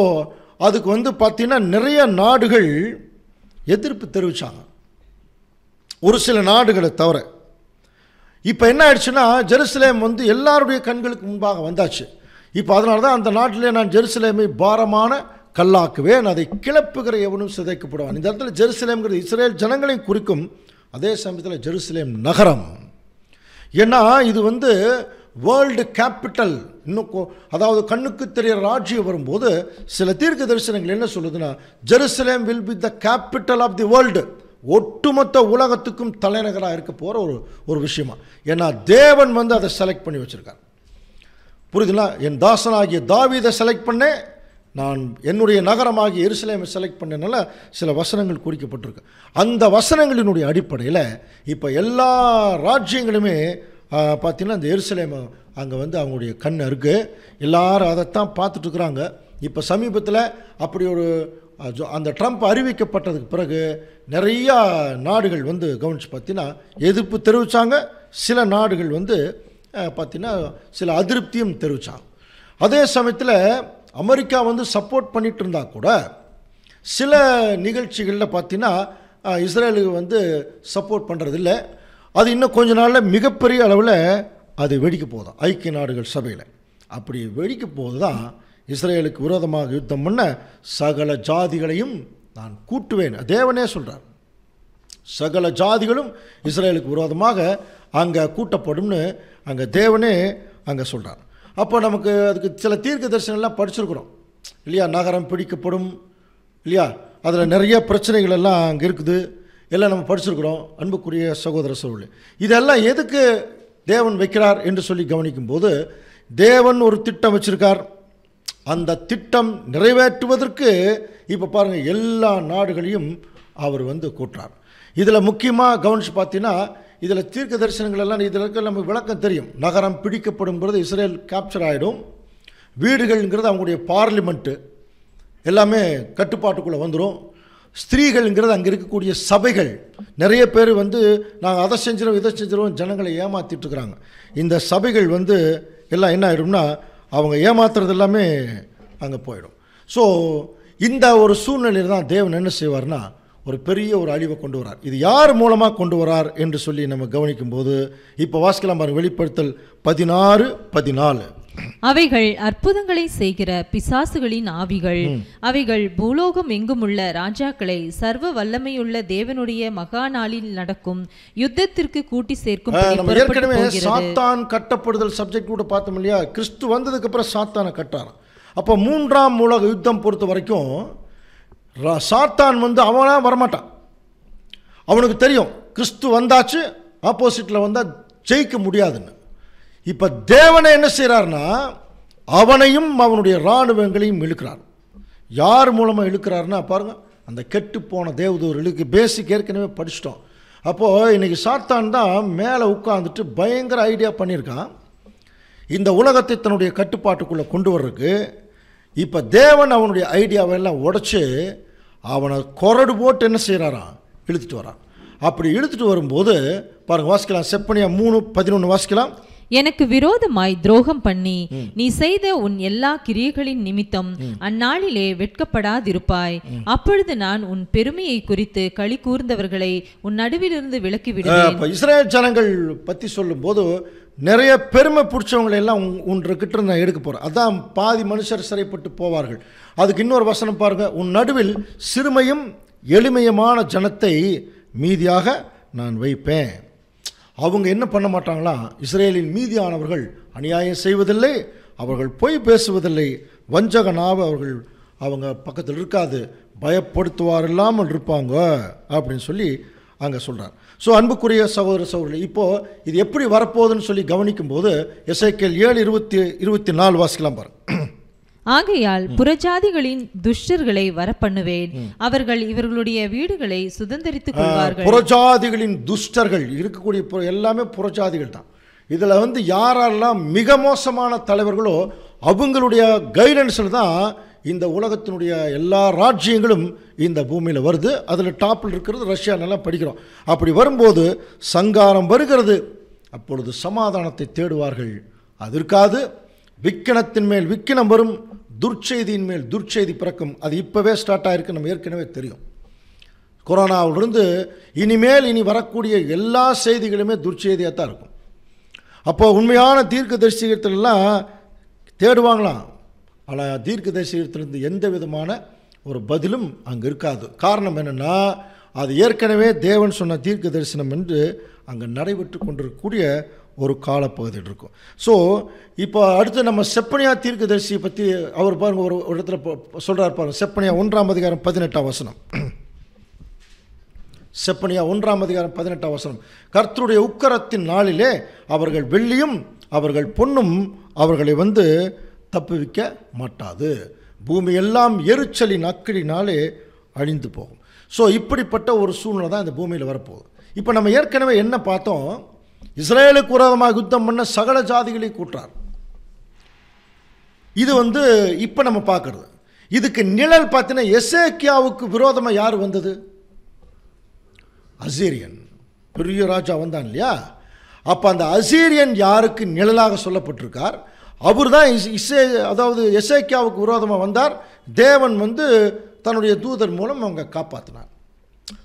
அதுக்கு பார்த்தீங்கன்னா நிறைய நாடுகள் எதிர்ப்பு தெரிவித்தாங்க, ஒரு சில நாடுகளை தவிர. இப்போ என்ன ஆயிடுச்சுன்னா ஜெருசலேம் எல்லாருடைய கண்களுக்கு முன்பாக வந்தாச்சு. இப்போ அதனால தான் அந்த நாட்டிலே நான் ஜெருசலேமை பாரமான கல்லாக்குவேன், அதை கிளப்புகிற எவனும் சிதைக்கப்படுவான். இந்த இடத்துல ஜெருசலேம்ங்கிறது இஸ்ரேல் ஜனங்களையும் குறிக்கும், அதே சமயத்தில் ஜெருசலேம் நகரம். ஏன்னா இது வேர்ல்டு கேபிட்டல். இன்னும் அதாவது கண்ணுக்கு தெரிகிற ராஜ்யம் வரும்போது சில தீர்க்க தரிசனங்கள் என்ன சொல்லுதுன்னா, Jerusalem will be the capital of the world, ஒட்டுமொத்த உலகத்துக்கும் தலைநகராக இருக்க போகிற ஒரு விஷயமா. ஏன்னா தேவன் அதை செலக்ட் பண்ணி வச்சுருக்கார், புரியுதுங்களா? என் தாசனாகிய தாவீதை செலக்ட் பண்ணேன், நான் என்னுடைய நகரமாகிய எருசலேமை செலக்ட் பண்ணனால சில வசனங்கள் குறிக்கப்பட்டிருக்கு. அந்த வசனங்களினுடைய அடிப்படையில் இப்போ எல்லா ராஜ்யங்களுமே பார்த்தீங்கன்னா இந்த எருசலேமை அங்கே அவங்களுடைய கண் இருக்குது, எல்லாரும் அதைத்தான் பார்த்துட்ருக்குறாங்க. இப்போ சமீபத்தில் அப்படி ஒரு அந்த ட்ரம்ப் அறிவிக்கப்பட்டதுக்கு பிறகு நிறையா நாடுகள் கவனித்து பார்த்தீங்கன்னா எதிர்ப்பு தெரிவித்தாங்க. சில நாடுகள் பார்த்தீங்கன்னா சில அதிருப்தியும் தெரிவித்தாங்க. அதே சமயத்தில் அமெரிக்கா சப்போர்ட் பண்ணிகிட்டு இருந்தால் கூட சில நிகழ்ச்சிகளில் பார்த்தீங்கன்னா இஸ்ரேலுக்கு சப்போர்ட் பண்ணுறதில்ல. அது இன்னும் கொஞ்ச நாளில் மிகப்பெரிய அளவில் அது வெடிக்க போதும் ஐக்கிய நாடுகள் சபையில். அப்படி வெடிக்க போது தான் இஸ்ரேலுக்கு விரோதமாக யுத்தம் பண்ண சகல ஜாதிகளையும் நான் கூட்டுவேன். தேவனே சொல்கிறார், சகல ஜாதிகளும் இஸ்ரேலுக்கு விரோதமாக அங்கே கூட்டப்படும்னு அங்கே தேவனே அங்கே சொல்கிறார். அப்போ நமக்கு அதுக்கு சில தீர்க்க தரிசனம்லாம் படிச்சிருக்கிறோம் இல்லையா, நகரம் பிடிக்கப்படும் இல்லையா, அதில் நிறைய பிரச்சனைகள் எல்லாம் அங்கே இருக்குது, எல்லாம் நம்ம படிச்சிருக்கிறோம். அன்புக்குரிய சகோதர சகோதரி, இதெல்லாம் எதுக்கு தேவன் வைக்கிறார் என்று சொல்லி கவனிக்கும்போது, தேவன் ஒரு திட்டம் வச்சிருக்கார். அந்த திட்டம் நிறைவேற்றுவதற்கு இப்போ பாருங்கள் எல்லா நாடுகளையும் அவர் கூட்டுறார். இதில் முக்கியமாக கவனித்து பார்த்தீங்கன்னா இதில் தீர்க்க தரிசனங்கள் எல்லாம் இதில் இருக்க நமக்கு விளக்கம் தெரியும். நகரம் பிடிக்கப்படுங்கிறது இஸ்ரேல் கேப்சர் ஆகிடும், வீடுகள்ங்கிறது அவங்களுடைய பார்லிமெண்ட்டு எல்லாமே கட்டுப்பாட்டுக்குள்ளே வந்துடும், ஸ்திரீகள்ங்கிறது அங்கே இருக்கக்கூடிய சபைகள் நிறைய பேர் நாங்கள் அதை செஞ்சிடும் இதை செஞ்சிடும் ஜனங்களை ஏமாற்றிட்டுருக்குறாங்க. இந்த சபைகள் எல்லாம் என்ன ஆகிடும்னா அவங்க ஏமாத்துறது எல்லாமே அங்கே போயிடும். ஸோ இந்த ஒரு சூழ்நிலையில் தான் தேவன் என்ன செய்வார்னா ஒரு பெரிய ஒரு அழிவை கொண்டு வரார். இது யார் மூலமாக கொண்டு வரார் என்று சொல்லி நம்ம கவனிக்கும்போது இப்போ வாசிக்கலாம் பாருங்க, வெளிப்படுத்தல் 16:14. அவைகள் அற்புதங்களை செய்கிற பிசாசுகளின் ஆவிகள், அவைகள் பூலோகம் எங்குமுள்ள ராஜாக்களை சர்வ வல்லமையுள்ள தேவனுடைய மகா நாளில் நடக்கும் யுத்தத்திற்கு கூட்டி சேர்க்கும். நம்ம ஏற்கனவே சாத்தான் கட்டப்படுதல் சப்ஜெக்ட் கூட பார்த்தோம் இல்லையா, கிறிஸ்து வந்ததுக்கு அப்புறம் சாத்தானை கட்டாராம். அப்போ 3ஆம் உலக யுத்தம் பொறுத்த வரைக்கும் சாத்தான் அவனா வரமாட்டான். அவனுக்கு தெரியும் கிறிஸ்து வந்தாச்சு, ஆப்போசிட்டில் வந்தால் ஜெயிக்க முடியாதுன்னு. இப்போ தேவனை என்ன செய்கிறார்னா அவனையும் அவனுடைய இராணுவங்களையும் இழுக்கிறார். யார் மூலமாக இழுக்கிறாருன்னா பாருங்கள், அந்த கெட்டு போன தேவதூர்களுக்கு பேசிக் ஏற்கனவே படிச்சிட்டோம். அப்போது இன்றைக்கி சாத்தான் தான் மேலே உட்காந்துட்டு பயங்கர ஐடியா பண்ணியிருக்கான் இந்த உலகத்தை தன்னுடைய கட்டுப்பாட்டுக்குள்ளே கொண்டு வர்றதுக்கு. இப்போ தேவன் அவனுடைய ஐடியாவெல்லாம் உடைச்சி அவனை கொரடு போட்டு என்ன செய்கிறாராம், இழுத்துட்டு வரான். அப்படி இழுத்துட்டு வரும்போது பாருங்க, வாசிக்கலாம். செப்பனியா 3:11 வாசிக்கலாம். எனக்கு விரோதமாய் துரோகம் பண்ணி நீ செய்த உன் எல்லா கிரியைகளின் நிமித்தம் அந்நாளிலே வெட்கப்படாதிருப்பாய். அப்பொழுது நான் உன் பெருமையை குறித்து களி கூர்ந்தவர்களை உன் நடுவிலிருந்து விலக்கி விடுவேன். இஸ்ரேல் ஜனங்கள் பத்தி சொல்லும் போது நிறைய பெருமை பிடிச்சவங்களை எல்லாம் உன்கிட்ட நான் எடுக்க போறேன். அதான் பாதி மனுஷர் சிறைப்பட்டு போவார்கள். அதுக்கு இன்னொரு வசனம் பாருங்க, உன் நடுவில் சிறுமையும் எளிமையுமான ஜனத்தை மீதியாக நான் வைப்பேன். அவங்க என்ன பண்ண மாட்டாங்களா, இஸ்ரேலின் மீதியானவர்கள் அநியாயம் செய்வதில்லை, அவர்கள் பொய் பேசுவதில்லை, வஞ்சக நாவு அவங்க பக்கத்தில் இருக்காது, பயப்படுத்துவார் இல்லாமல் இருப்பாங்க அப்படின்னு சொல்லி அங்கே சொல்கிறார். ஸோ அன்புக்குரிய சகோதர சகோதரர்கள், இப்போது இது எப்படி வரப்போகுதுன்னு சொல்லி கவனிக்கும் போது எசேக்கியேல் 7:24 வாசிக்கலாம் பாருங்க. ஆகையால் புறஜாதிகளின் துஷ்டர்களை வரப்பண்ணுவேன், அவர்கள் இவர்களுடைய வீடுகளை சுதந்தரித்துக் கொள்வார்கள். புறஜாதிகளின் துஷ்டர்கள் இருக்கக்கூடிய எல்லாமே புறஜாதிகள் தான். இதில் யாரெல்லாம் மிக மோசமான தலைவர்களோ அவங்களுடைய கைடன்ஸில் தான் இந்த உலகத்தினுடைய எல்லா ராஜ்யங்களும் இந்த பூமியில் வருது. அதில் டாப்பில் இருக்கிறது ரஷ்யா, நல்லா படிக்கிறோம். அப்படி வரும்போது சங்காரம் வருகிறது, அப்பொழுது சமாதானத்தை தேடுவார்கள், அது இருக்காது. விக்கினத்தின் மேல் விக்கினம் வரும், துர்ச்செய்தியின் மேல் துர்ச்செய்தி பிறக்கும். அது இப்போவே ஸ்டார்ட் ஆகிருக்கு, நம்ம ஏற்கனவே தெரியும். கொரோனாவிலிருந்து இனி வரக்கூடிய எல்லா செய்திகளுமே துர்ச்செய்தியாக தான் இருக்கும். அப்போ உண்மையான தீர்க்கதரிசிகளெல்லாம் தேடுவாங்களாம், ஆனால் தீர்க்கதரிசிகளிடத்திலிருந்து எந்த விதமான ஒரு பதிலும் அங்கே இருக்காது. காரணம் என்னென்னா, அது ஏற்கனவே தேவன் சொன்ன தீர்க்க தரிசனம் என்று அங்கே நடைபெற்று கொண்டிருக்கக்கூடிய ஒரு காலப்பகுதியில் இருக்கும். ஸோ இப்போ அடுத்து நம்ம செப்பனியா தீர்க்கதரிசியை பற்றி அவர் பாருங்க ஒரு இடத்துல சொல்கிறார் பாருங்க. செப்பனியா 1:18 செப்பனியா 1:18 கர்த்தருடைய உக்கரத்தின் நாளிலே அவர்கள் வெள்ளியும் அவர்கள் பொன்னும் அவர்களை தப்புவிக்க மாட்டாது, பூமி எல்லாம் எரிச்சலின் அக்கிடினாலே அழிந்து போகும். ஸோ இப்படிப்பட்ட ஒரு சூழ்நிலை தான் இந்த பூமியில் வரப்போகுது. இப்போ நம்ம ஏற்கனவே என்ன பார்த்தோம், இஸ்ரேலுக்கு விரோதமாக யுத்தம் பண்ண சகல ஜாதிகளை கூட்டார். இது இப்போ நம்ம பார்க்கறது. இதுக்கு நிழல் பார்த்தீங்கன்னா எசேக்கியாவுக்கு விரோதமாக யார் வந்தது? அசீரியன், பெரிய ராஜா வந்தான் இல்லையா? அப்போ அந்த அசீரியன் யாருக்கு நிழலாக சொல்லப்பட்டிருக்கார்? அவர் தான் அதாவது எசேக்கியாவுக்கு விரோதமாக வந்தார். தேவன் தன்னுடைய தூதர் மூலம் அவங்க காப்பாற்றினார்.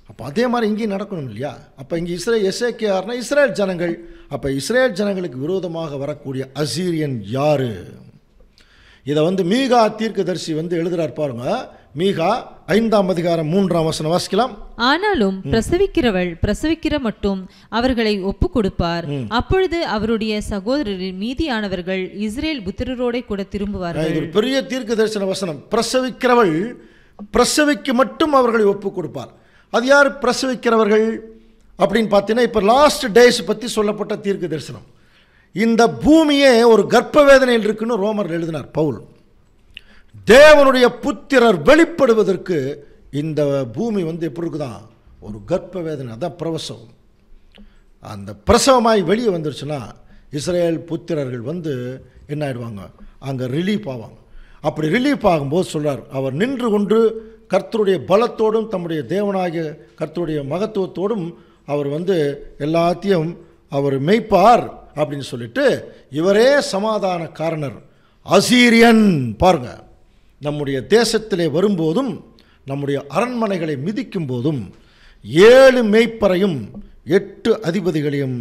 அப்போ அதே மாதிரி இங்கேயும் நடக்கணும் இல்லையா? அப்போ இங்கே எசேக்கியார்னா இஸ்ரேல் ஜனங்கள். அப்போ இஸ்ரேல் ஜனங்களுக்கு விரோதமாக வரக்கூடிய அசீரியன் யாரு? இதை மீகா தீர்க்கதரிசி எழுதுறார் பாருங்க. மீகா 5:3 வாசிக்கலாம். ஆனாலும் பிரசவிக்கிறவள் பிரசவிக்கிற மட்டும் அவர்களை ஒப்பு கொடுப்பார், அப்பொழுது அவருடைய சகோதரரின் மீதியானவர்கள் இஸ்ரேல் புத்திரரோட கூட திரும்புவார்கள். இது ஒரு பெரிய தீர்க்க தரிசன வசனம். பிரசவிக்கிறவள் பிரசவிக்கு மட்டும் அவர்களை ஒப்பு கொடுப்பார். அது யார் பிரசவிக்கிறவர்கள் அப்படின்னு பார்த்தீங்கன்னா, இப்போ லாஸ்ட் டேஸ் பற்றி சொல்லப்பட்ட தீர்க்க தரிசனம். இந்த பூமியே ஒரு கர்ப்ப வேதனையில் இருக்குன்னு ரோமர் எழுதினார் பவுல். தேவனுடைய புத்திரர் வெளிப்படுவதற்கு இந்த பூமி எப்படி இருக்குதான், ஒரு கர்ப்ப வேதனை, அதான் பிரசவம். அந்த பிரசவமாய் வெளியே வந்துருச்சுன்னா இஸ்ரேல் புத்திரர்கள் என்ன ஆயிடுவாங்க, அங்கே ரிலீஃப் ஆவாங்க. அப்படி ரிலீஃப் ஆகும்போது சொல்றார், அவர் நின்று கொண்டு கர்த்தருடைய பலத்தோடும் தம்முடைய தேவனாகிய கர்த்தருடைய மகத்துவத்தோடும் அவர் எல்லாத்தையும் அவர் மெய்ப்பார் அப்படின்னு சொல்லிட்டு, இவரே சமாதான காரணர் அசீரியன் பாருங்க நம்முடைய தேசத்திலே வரும்போதும் நம்முடைய அரண்மனைகளை மிதிக்கும் போதும் 7 மேய்ப்பரையும் 8 அதிபதிகளையும்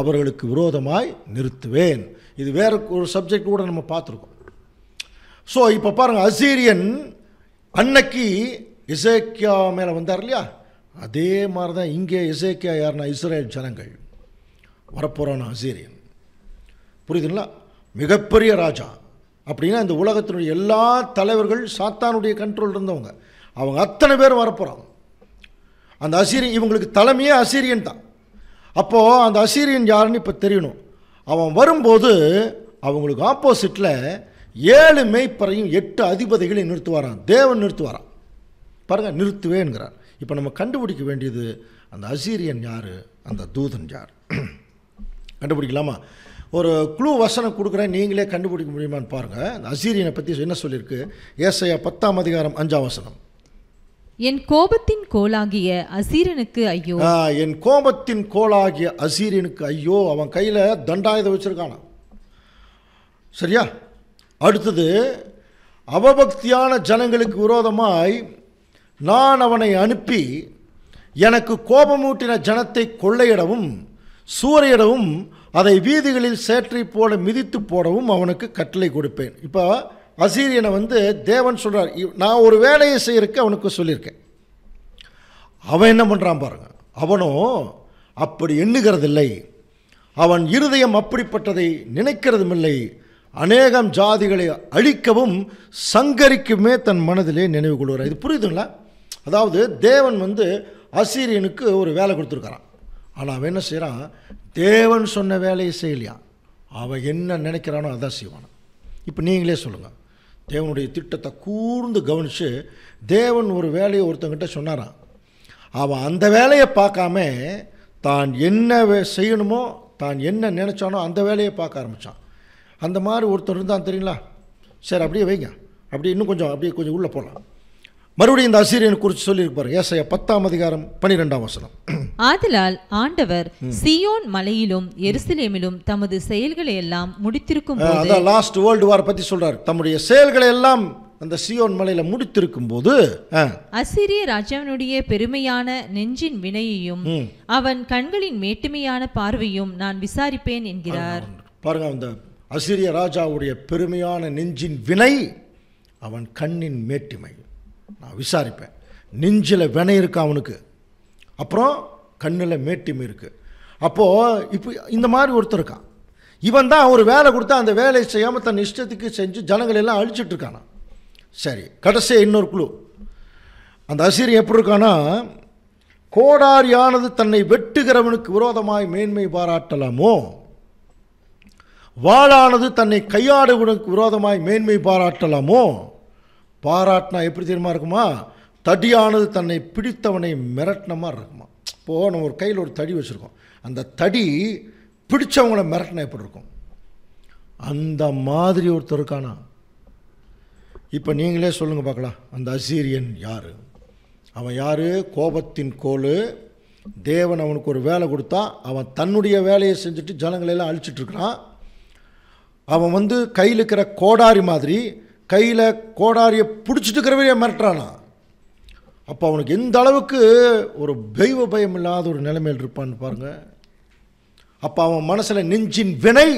அவர்களுக்கு விரோதமாய் நிறுத்துவேன். இது வேற ஒரு சப்ஜெக்ட் கூட நம்ம பார்த்துருக்கோம். ஸோ இப்போ பாருங்கள், அசீரியன் அன்னைக்கு எசேக்கியா மேலே வந்தார் இல்லையா? அதே மாதிரி தான் இங்கே எசேக்கியா யாருன்னா இஸ்ரேல் ஜனங்கள் வரப்போகிறான அசீரியன். புரியுதுங்களா? மிகப்பெரிய ராஜா. அப்படின்னா இந்த உலகத்தினுடைய எல்லா தலைவர்கள் சாத்தானுடைய கண்ட்ரோல் இருந்தவங்க, அவங்க அத்தனை பேரும் வரப்போகிறாங்க. அந்த அசீரியன், இவங்களுக்கு தலைமையே அசீரியன் தான். அப்போது அந்த அசீரியன் யாருன்னு இப்போ தெரியணும். அவன் வரும்போது அவங்களுக்கு ஆப்போசிட்டில் 7 மேய்ப்பரையும் 8 அதிபதிகளையும் நிறுத்துவாரான். தேவன் நிறுத்துவாரான். பாருங்கள், நிறுத்துவேங்கிறார். இப்போ நம்ம கண்டுபிடிக்க வேண்டியது அந்த அசீரியன் யார், அந்த தூதன் யார் கண்டுபிடிக்கலாமா? ஒரு க்ளூ வசனம் கொடுக்குறேன், நீங்களே கண்டுபிடிக்க முடியுமான்னு பாருங்கள். அந்த அசீரியனை பற்றி என்ன சொல்லியிருக்கு? ஏசாயா 10:5. என் கோபத்தின் கோலாகிய அசீரனுக்கு ஐயோ. என் கோபத்தின் கோலாகிய அசீரியனுக்கு ஐயோ. அவன் கையில் தண்டாயுதம் வச்சிருக்கானா. சரியா? அடுத்தது, அவபக்தியான ஜனங்களுக்கு விரோதமாய் நான் அவனை அனுப்பி எனக்கு கோபமூட்டின ஜனத்தை கொள்ளையிடவும் சூறையிடவும் அதை வீதிகளில் சேற்றை போல மிதித்து போடவும் அவனுக்கு கட்டளை கொடுப்பேன். இப்போ அசீரியனை தேவன் சொல்கிறார், நான் ஒரு வேலையை செய்யறதுக்கு அவனுக்கு சொல்லியிருக்கேன். அவன் என்ன பண்ணுறான் பாருங்க. அவனும் அப்படி எண்ணுகிறதில்லை, அவன் இருதயம் அப்படிப்பட்டதை நினைக்கிறதுமில்லை. அநேகம் ஜாதிகளை அழிக்கவும் சங்கரிக்குமே தன் மனதிலே நினைவு கொள்கிறார். இது புரியுதுங்களா? அதாவது தேவன் அசீரியனுக்கு ஒரு வேலை கொடுத்துருக்காரான். ஆனால் அவன் என்ன செய்கிறான்? தேவன் சொன்ன வேலையை செய்யலையா. அவன் என்ன நினைக்கிறானோ அதான் செய்வான். இப்போ நீங்களே சொல்லுங்கள், தேவனுடைய திட்டத்தை கூர்ந்து கவனித்து தேவன் ஒரு வேலையை ஒருத்தங்கிட்ட சொன்னாரான். அவன் அந்த வேலையை பார்க்காம தான் என்ன செய்யணுமோ, தான் என்ன நினச்சானோ அந்த வேலையை பார்க்க ஆரம்பித்தான். அந்த மாதிரி ஒருத்தர் இருந்தான் தெரியுங்களா? சரி, அப்படியே வைங்க, அப்படியே இன்னும் கொஞ்சம் அப்படியே கொஞ்சம் உள்ளே போகலாம். மறுபடியும் இந்த அசீரியனை குறித்து சொல்லியிருப்பார். ஏசாயா 10:12. ஆதலால் ஆண்டவர் சீயோன் மலையிலும் எருசலேமிலும் தமது செயல்களை எல்லாம் முடித்திருக்கும் போது, அதான் லாஸ்ட் வேர்ல்டு வார் பற்றி சொல்றார். தம்முடைய செயல்களை எல்லாம் அந்த சீயோன் மலையில முடித்திருக்கும் போது அசீரிய ராஜாவினுடைய பெருமையான நெஞ்சின் வினையையும் அவன் கண்களின் மேட்டுமையான பார்வையும் நான் விசாரிப்பேன் என்கிறார். பாருங்க, அந்த அசீரிய ராஜாவுடைய பெருமையான நெஞ்சின் வினை, அவன் கண்ணின் மேட்டிமை நான் விசாரிப்பேன். நெஞ்சில் வினை இருக்கு அவனுக்கு, அப்புறம் கண்ணில் மேட்டிமை இருக்கு. அப்போது இப்போ இந்த மாதிரி ஒருத்தர் இருக்கான். இவன் தான் ஒரு வேலை கொடுத்தா அந்த வேலையை செய்யாமல் தன் இஷ்டத்துக்கு செஞ்சு ஜனங்கள் எல்லாம் அழிச்சிட்டு இருக்கானா. சரி, கடைசியாக இன்னொரு குழு. அந்த அசீரியன் எப்படி இருக்கானா, கோடாரியானது தன்னை வெட்டுகிறவனுக்கு விரோதமாய் மேன்மை பாராட்டலாமோ, வாளானது தன்னை கையாடுவனுக்கு விரோதமாய் மேன்மை பாராட்டலாமோ. பாராட்டினா எப்படி தெரியுமா இருக்குமா? தடியானது தன்னை பிடித்தவனை மிரட்டின மாதிரி இருக்குமா. இப்போது நம்ம ஒரு கையில் ஒரு தடி வச்சுருக்கோம், அந்த தடி பிடிச்சவங்களை மிரட்டினா எப்படி இருக்கும்? அந்த மாதிரி ஒருத்தர் இருக்கானா. இப்போ நீங்களே சொல்லுங்கள் பார்க்கலாம், அந்த அசீரியன் யார்? அவன் யார்? கோபத்தின் கோல். தேவன் அவனுக்கு ஒரு வேலை கொடுத்தா அவன் தன்னுடைய வேலையை செஞ்சுட்டு ஜனங்களெல்லாம் அழிச்சிட்ருக்கிறான். அவன் கையில் இருக்கிற கோடாரி மாதிரி கையில் கோடாரியை பிடிச்சிட்டு இருக்கிறவரையே மிரட்டுறானா. அப்போ அவனுக்கு எந்த அளவுக்கு ஒரு தெய்வ பயம் இல்லாத ஒரு நிலைமையில் இருப்பான்னு பாருங்கள். அப்போ அவன் மனசில் நெஞ்சின் வினை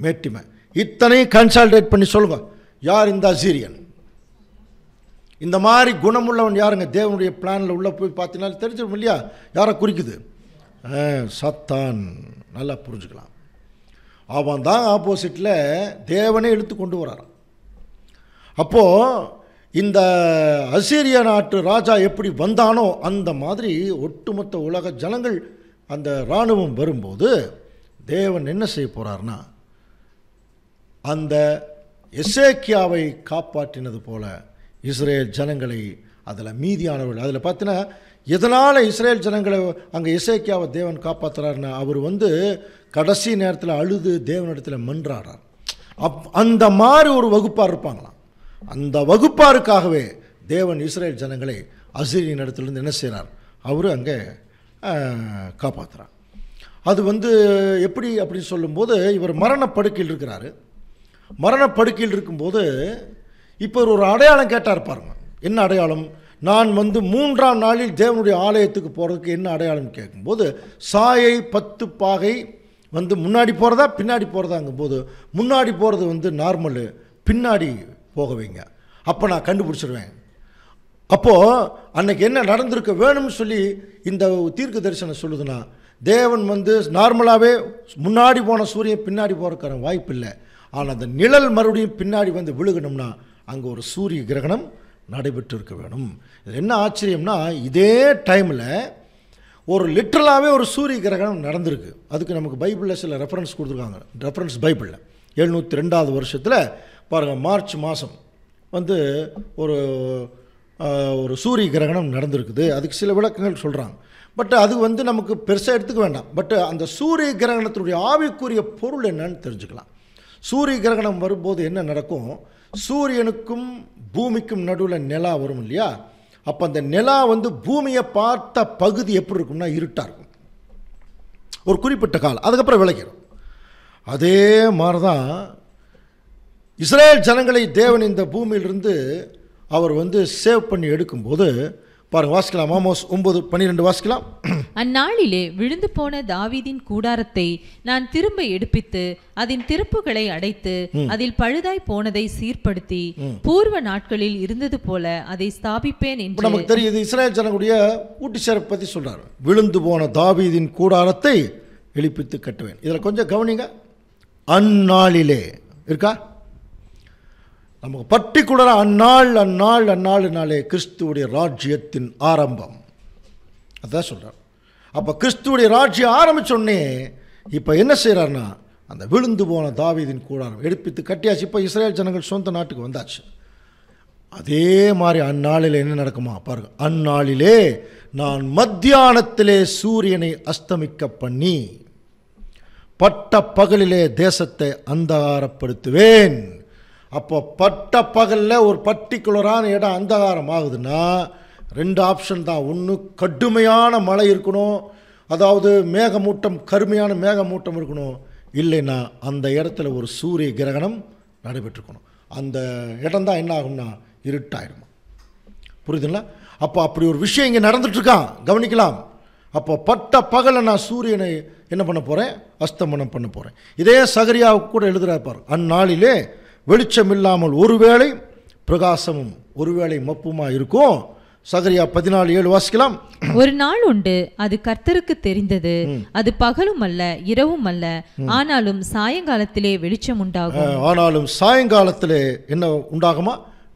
மேட்டிமை. இத்தனையும் கன்சால்டேட் பண்ணி சொல்லுங்க, யார் இந்த அசீரியன்? இந்த மாதிரி குணமுள்ளவன் யாருங்க? தேவனுடைய பிளானில் உள்ளே போய் பார்த்தீங்கன்னா தெரிஞ்சிடும் இல்லையா யாரை குறிக்குது? சத்தான். நல்லா புரிஞ்சுக்கலாம். அவன் தான் ஆப்போசிட்டில் தேவனே இழுத்து கொண்டு வரான். அப்போது இந்த அசீரிய நாட்டு ராஜா எப்படி வந்தானோ அந்த மாதிரி ஒட்டுமொத்த உலக ஜனங்கள் அந்த இராணுவம் வரும்போது தேவன் என்ன செய்ய போகிறார்னா, அந்த எசேக்கியாவை காப்பாற்றினது போல இஸ்ரேல் ஜனங்களை, அதில் மீதியானவர்கள், அதில் பார்த்தீங்கன்னா எதனால் இஸ்ரேல் ஜனங்களை அங்கே எசேக்கியாவை தேவன் காப்பாற்றுறாருன்னா, அவர் கடைசி நேரத்தில் அழுது தேவனிடத்தில் மன்றாடுறார். அந்த மாதிரி ஒரு வகுப்பார் இருப்பாங்களாம். அந்த வகுப்பாருக்காகவே தேவன் இஸ்ரேல் ஜனங்களை அசீரியன் இடத்துலேருந்து என்ன செய்கிறார்? அவர் அங்கே காப்பாற்றுறார். அது எப்படி அப்படின்னு சொல்லும்போது, இவர் மரணப்படுக்கையில் இருக்கிறார். மரணப்படுக்கையில் இருக்கும்போது இப்போ ஒரு அடையாளம் கேட்டார் பாருங்க. என்ன அடையாளம்? நான் 3ஆம் நாளில் தேவனுடைய ஆலயத்துக்கு போகிறதுக்கு என்ன அடையாளம் கேட்கும்போது, சாயை 10 பாகை முன்னாடி போகிறதா பின்னாடி போகிறதாங்கும்போது, முன்னாடி போகிறது நார்மலு, பின்னாடி போக வைங்க, அப்போ நான் கண்டுபிடிச்சிடுவேன். அப்போது அன்னைக்கு என்ன நடந்திருக்க வேணும்னு சொல்லி இந்த தீர்க்க தரிசனம் சொல்லுதுன்னா, தேவன் நார்மலாகவே முன்னாடி போன சூரியன் பின்னாடி போகிறதுக்கான வாய்ப்பு இல்லை. ஆனால் அந்த நிழல் மறுபடியும் பின்னாடி விழுகணும்னா அங்கே ஒரு சூரிய கிரகணம் நடைபெற்று இருக்க வேணும். இது என்ன ஆச்சரியம்னா, இதே டைமில் ஒரு லிட்ரலாகவே ஒரு சூரிய கிரகணம் நடந்திருக்கு. அதுக்கு நமக்கு பைபிளில் சில ரெஃபரன்ஸ் கொடுத்துருக்காங்க. ரெஃபரன்ஸ் பைபிளில் 702வது வருஷத்தில் பாருங்கள், மார்ச் மாதம் ஒரு சூரிய கிரகணம் நடந்திருக்குது. அதுக்கு சில விளக்கங்கள் சொல்கிறாங்க. பட் அது நமக்கு பெருசாக எடுத்துக்க வேண்டாம். பட் அந்த சூரிய கிரகணத்தினுடைய ஆவிக்குரிய பொருள் என்னன்னு தெரிஞ்சுக்கலாம். சூரிய கிரகணம் வரும்போது என்ன நடக்கும்? சூரியனுக்கும் பூமிக்கும் நடுவில் நிலா வரும் இல்லையா? அப்போ அந்த நிலா வந்து பூமியை பார்த்த பகுதி எப்படி இருக்கும்னா இருட்டாக இருக்கும் ஒரு குறிப்பிட்ட காலம், அதுக்கப்புறம் விளக்கிடும். அதே மாதிரி தான் இஸ்ரேல் ஜனங்களை தேவன் இந்த பூமியிலிருந்து அவர் வந்து சேவ் பண்ணி எடுக்கும்போது பாருங்க, வாசிக்கலாம். ஆமோஸ் 9:12 வாசிக்கலாம். அந்நாளிலே விழுந்து போன தாவீதின் கூடாரத்தை நான் திரும்ப எடுப்பித்து அதன் திறப்புகளை அடைத்து அதில் பழுதாய் போனதை சீர்படுத்தி பூர்வ நாட்களில் இருந்தது போல அதை ஸ்தாபிப்பேன் என்று. நமக்கு தெரியுது இஸ்ரேல் ஜனங்களுடைய கூட்டி சேர்ப்பை பற்றி சொல்றாரு. விழுந்து போன தாவீதின் கூடாரத்தை எழுப்பித்து கட்டுவேன். இதில் கொஞ்சம் கவனிங்க. அந்நாளிலே இருக்கா, நமக்கு பர்டிகுலராக அந்நாள்னாலே கிறிஸ்துவுடைய ராஜ்யத்தின் ஆரம்பம். அதான் சொல்கிறார். அப்போ கிறிஸ்துவுடைய ராஜ்யம் ஆரம்பித்தோடனே இப்போ என்ன செய்கிறாருன்னா அந்த விழுந்து போன தாவீதின் கூடாரம் எடுப்பித்து கட்டியாச்சு. இப்போ இஸ்ரேல் ஜனங்கள் சொந்த நாட்டுக்கு வந்தாச்சு. அதே மாதிரி அந்நாளில் என்ன நடக்குமா பாருங்க. அந்நாளிலே நான் மத்தியானத்திலே சூரியனை அஸ்தமிக்க பண்ணி பட்ட பகலிலே தேசத்தை அந்தகாரப்படுத்துவேன். அப்போ பட்ட பகலில் ஒரு பர்டிகுலரான இடம் அந்தகாரம் ஆகுதுன்னா 2 ஆப்ஷன் தான். ஒன்று கடுமையான மழை இருக்கணும், அதாவது மேகமூட்டம், கருமையான மேகமூட்டம் இருக்கணும். இல்லைன்னா அந்த இடத்துல ஒரு சூரிய கிரகணம் நடைபெற்றிருக்கணும். அந்த இடம் தான் என்ன ஆகும்னா இருட்டாயிடும். புரியுதுங்களா? அப்போ அப்படி ஒரு விஷயம் இங்கே நடந்துட்டுருக்கான், கவனிக்கலாம். அப்போ பட்ட பகலை நான் சூரியனை என்ன பண்ண போகிறேன், அஸ்தமனம் பண்ண போகிறேன். இதே சகரியாவுக்கு கூட எழுதுகிறாப்பார். அந்நாளிலே வெளிச்சம் இல்லாமல் ஒருவேளை பிரகாசமும் ஒருவேளை மப்புமா இருக்கும். சகரியா 14:7 வாசிக்கலாம். ஒரு நாள் உண்டு, அது கர்த்தருக்கு தெரிந்தது, அது பகலும் அல்ல இரவும் அல்ல, ஆனாலும் சாயங்காலத்திலே வெளிச்சம் உண்டாகும். ஆனாலும் சாயங்காலத்திலே என்ன உண்டாகுமா,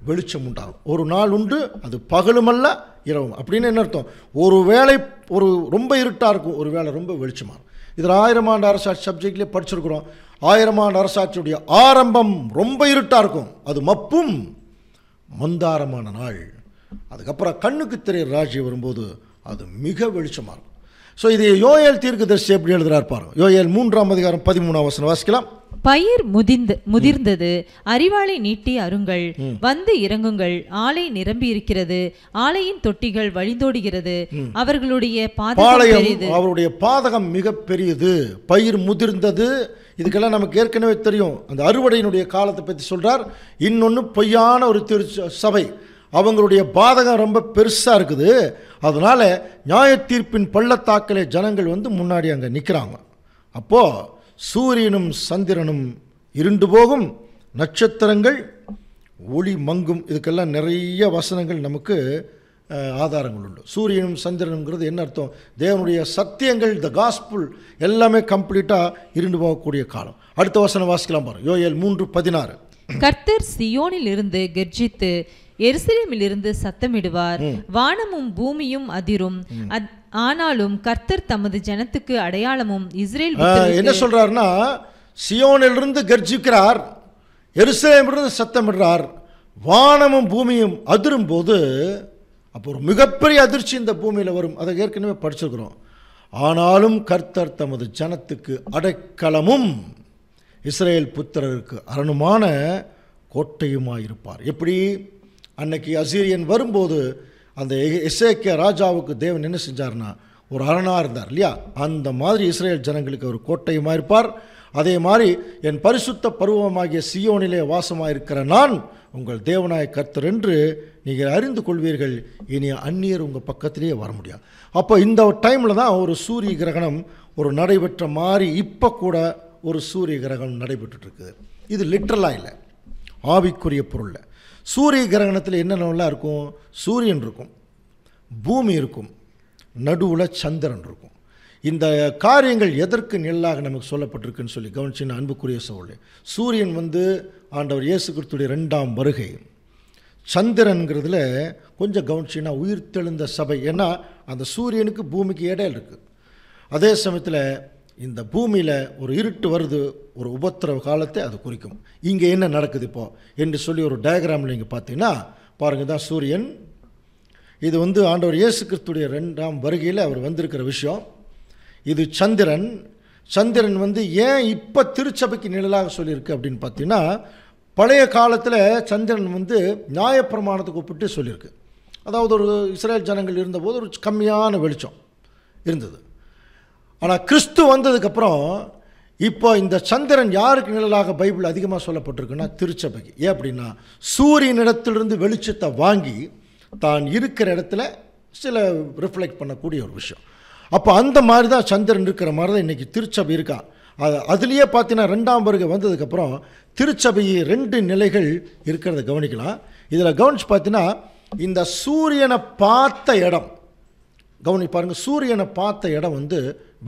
வெளிச்சம் உண்டாகும். ஒரு நாள் உண்டு, அது பகலும் அல்ல இரவும். அப்படின்னு என்ன அர்த்தம்? ஒரு வேளை ஒரு ரொம்ப இருட்டாக இருக்கும், ஒரு வேளை ரொம்ப வெளிச்சமாக இருக்கும். இதில் 1000 ஆண்டு அரசாட்சி சப்ஜெக்ட்லேயே படிச்சிருக்கிறோம். 1000 ஆண்டு அரசாட்சியுடைய ஆரம்பம் ரொம்ப இருட்டாக இருக்கும், அது மப்பும் மந்தாரமான நாள். அதுக்கப்புறம் கண்ணுக்கு தெரிகிற ராஜ்யம் வரும்போது அது மிக வெளிச்சமாக இருக்கும். ஸோ இது யோயேல் தீர்க்கதரிசி எப்படி எழுதுகிறார் பாருங்க. யோயேல் 3:13 வாசிக்கலாம். பயிர் முதிர்ந்தது, அரிவாளை நீட்டி அருங்கள், வந்து இறங்குங்கள், ஆலை நிரம்பி இருக்கிறது, ஆலையின் தொட்டிகள் வழிந்தோடுகிறது, அவர்களுடைய பாதகம், அவருடைய பாதகம் மிக பெரியது. பயிர் முதிர்ந்தது, இதுக்கெல்லாம் நமக்கு ஏற்கனவே தெரியும். அந்த அறுவடையினுடைய காலத்தை பற்றி சொல்றார். இன்னொன்று பொய்யான ஒரு சபை, அவங்களுடைய பாதகம் ரொம்ப பெருசாக இருக்குது. அதனால நியாய தீர்ப்பின் பள்ளத்தாக்கிலே ஜனங்கள் வந்து முன்னாடி அங்கே நிற்கிறாங்க. அப்போது சூரியனும் சந்திரனும் இருண்டு போகும், நட்சத்திரங்கள் ஒளி மங்கும். இதுக்கெல்லாம் நிறைய வசனங்கள் நமக்கு ஆதாரங்கள் உண்டு. சூரியனும் சந்திரனுங்கிறது என்ன அர்த்தம்? தேவனுடைய சத்தியங்கள், த காஸ்பிள் எல்லாமே கம்ப்ளீட்டாக இருண்டு போகக்கூடிய காலம். அடுத்த வசனம் வாசிக்கலாம் பாருங்க. யோயேல் 3:16. கர்த்தர் சியோனில் இருந்து கர்ஜித்து எருசலேமில் இருந்து சத்தமிடுவார், வானமும் பூமியும் அதிரும், ஆனாலும் கர்த்தர் தமது ஜனத்துக்கு அடையாளமும் இஸ்ரேல். என்ன சொல்றாருன்னா, சியோனிலிருந்து கர்ஜிக்கிறார், எருசலேமிலிருந்து சத்தமிடுறார், வானமும் பூமியும் அதிரும் போது அப்போ ஒரு மிகப்பெரிய அதிர்ச்சி இந்த பூமியில் வரும். அதை ஏற்கனவே படிச்சிருக்கிறோம். ஆனாலும் கர்த்தர் தமது ஜனத்துக்கு அடைக்கலமும் இஸ்ரேல் புத்திரருக்கு அரணுமான கோட்டையுமாயிருப்பார். எப்படி அன்னைக்கு அசீரியன் வரும்போது அந்த எசேக்கியா ராஜாவுக்கு தேவன் என்ன செஞ்சார்னா ஒரு அரணாக இருந்தார் இல்லையா, அந்த மாதிரி இஸ்ரேல் ஜனங்களுக்கு ஒரு கோட்டையுமாக இருப்பார். அதே மாதிரி என் பரிசுத்த பருவமாகிய சியோனிலே வாசமாயிருக்கிற நான் உங்கள் தேவனாய கர்த்தர் என்று நீங்கள் அறிந்து கொள்வீர்கள், இனி அந்நியர் உங்கள் பக்கத்திலேயே வர முடியாது. அப்போ இந்த டைமில் தான் ஒரு சூரிய கிரகணம் ஒரு நடைபெற்ற மாதிரி இப்போ கூட ஒரு சூரிய கிரகணம் நடைபெற்றுருக்குது. இது லிட்ரலாக இல்லை, ஆவிக்குரிய பொருள். சூரிய கிரகணத்தில் என்னென்னலாம் இருக்கும்? சூரியன் இருக்கும், பூமி இருக்கும், நடுவில் சந்திரன் இருக்கும். இந்த காரியங்கள் எதற்கு நிழலாக நமக்கு சொல்லப்பட்டிருக்குன்னு சொல்லி கவனிச்சின்னா அன்புக்குரிய சகோதரர்களே, சூரியன் வந்து ஆண்டவர் இயேசு கிறிஸ்துடைய 2ஆம் வருகை. சந்திரன்கிறதுல கொஞ்சம் கவனிச்சின்னா உயிர்த்தெழுந்த சபை. ஏன்னா அந்த சூரியனுக்கு பூமிக்கு இடையில் இருக்குது. அதே சமயத்தில் இந்த பூமியில் ஒரு இருட்டு வருது, ஒரு உபத்திரவ காலத்தை அது குறிக்கும். இங்கே என்ன நடக்குது இப்போ என்று சொல்லி ஒரு டயக்ராமில் நீங்கள் பார்த்தீங்கன்னா பாருங்கள், தான் சூரியன். இது வந்து ஆண்டவர் இயேசு கிறிஸ்துடைய 2ஆம் வருகையில் அவர் வந்திருக்கிற விஷயம். இது சந்திரன். சந்திரன் வந்து ஏன் இப்போ திருச்சபைக்கு நிழலாக சொல்லியிருக்கு அப்படின்னு பார்த்தீங்கன்னா, பழைய காலத்தில் சந்திரன் வந்து நியாயப்பிரமாணத்துக்கு ஒப்பிட்டு சொல்லியிருக்கு. அதாவது ஒரு இஸ்ரேல் ஜனங்கள் இருந்தபோது ஒரு கம்மியான வெளிச்சம் இருந்தது. ஆனால் கிறிஸ்து வந்ததுக்கப்புறம் இப்போ இந்த சந்திரன் யாருக்கு நிழலாக பைபிள் அதிகமாக சொல்லப்பட்டிருக்குன்னா திருச்சபைக்கு. ஏன் அப்படின்னா சூரியனிடத்திலிருந்து வெளிச்சத்தை வாங்கி தான் இருக்கிற இடத்துல சில ரிஃப்ளெக்ட் பண்ணக்கூடிய ஒரு விஷயம். அப்போ அந்த மாதிரி தான் சந்திரன் இருக்கிற மாதிரி தான் இன்றைக்கி திருச்சபை இருக்கா. அதுலேயே பார்த்தீங்கன்னா 2ஆம் வருகை வந்ததுக்கப்புறம் திருச்சபை 2 நிலைகள் இருக்கிறத கவனிக்கலாம். இதில் கவனித்து பார்த்தீங்கன்னா இந்த சூரியனை பார்த்த இடம் பாருங்கள், சூரியனை பார்த்த இடம் வந்து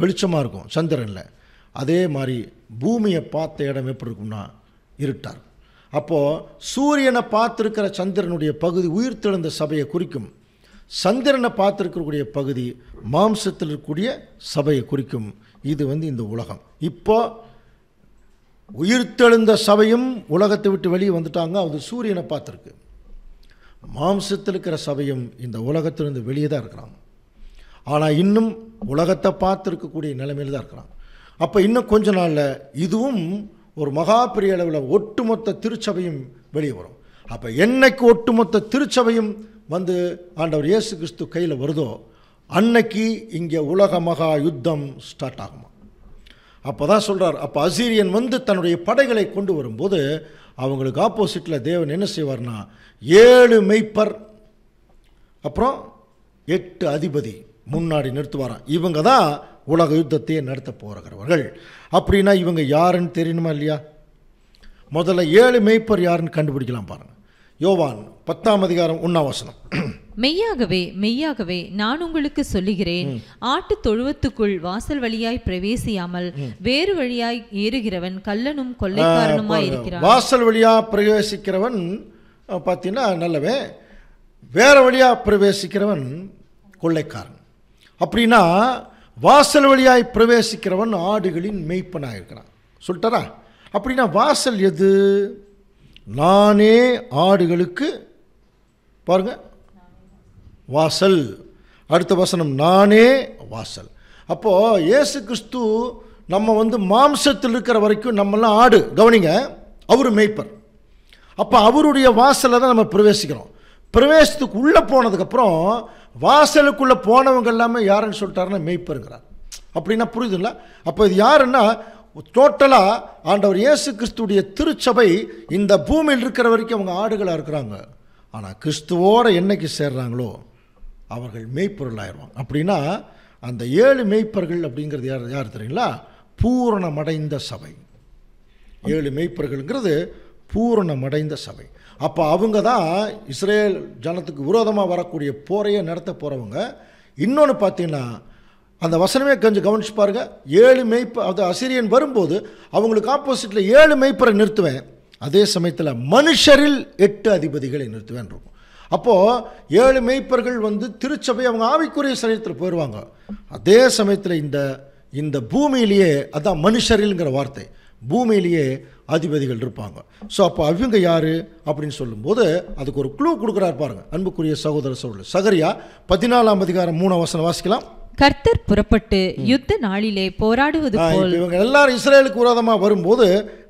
வெளிச்சமாக இருக்கும் சந்திரனில். அதே மாதிரி பூமியை பார்த்த இடம் எப்படி இருக்கும்னா இருட்டார். அப்போது சூரியனை பார்த்துருக்கிற சந்திரனுடைய பகுதி உயிர்த்தெழுந்த சபையை குறிக்கும், சந்திரனை பார்த்துருக்கக்கூடிய பகுதி மாம்சத்தில் இருக்கக்கூடிய சபையை குறிக்கும். இது வந்து இந்த உலகம். இப்போ உயிர்த்தெழுந்த சபையும் உலகத்தை விட்டு வெளியே வந்துட்டாங்க, அது சூரியனை பார்த்துருக்கு. மாம்சத்தில் இருக்கிற சபையும் இந்த உலகத்திலிருந்து வெளியே தான் இருக்கிறாங்க. ஆனால் இன்னும் உலகத்தை பார்த்துருக்கக்கூடிய நிலைமையில் தான் இருக்கிறாங்க. அப்போ இன்னும் கொஞ்ச நாளில் இதுவும் ஒரு மகா பெரிய அளவில் ஒட்டுமொத்த திருச்சபையும் வெளியே வரும். அப்போ என்னைக்கு ஒட்டுமொத்த திருச்சபையும் வந்து ஆண்டவர் இயேசு கிறிஸ்து கையில் வருதோ அன்னைக்கு இங்கே உலக மகா யுத்தம் ஸ்டார்ட் ஆகுமா. அப்போ தான் சொல்கிறார், அப்போ அசீரியன் வந்து தன்னுடைய படைகளை கொண்டு வரும்போது அவங்களுக்கு ஆப்போசிட்டில் தேவன் என்ன செய்வார்னா 7 மெய்ப்பர் அப்புறம் 8 அதிபதி முன்னாடி நிறுத்துவாராம். இவங்க தான் உலக யுத்தத்தையே நடத்த போகிறவர்கள். அப்படின்னா இவங்க யாருன்னு தெரியணுமா இல்லையா? முதல்ல 7 மெய்ப்பர் யாருன்னு கண்டுபிடிக்கலாம் பாருங்கள். யோவான் 10ஆம் அதிகாரம் 1ஆம் வசனம். மெய்யாகவே மெய்யாகவே நான் உங்களுக்கு சொல்லுகிறேன், ஆட்டு தொழுவத்துக்குள் வாசல் வழியாய் பிரவேசியாமல் வேறு வழியாய் ஏறுகிறவன் கள்ளனும் கொள்ளைக்காரனுமாய் இருக்கிறான். வாசல் வழியாக பிரவேசிக்கிறவன் பார்த்தீங்கன்னா நல்லவே, வேற வழியாக பிரவேசிக்கிறவன் கொள்ளைக்காரன். அப்படின்னா வாசல் வழியாய் பிரவேசிக்கிறவன் ஆடுகளின் மெய்ப்பனாக இருக்கிறான் சொல்லிட்டாரா? அப்படின்னா வாசல் எது? நானே ஆடுகளுக்கு பாருங்க வாசல். அடுத்த வசனம் நானே வாசல். அப்போது இயேசு கிறிஸ்து நம்ம வந்து மாம்சத்தில் இருக்கிற வரைக்கும் நம்மெல்லாம் ஆடு, கவனிங்க, அவர் மெய்ப்பர். அப்போ அவருடைய வாசலில் தான் நம்ம பிரவேசிக்கிறோம். பிரவேசத்துக்கு உள்ளே போனதுக்கப்புறம் வாசலுக்குள்ளே போனவங்க எல்லாமே யாருன்னு சொல்லிட்டாருன்னா மெய்ப்பருங்கிறார். அப்படின்னா புரியுதுல்ல? அப்போ இது யாருன்னா டோட்டலாக ஆண்டவர் இயேசு கிறிஸ்துடைய திருச்சபை இந்த பூமியில் இருக்கிற வரைக்கும் அவங்க ஆடுகளாக இருக்கிறாங்க. ஆனால் கிறிஸ்துவோடு என்னைக்கு சேர்றாங்களோ அவர்கள் மெய்ப்பொருளாயிருவாங்க. அப்படின்னா அந்த 7 மெய்ப்பர்கள் அப்படிங்கிறது யார் தெரியுங்களா? பூரணமடைந்த சபை. 7 மெய்ப்பர்கள்ங்கிறது பூரணமடைந்த சபை. அப்போ அவங்க தான் இஸ்ரேல் ஜனத்துக்கு விரோதமாக வரக்கூடிய போரையை நடத்த போகிறவங்க. இன்னொன்று பார்த்தீங்கன்னா அந்த வசனமே கொஞ்சம் கவனிச்சு பாருங்க. 7 மெய்ப்பர், அது அசிரியன் வரும்போது அவங்களுக்கு ஆப்போசிட்டில் 7 மெய்ப்பரை நிறுத்துவேன், அதே சமயத்தில் மனுஷரில் 8 அதிபதிகளை நிறுத்துவேன் இருக்கும். அப்போது 7 மெய்ப்பர்கள் வந்து திருச்சபை அவங்க ஆவிக்குரிய சரீரத்தில் போயிடுவாங்க. அதே சமயத்தில் இந்த பூமியிலேயே, அதான் மனுஷரில்ங்கிற வார்த்தை, பூமியிலேயே அதிபதிகள் இருப்பாங்க. ஸோ அப்போ அவங்க யார் அப்படின்னு சொல்லும்போது அதுக்கு ஒரு க்ளூ கொடுக்குறாரு பாருங்க அன்புக்குரிய சகோதர சகோதரர். சகரியா 14ஆம் அதிகாரம் 3ஆம் வசனம் வாசிக்கலாம். கர்த்தர் புறப்பட்டு யுத்த நாளிலே போராடுவது போல். இவங்க எல்லாரும் இஸ்ரேலுக்கு விரோதமாக வரும்போது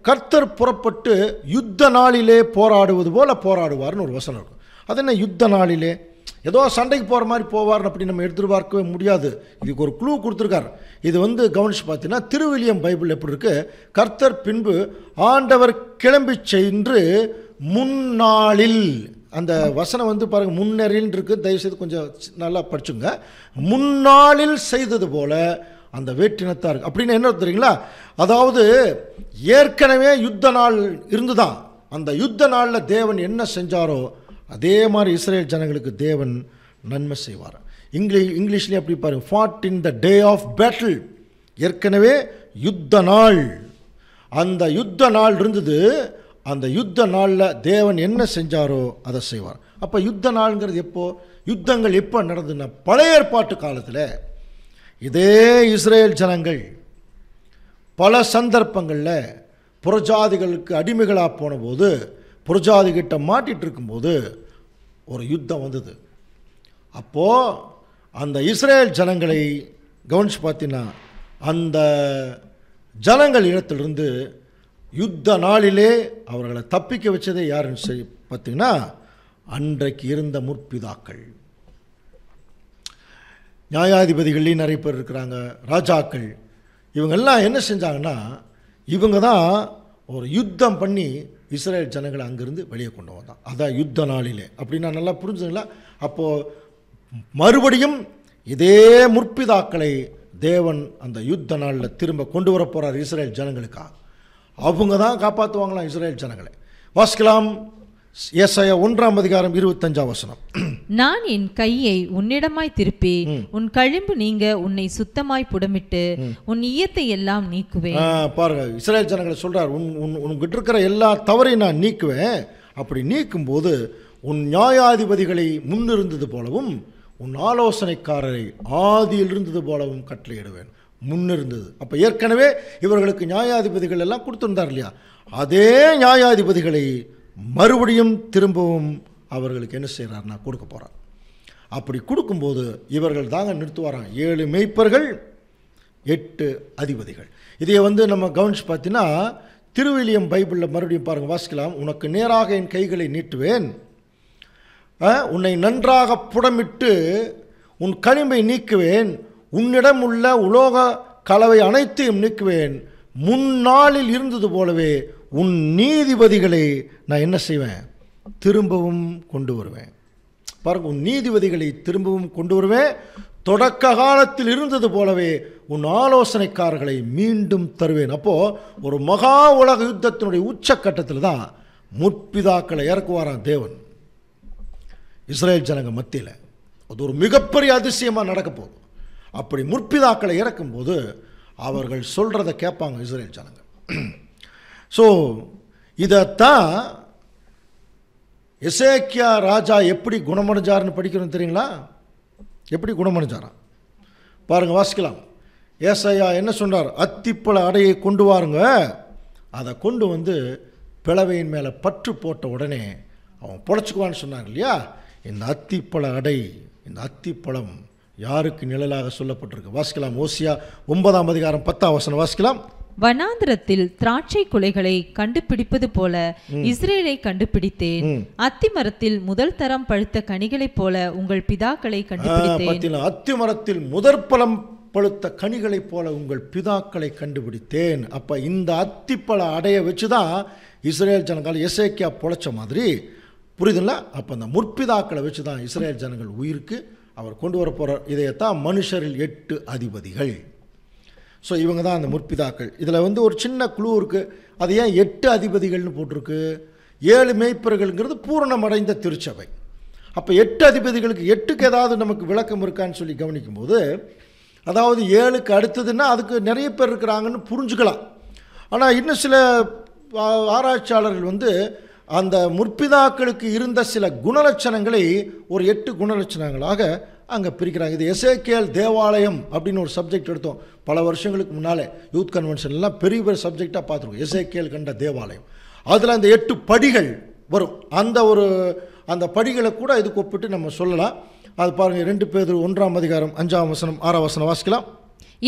கர்த்தர் புறப்பட்டு யுத்த நாளிலே போராடுவது போல போராடுவார்னு ஒரு வசனம் இருக்கும். அது என்ன யுத்த நாளிலே? ஏதோ சண்டைக்கு போகிற மாதிரி போவார்னு அப்படி நம்ம எதிர்பார்க்கவே முடியாது. இதுக்கு ஒரு க்ளூ கொடுத்துருக்கார். இது வந்து கவனிச்சு பார்த்தீங்கன்னா திருவிலியம் பைபிள் எப்படி இருக்கு? கர்த்தர் பின்பு ஆண்டவர் கிளம்பி சென்று முன்னாளில், அந்த வசனம் வந்து பாருங்கள் முன்னரில் இருக்கு, தயவுசெய்து கொஞ்சம் நல்லா படிச்சுங்க. முன்னாளில் செய்தது போல அந்த வேற்றினத்தார் அப்படின்னு என்ன தெரியுங்களா? அதாவது ஏற்கனவே யுத்த நாள் இருந்துதான், அந்த யுத்த நாளில் தேவன் என்ன செஞ்சாரோ அதே மாதிரி இஸ்ரேல் ஜனங்களுக்கு தேவன் நன்மை செய்வார். இங்கிலீஷ்லேயே அப்படி பாருங்க, ஃபாட் இன் த டே ஆஃப் பேட்டில். ஏற்கனவே யுத்த நாள், அந்த யுத்த நாள் இருந்தது. அந்த யுத்த நாளில் தேவன் என்ன செஞ்சாரோ அதை செய்வார். அப்போ யுத்த நாள்ங்கிறது எப்போ? யுத்தங்கள் எப்போ நடந்ததுன்னா பழைய ஏற்பாட்டு காலத்தில் இதே இஸ்ரேல் ஜனங்கள் பல சந்தர்ப்பங்களில் புறஜாதிகளுக்கு அடிமைகளாக போன போது, புறஜாதிகிட்ட மாட்டிகிட்டு இருக்கும்போது ஒரு யுத்தம் வந்தது. அப்போது அந்த இஸ்ரேல் ஜனங்களை கவனிச்சு பார்த்தீங்கன்னா அந்த ஜனங்கள் இடத்திலிருந்து யுத்த நாளிலே அவர்களை தப்பிக்க வச்சதே யாருன்னு பார்த்தீங்கன்னா அன்றைக்கு இருந்த முற்பிதாக்கள், நியாயாதிபதிகள்லேயும் நிறைய பேர் இருக்கிறாங்க, ராஜாக்கள், இவங்கெல்லாம் என்ன செஞ்சாங்கன்னா, இவங்க தான் ஒரு யுத்தம் பண்ணி இஸ்ரேல் ஜனங்களை அங்கேருந்து வெளியே கொண்டு வந்தான். அதான் யுத்த நாளிலே. அப்படின்னா நல்லா புரிஞ்சுங்களா? அப்போது மறுபடியும் இதே முற்பிதாக்களை தேவன் அந்த யுத்த நாளில் திரும்ப கொண்டு வர போகிறார் இஸ்ரேல் ஜனங்களுக்காக. அவங்க தான் காப்பாற்றுவாங்களாம் இஸ்ரேல் ஜனங்களை. வாசிக்கலாம், ஏசாயா 1:25. நான் என் கையை உன்னிடமாய் திருப்பி உன் கழிம்பு நீங்க உன்னை சுத்தமாய் புடமிட்டு உன் ஈயத்தை எல்லாம் நீக்குவேன். பாருங்க, இஸ்ரேல் ஜனங்களை சொல்றார், உன்கிட்ட இருக்கிற எல்லா தவறையும் நான் நீக்குவேன். அப்படி நீக்கும்போது உன் நியாயாதிபதிகளை முன்னிருந்தது போலவும் உன் ஆலோசனைக்காரரை ஆதியில் இருந்தது போலவும் கட்டளையிடுவேன். முன்னிருந்தது அப்போ ஏற்கனவே இவர்களுக்கு நியாயாதிபதிகள் எல்லாம் கொடுத்துருந்தார் இல்லையா? அதே நியாயாதிபதிகளை மறுபடியும் திரும்பவும் அவர்களுக்கு என்ன செய்கிறார்னா கொடுக்க போகிறார். அப்படி கொடுக்கும்போது இவர்கள் தாங்க நிறுத்துவாராம் 7 மேய்ப்பர்கள் 8 அதிபதிகள். இதை நம்ம கவனிச்சு பார்த்தீங்கன்னா திருவிலியம் பைபிளில் மறுபடியும் பாருங்கள், வாசிக்கலாம். உனக்கு நேராக என் கைகளை நீட்டுவேன், உன்னை நன்றாக புடமிட்டு உன் களிம்பை நீக்குவேன், உன்னிடம் உள்ள உலோக கலவை அனைத்தையும் நீக்குவேன், முன்னாளில் இருந்தது போலவே உன் நீதிபதிகளை நான் என்ன செய்வேன், திரும்பவும் கொண்டு வருவேன். பாருங்க, உன் நீதிபதிகளை திரும்பவும் கொண்டு வருவேன், தொடக்க காலத்தில் இருந்தது போலவே உன் ஆலோசனைக்காரர்களை மீண்டும் தருவேன். அப்போது ஒரு மகா உலக யுத்தத்தினுடைய உச்சக்கட்டத்தில் தான் முற்பிதாக்களை இறக்குவாராம் தேவன் இஸ்ரேல் ஜனங்க மத்தியில். அது ஒரு மிகப்பெரிய அதிசயமாக நடக்க போகுது. அப்படி முற்பிதாக்களை இறக்கும்போது அவர்கள் சொல்கிறத கேட்பாங்க இஸ்ரேல் ஜனங்க. ஸோ இதைத்தான் எசேக்கியா ராஜா எப்படி குணமடைஞ்சார்னு படிக்கிறோம் தெரியுங்களா? எப்படி குணமடைஞ்சாராம் பாருங்கள், வாசிக்கலாம். ஏசாயா என்ன சொன்னார்? அத்திப்பழ அடையை கொண்டு வாருங்க, அதை கொண்டு வந்து பிளவையின் மேலே பற்று போட்ட உடனே அவன் பொழைச்சிக்குவான்னு சொன்னாங்க இல்லையா? இந்த அத்திப்பழ அடை, இந்த அத்திப்பழம் யாருக்கு நிழலாக சொல்லப்பட்டிருக்கு? வாசிக்கலாம், ஓசியா 9:10 வாசிக்கலாம். வனாந்திரத்தில் திராட்சை குலைகளை கண்டுபிடிப்பது போல இஸ்ரேலை கண்டுபிடித்தேன், அத்திமரத்தில் முதல் தரம் பழுத்த கனிகளைப் போல உங்கள் பிதாக்களை கண்டுபிடித்தேன். அத்திமரத்தில் முதற் பழம் பழுத்த கனிகளைப் போல உங்கள் பிதாக்களை கண்டுபிடித்தேன். அப்ப இந்த அத்திப்பழ அடைய வச்சுதான் இஸ்ரேல் ஜனங்கள் எசேக்கியா பொழைச்ச மாதிரி, புரியுதுங்களா? அப்ப அந்த முற்பிதாக்களை வச்சுதான் இஸ்ரேல் ஜனங்கள் உயிருக்கு அவர் கொண்டு வர போறார். இதையத்தான் மனுஷரில் 8 அதிபதிகள். ஸோ இவங்க தான் அந்த முற்பிதாக்கள். இதில் ஒரு சின்ன குழு இருக்குது. அது ஏன் 8 அதிபதிகள்னு போட்டிருக்கு? 7 மேய்ப்பர்கள்ங்கிறது பூரணமடைந்த திருச்சபை. அப்போ 8 அதிபதிகளுக்கு 8க்கு ஏதாவது நமக்கு விளக்கம் இருக்கான்னு சொல்லி கவனிக்கும்போது, அதாவது 7க்கு அடுத்ததுன்னா அதுக்கு நிறைய பேர் இருக்கிறாங்கன்னு புரிஞ்சுக்கலாம். ஆனால் இன்னும் சில ஆராய்ச்சியாளர்கள் அந்த முற்பிதாக்களுக்கு இருந்த சில குணலட்சணங்களை ஒரு 8 குணலட்சணங்களாக அங்கே பிரிக்கிறாங்க. இது எசேக்கியேல் தேவாலயம் அப்படின்னு ஒரு சப்ஜெக்ட் எடுத்தோம் பல வருஷங்களுக்கு முன்னாலே. யூத் கன்வென்ஷன்லாம் பெரிய பெரிய சப்ஜெக்டாக பார்த்துருக்கோம். எசேக்கியேல் கண்ட தேவாலயம், அதில் அந்த 8 படிகள் வரும். அந்த படிகளை கூட இதுக்கு ஒப்பிட்டு நம்ம சொல்லலாம். அது பாருங்கள், 2 பேதுரு 1:5 6 வாசிக்கலாம்.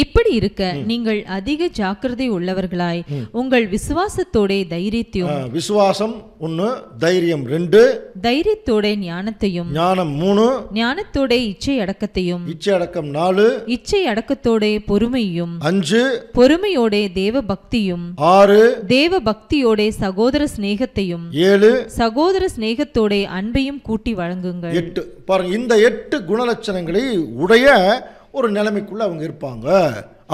இப்படி இருக்க நீங்கள் அதிக ஜாக்கிரதை உள்ளவர்களாய் உங்கள் விசுவாசத்தோட தைரியத்தையும், விசுவாசம் 1, தைரியம் 2, தைரியத்தோட ஞானத்தையும், ஞானம் 3, ஞானத்தோட இச்சை அடக்கத்தையும், இச்சை அடக்கம் 4, இச்சை அடக்கத்தோட பொறுமையும், 5, பொறுமையோட தேவ பக்தியும், 6, தேவ பக்தியோட சகோதர சிநேகத்தையும், 7, சகோதர சிநேகத்தோட அன்பையும் கூட்டி வழங்குங்கள். 8 பாருங்க, இந்த 8 குணலட்சணங்களை உடைய ஒரு நிலைமைக்குள்ளே அவங்க இருப்பாங்க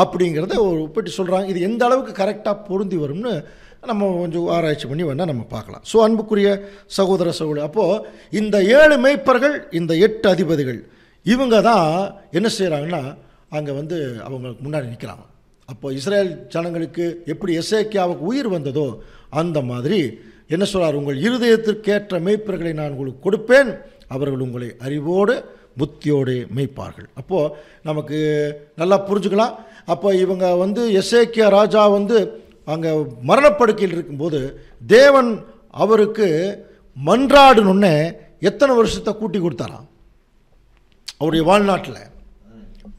அப்படிங்கிறத ஒரு ஒப்பிட்டு சொல்கிறாங்க. இது எந்த அளவுக்கு கரெக்டாக பொருந்தி வரும்னு நம்ம கொஞ்சம் ஆராய்ச்சி பண்ணி வேணால் நம்ம பார்க்கலாம். ஸோ அன்புக்குரிய சகோதர சகோதரி, அப்போது இந்த 7 மேய்ப்பர்கள், இந்த 8 அதிபதிகள், இவங்க தான் என்ன செய்கிறாங்கன்னா அங்கே அவங்களுக்கு முன்னாடி நிற்கிறாங்க. அப்போது இஸ்ரேல் ஜனங்களுக்கு எப்படி எசேக்கியாவுக்கு உயிர் வந்ததோ அந்த மாதிரி என்ன சொல்கிறார்? உங்கள் இருதயத்திற்கேற்ற மேய்ப்பர்களை நான் உங்களுக்கு கொடுப்பேன், அவர்கள் உங்களை அறிவோடு புத்தியோடு மேய்ப்பார்கள். அப்போது நமக்கு நல்லா புரிஞ்சுக்கலாம். அப்போ இவங்க எசேக்கியா ராஜா அங்கே மரணப்படுக்கையில் இருக்கும்போது தேவன் அவருக்கு மன்றாடுனே எத்தனை வருஷத்தை கூட்டி கொடுத்தாராம்? அவருடைய வாழ்நாட்டில்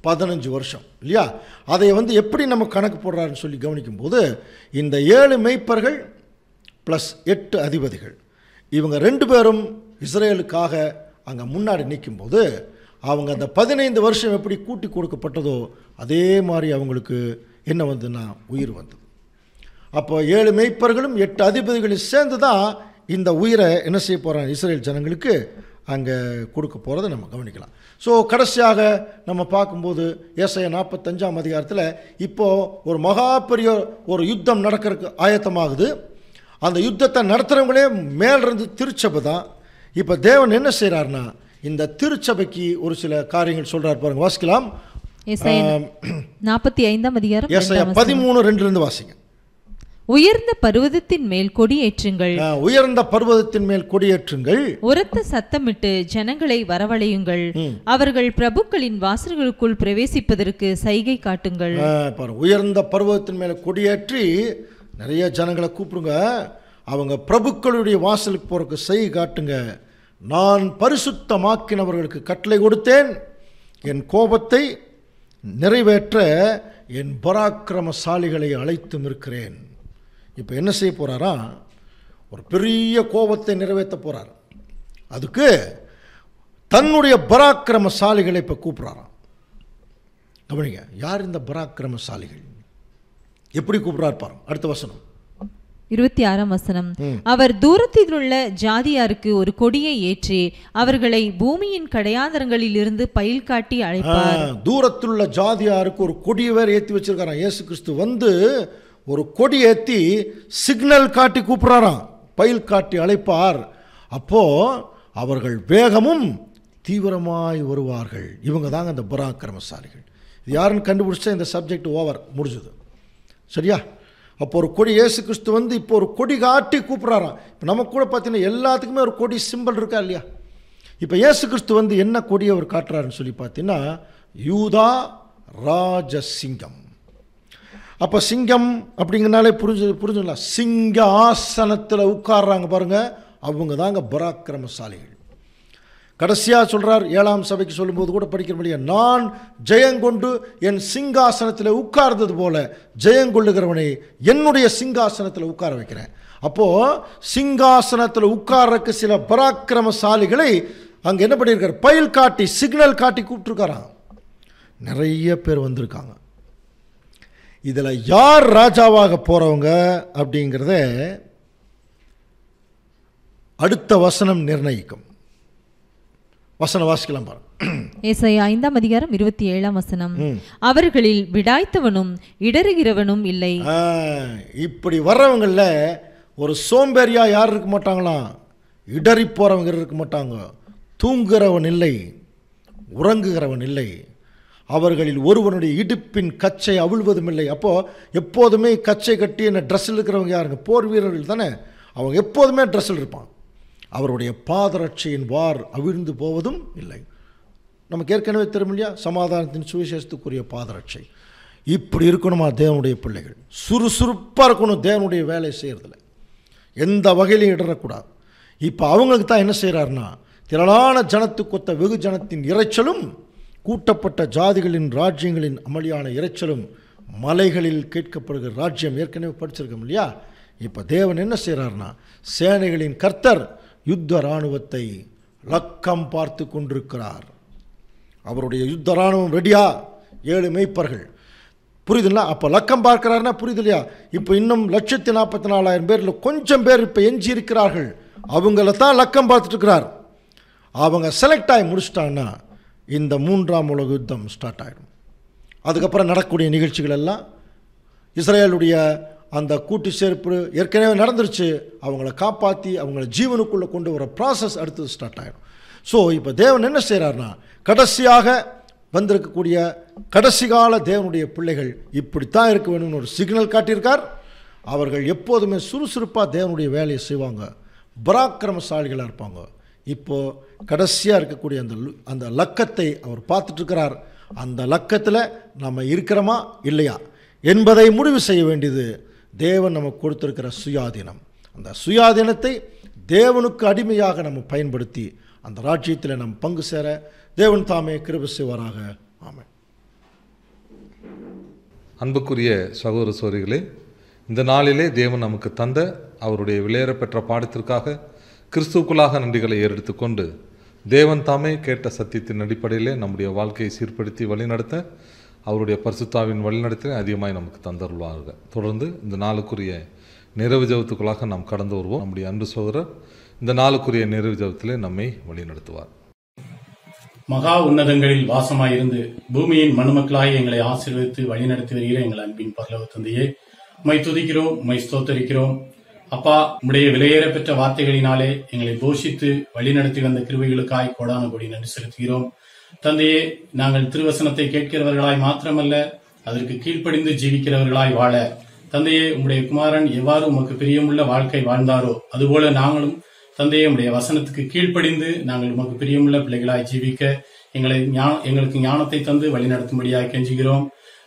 15 வருஷம் இல்லையா? அதை எப்படி நம்ம கணக்கு போடுறாருன்னு சொல்லி கவனிக்கும்போது இந்த 7 மேய்ப்பர்கள் ப்ளஸ் 8 அதிபதிகள், இவங்க 2 பேரும் இஸ்ரேலுக்காக அங்கே முன்னாடி நிற்கும்போது அவங்க அந்த 15 வருஷம் எப்படி கூட்டி கொடுக்கப்பட்டதோ அதே மாதிரி அவங்களுக்கு என்ன வந்ததுன்னா உயிர் வந்தது. அப்போ 7 மேய்ப்பர்களும் 8 அதிபதிகளும் சேர்ந்து தான் இந்த உயிரை என்ன செய்ய போகிறாங்க இஸ்ரேல் ஜனங்களுக்கு அங்கே கொடுக்க போகிறத நம்ம கவனிக்கலாம். ஸோ கடைசியாக நம்ம பார்க்கும்போது ஏசாயா 45ஆம் அதிகாரத்தில் இப்போது ஒரு மகா பெரிய ஒரு யுத்தம் நடக்கிறதுக்கு ஆயத்தமாகுது. அந்த யுத்தத்தை நடத்துகிறவங்களே மேலிருந்து திருச்சபை தான். இப்போ தேவன் என்ன செய்கிறாருன்னா இந்த திருச்சபைக்கு ஒரு சில காரியங்கள் சொல்கிறார் பாருங்க, வாசிக்கலாம். ஏசாயா 45ஆம் அதிகாரம் ஏசாயா 13:2 வாசிங்க. உயர்ந்த பர்வதத்தின் மேல் கொடியேற்றுங்கள், உயர்ந்த பர்வதத்தின் மேல் கொடியேற்றுங்கள், உரத்த சத்தமிட்டு ஜனங்களை வரவழையுங்கள், அவர்கள் பிரபுக்களின் வாசல்களுக்குள் பிரவேசிப்பதற்கு சைகை காட்டுங்கள். பாருங்க, உயர்ந்த பர்வதத்தின் மேல கொடியேற்றி நிறைய ஜனங்களை கூப்பிடுங்க, அவங்க பிரபுக்களுடைய வாசலுக்கு போறதுக்கு சைகை காட்டுங்க. நான் பரிசுத்தமாக்கினவர்களுக்கு கட்டளை கொடுத்தேன், என் கோபத்தை நிறைவேற்ற என் பராக்கிரமசாலிகளை அழைத்தும் இருக்கிறேன். இப்போ என்ன செய்ய போகிறாரா, ஒரு பெரிய கோபத்தை நிறைவேற்ற போகிறார். அதுக்கு தன்னுடைய பராக்கிரமசாலிகளை இப்போ கூப்பிட்றாராம். கவனிங்க, யார் இந்த பராக்கிரமசாலிகள், எப்படி கூப்பிட்றார் பாருங்க. அடுத்த வசனம் 26ஆம் வசனம். அவர் தூரத்தில் உள்ள ஜாதியாருக்கு ஒரு கொடியை ஏற்றி அவர்களை பூமியின் கடையாந்தரங்களில் இருந்து பயில் காட்டி அழைப்பார். தூரத்துள்ள ஜாதியாருக்கு ஒரு கொடியை வேற ஏற்றி வச்சிருக்காராம். இயேசு கிறிஸ்து வந்து ஒரு கொடி ஏற்றி சிக்னல் காட்டி கூப்பிட்றாராம், பயில் காட்டி அழைப்பார். அப்போ அவர்கள் வேகமும் தீவிரமாய் வருவார்கள். இவங்க தாங்க அந்த பராக்கிரமசாலிகள். இது யாருன்னு கண்டுபிடிச்சா இந்த சப்ஜெக்ட் ஓவர், முடிஞ்சது. சரியா? அப்போ ஒரு கொடி, இயேசு கிறிஸ்து வந்து இப்போ ஒரு கொடி காட்டி கூப்பிட்றாராம். இப்போ நமக்கு கூட பார்த்தீங்கன்னா எல்லாத்துக்குமே ஒரு கொடி சிம்பிள் இருக்கா இல்லையா? இப்போ இயேசு கிறிஸ்து வந்து என்ன கொடியை அவர் காட்டுறாருன்னு சொல்லி பார்த்தீங்கன்னா யூதா ராஜசிங்கம். அப்போ சிங்கம் அப்படிங்கிறனாலே புரிஞ்சுங்களா, சிங்க ஆசனத்தில் உட்கார்றாங்க பாருங்க, அவங்க தாங்க பராக்கிரமசாலிகள். கடைசியாக சொல்கிறார், 7ஆம் சபைக்கு சொல்லும்போது கூட படிக்கிற முடியாது, நான் ஜெயங்கொண்டு என் சிங்காசனத்தில் உட்கார்ந்தது போல ஜெயங்கொள்ளுகிறவனை என்னுடைய சிங்காசனத்தில் உட்கார வைக்கிறேன். அப்போது சிங்காசனத்தில் உட்கார்றதுக்கு சில பராக்கிரமசாலிகளை அங்கே என்ன பண்ணியிருக்காரு, பயில் காட்டி சிக்னல் காட்டி கூப்பிட்டுருக்காராம். நிறைய பேர் வந்திருக்காங்க. இதில் யார் ராஜாவாக போகிறவங்க அப்படிங்கிறத அடுத்த வசனம் நிர்ணயிக்கும். வசனம் வாசிக்கலாம் பாருங்க. ஏசாயா 5ஆம் அதிகாரம் 27ஆம் வசனம். அவர்களில் விடாய்த்தவனும் இடறுகிறவனும் இல்லை. இப்படி வர்றவங்கள ஒரு சோம்பேறியா யார் இருக்க மாட்டாங்களாம், இடறி போறவங்க இருக்க மாட்டாங்க. தூங்குகிறவன் இல்லை, உறங்குகிறவன் இல்லை. அவர்களில் ஒருவனுடைய இடுப்பின் கச்சை அவிழ்வதும் இல்லை. அப்போ எப்போதுமே கச்சை கட்டி என்ன ட்ரெஸ்ஸில் இருக்கிறவங்க யாருங்க, போர் வீரர்கள் தானே, அவங்க எப்போதுமே ட்ரெஸ்ஸில் இருப்பான். அவருடைய பாதரட்சையின் வார் அவிழ்ந்து போவதும் இல்லை. நமக்கு ஏற்கனவே தெரியும் இல்லையா, சமாதானத்தின் சுவிசேஷத்துக்குரிய பாதரட்சை. இப்படி இருக்கணுமா தேவனுடைய பிள்ளைகள், சுறுசுறுப்பாக இருக்கணும் தேவனுடைய வேலை செய்கிறதுல, எந்த வகையிலையும் இடரக்கூடாது. இப்போ அவங்களுக்கு தான் என்ன செய்கிறாருன்னா, திரளான ஜனத்துக்கொத்த வெகு ஜனத்தின் இறைச்சலும் கூட்டப்பட்ட ஜாதிகளின் ராஜ்யங்களின் அமளியான இறைச்சலும் மலைகளில் கேட்கப்படுகிற ராஜ்யம். ஏற்கனவே படிச்சிருக்கோம் இல்லையா. இப்போ தேவன் என்ன செய்கிறார்னா, சேனைகளின் கர்த்தர் யுத்த இராணுவத்தை லக்கம் பார்த்து கொண்டிருக்கிறார். அவருடைய யுத்த இராணுவம் ரெடியா, 7 மேய்ப்பர்கள், புரியுதுங்களா? அப்போ லக்கம் பார்க்கிறாருன்னா புரியுது இல்லையா? இப்போ இன்னும் 1,44,000 பேரில் கொஞ்சம் பேர் இப்போ எஞ்சி இருக்கிறார்கள். அவங்கள தான் லக்கம் பார்த்துட்டு இருக்கிறார். அவங்க செலக்ட் ஆகி முடிச்சிட்டாங்கன்னா இந்த 3ஆம் உலக யுத்தம் ஸ்டார்ட் ஆகிடும். அதுக்கப்புறம் நடக்கக்கூடிய நிகழ்ச்சிகள் எல்லாம் இஸ்ரேலுடைய அந்த கூட்டு சேர்ப்பு ஏற்கனவே நடந்துருச்சு. அவங்கள காப்பாற்றி அவங்கள ஜீவனுக்குள்ளே கொண்டு வர ப்ராசஸ் அடுத்தது ஸ்டார்ட் ஆகிடும். ஸோ இப்போ தேவன் என்ன செய்கிறாருன்னா, கடைசியாக வந்திருக்கக்கூடிய கடைசி கால தேவனுடைய பிள்ளைகள் இப்படித்தான் இருக்க வேணும்னு ஒரு சிக்னல் காட்டியிருக்கார். அவர்கள் எப்போதுமே சுறுசுறுப்பாக தேவனுடைய வேலையை செய்வாங்க, பராக்கிரமசாலிகளாக இருப்பாங்க. இப்போது கடைசியாக இருக்கக்கூடிய அந்த லக்கத்தை அவர் பார்த்துட்ருக்கிறார். அந்த லக்கத்தில் நம்ம இருக்கிறோமா இல்லையா என்பதை முடிவு செய்ய வேண்டியது தேவன் நமக்கு கொடுத்திருக்கிற சுயாதீனம். அந்த சுயாதீனத்தை தேவனுக்கு அடிமையாக நம்ம பயன்படுத்தி அந்த ராஜ்யத்தில் நம்ம பங்கு சேர தேவன் தாமே கிருபை செய்வாராக. ஆமென். அன்புக்குரிய சகோதர சகோதரிகளே, இந்த நாளிலே தேவன் நமக்கு தந்த அவருடைய விலையேற பெற்ற பாடத்திற்காக கிறிஸ்துவுக்குள்ளாக நன்றிகளை ஏறெடுத்துக்கொண்டு தேவன் தாமே கேட்ட சத்தியத்தின் அடிப்படையிலே நம்முடைய வாழ்க்கையை சீர்படுத்தி வழிநடத்த அவருடைய பரிசுத்தாவின் வழிநடத்தினை அதிகமாய் நமக்கு தந்தருள்வார்கள். தொடர்ந்து இந்த நாளுக்குரிய நிறைவு ஜெபத்துக்குள்ளாக நாம் கடந்து வருவோம். நம்முடைய அன்பு சகோதரர் இந்த நாளுக்குரிய நிறைவு ஜெபத்திலே நம்மை வழிநடத்துவார். மகா உன்னதங்களில் வாசமாயிருந்து பூமியின் மனுமக்களாய் எங்களை ஆசீர்வதித்து வழிநடத்தி வருகிற எங்கள் அன்பின் பரலோக தந்தையே, உம்மை துதிக்கிறோம், உம்மை ஸ்தோத்தரிக்கிறோம். அப்பா, உம்முடைய விலையேற பெற்ற வார்த்தைகளினாலே எங்களை போஷித்து வழிநடத்தி வந்த கிருபைகளுக்காய் கோடான கோடி நன்றி செலுத்துகிறோம். தந்தையே, நாங்கள் திருவசனத்தை கேட்கிறவர்களாய் மாத்திரமல்ல, அதற்கு கீழ்ப்படிந்து ஜீவிக்கிறவர்களாய் வாழ தந்தையே, உம்முடைய குமாரன் எவ்வாறு உமக்கு பிரியமுள்ள வாழ்க்கை வாழ்ந்தாரோ அதுபோல நாங்களும் தந்தையே உம்முடைய வசனத்துக்கு கீழ்ப்படிந்து நாங்கள் உமக்கு பிரியமுள்ள பிள்ளைகளாய் ஜீவிக்க எங்களுக்கு ஞானத்தை தந்து வழிநடத்தும்படியாய் கெஞ்சுகிறோம்.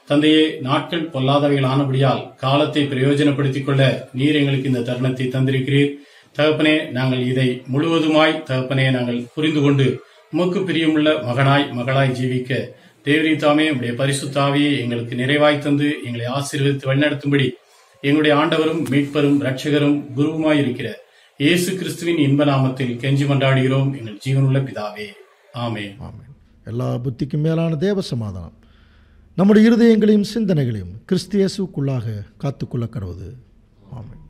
தந்தையே, நாட்கள் பொல்லாதவைகள் ஆனபடியால் காலத்தை பிரயோஜனப்படுத்திக் கொள்ள நீர் எங்களுக்கு இந்த தருணத்தை தந்திருக்கிறீர். தகப்பனே, நாங்கள் இதை முழுவதுமாய் தகப்பனே நாங்கள் புரிந்து கொண்டு உமக்கு பிரியமுள்ள மகளாய் ஜீவிக்க தேவரீதாமே உடைய பரிசுத்தாவியை எங்களுக்கு நிறைவாய் தந்து எங்களை ஆசீர்வதித்து வழிநடத்தும்படி எங்களுடைய ஆண்டவரும் மீட்பரும் இரட்சகரும் குருவுமாய் இருக்கிற இயேசு கிறிஸ்துவின் இன்ப நாமத்தில் கெஞ்சி மன்றாடுகிறோம் எங்கள் ஜீவனுள்ள பிதாவே, ஆமென். எல்லா புத்திக்கும் மேலான தேவ சமாதானம் நம்முடைய இருதயங்களையும் சிந்தனைகளையும் கிறிஸ்து இயேசுவுக்குள்ளாக காத்துக்கொள்ள கடவுது. ஆமென்.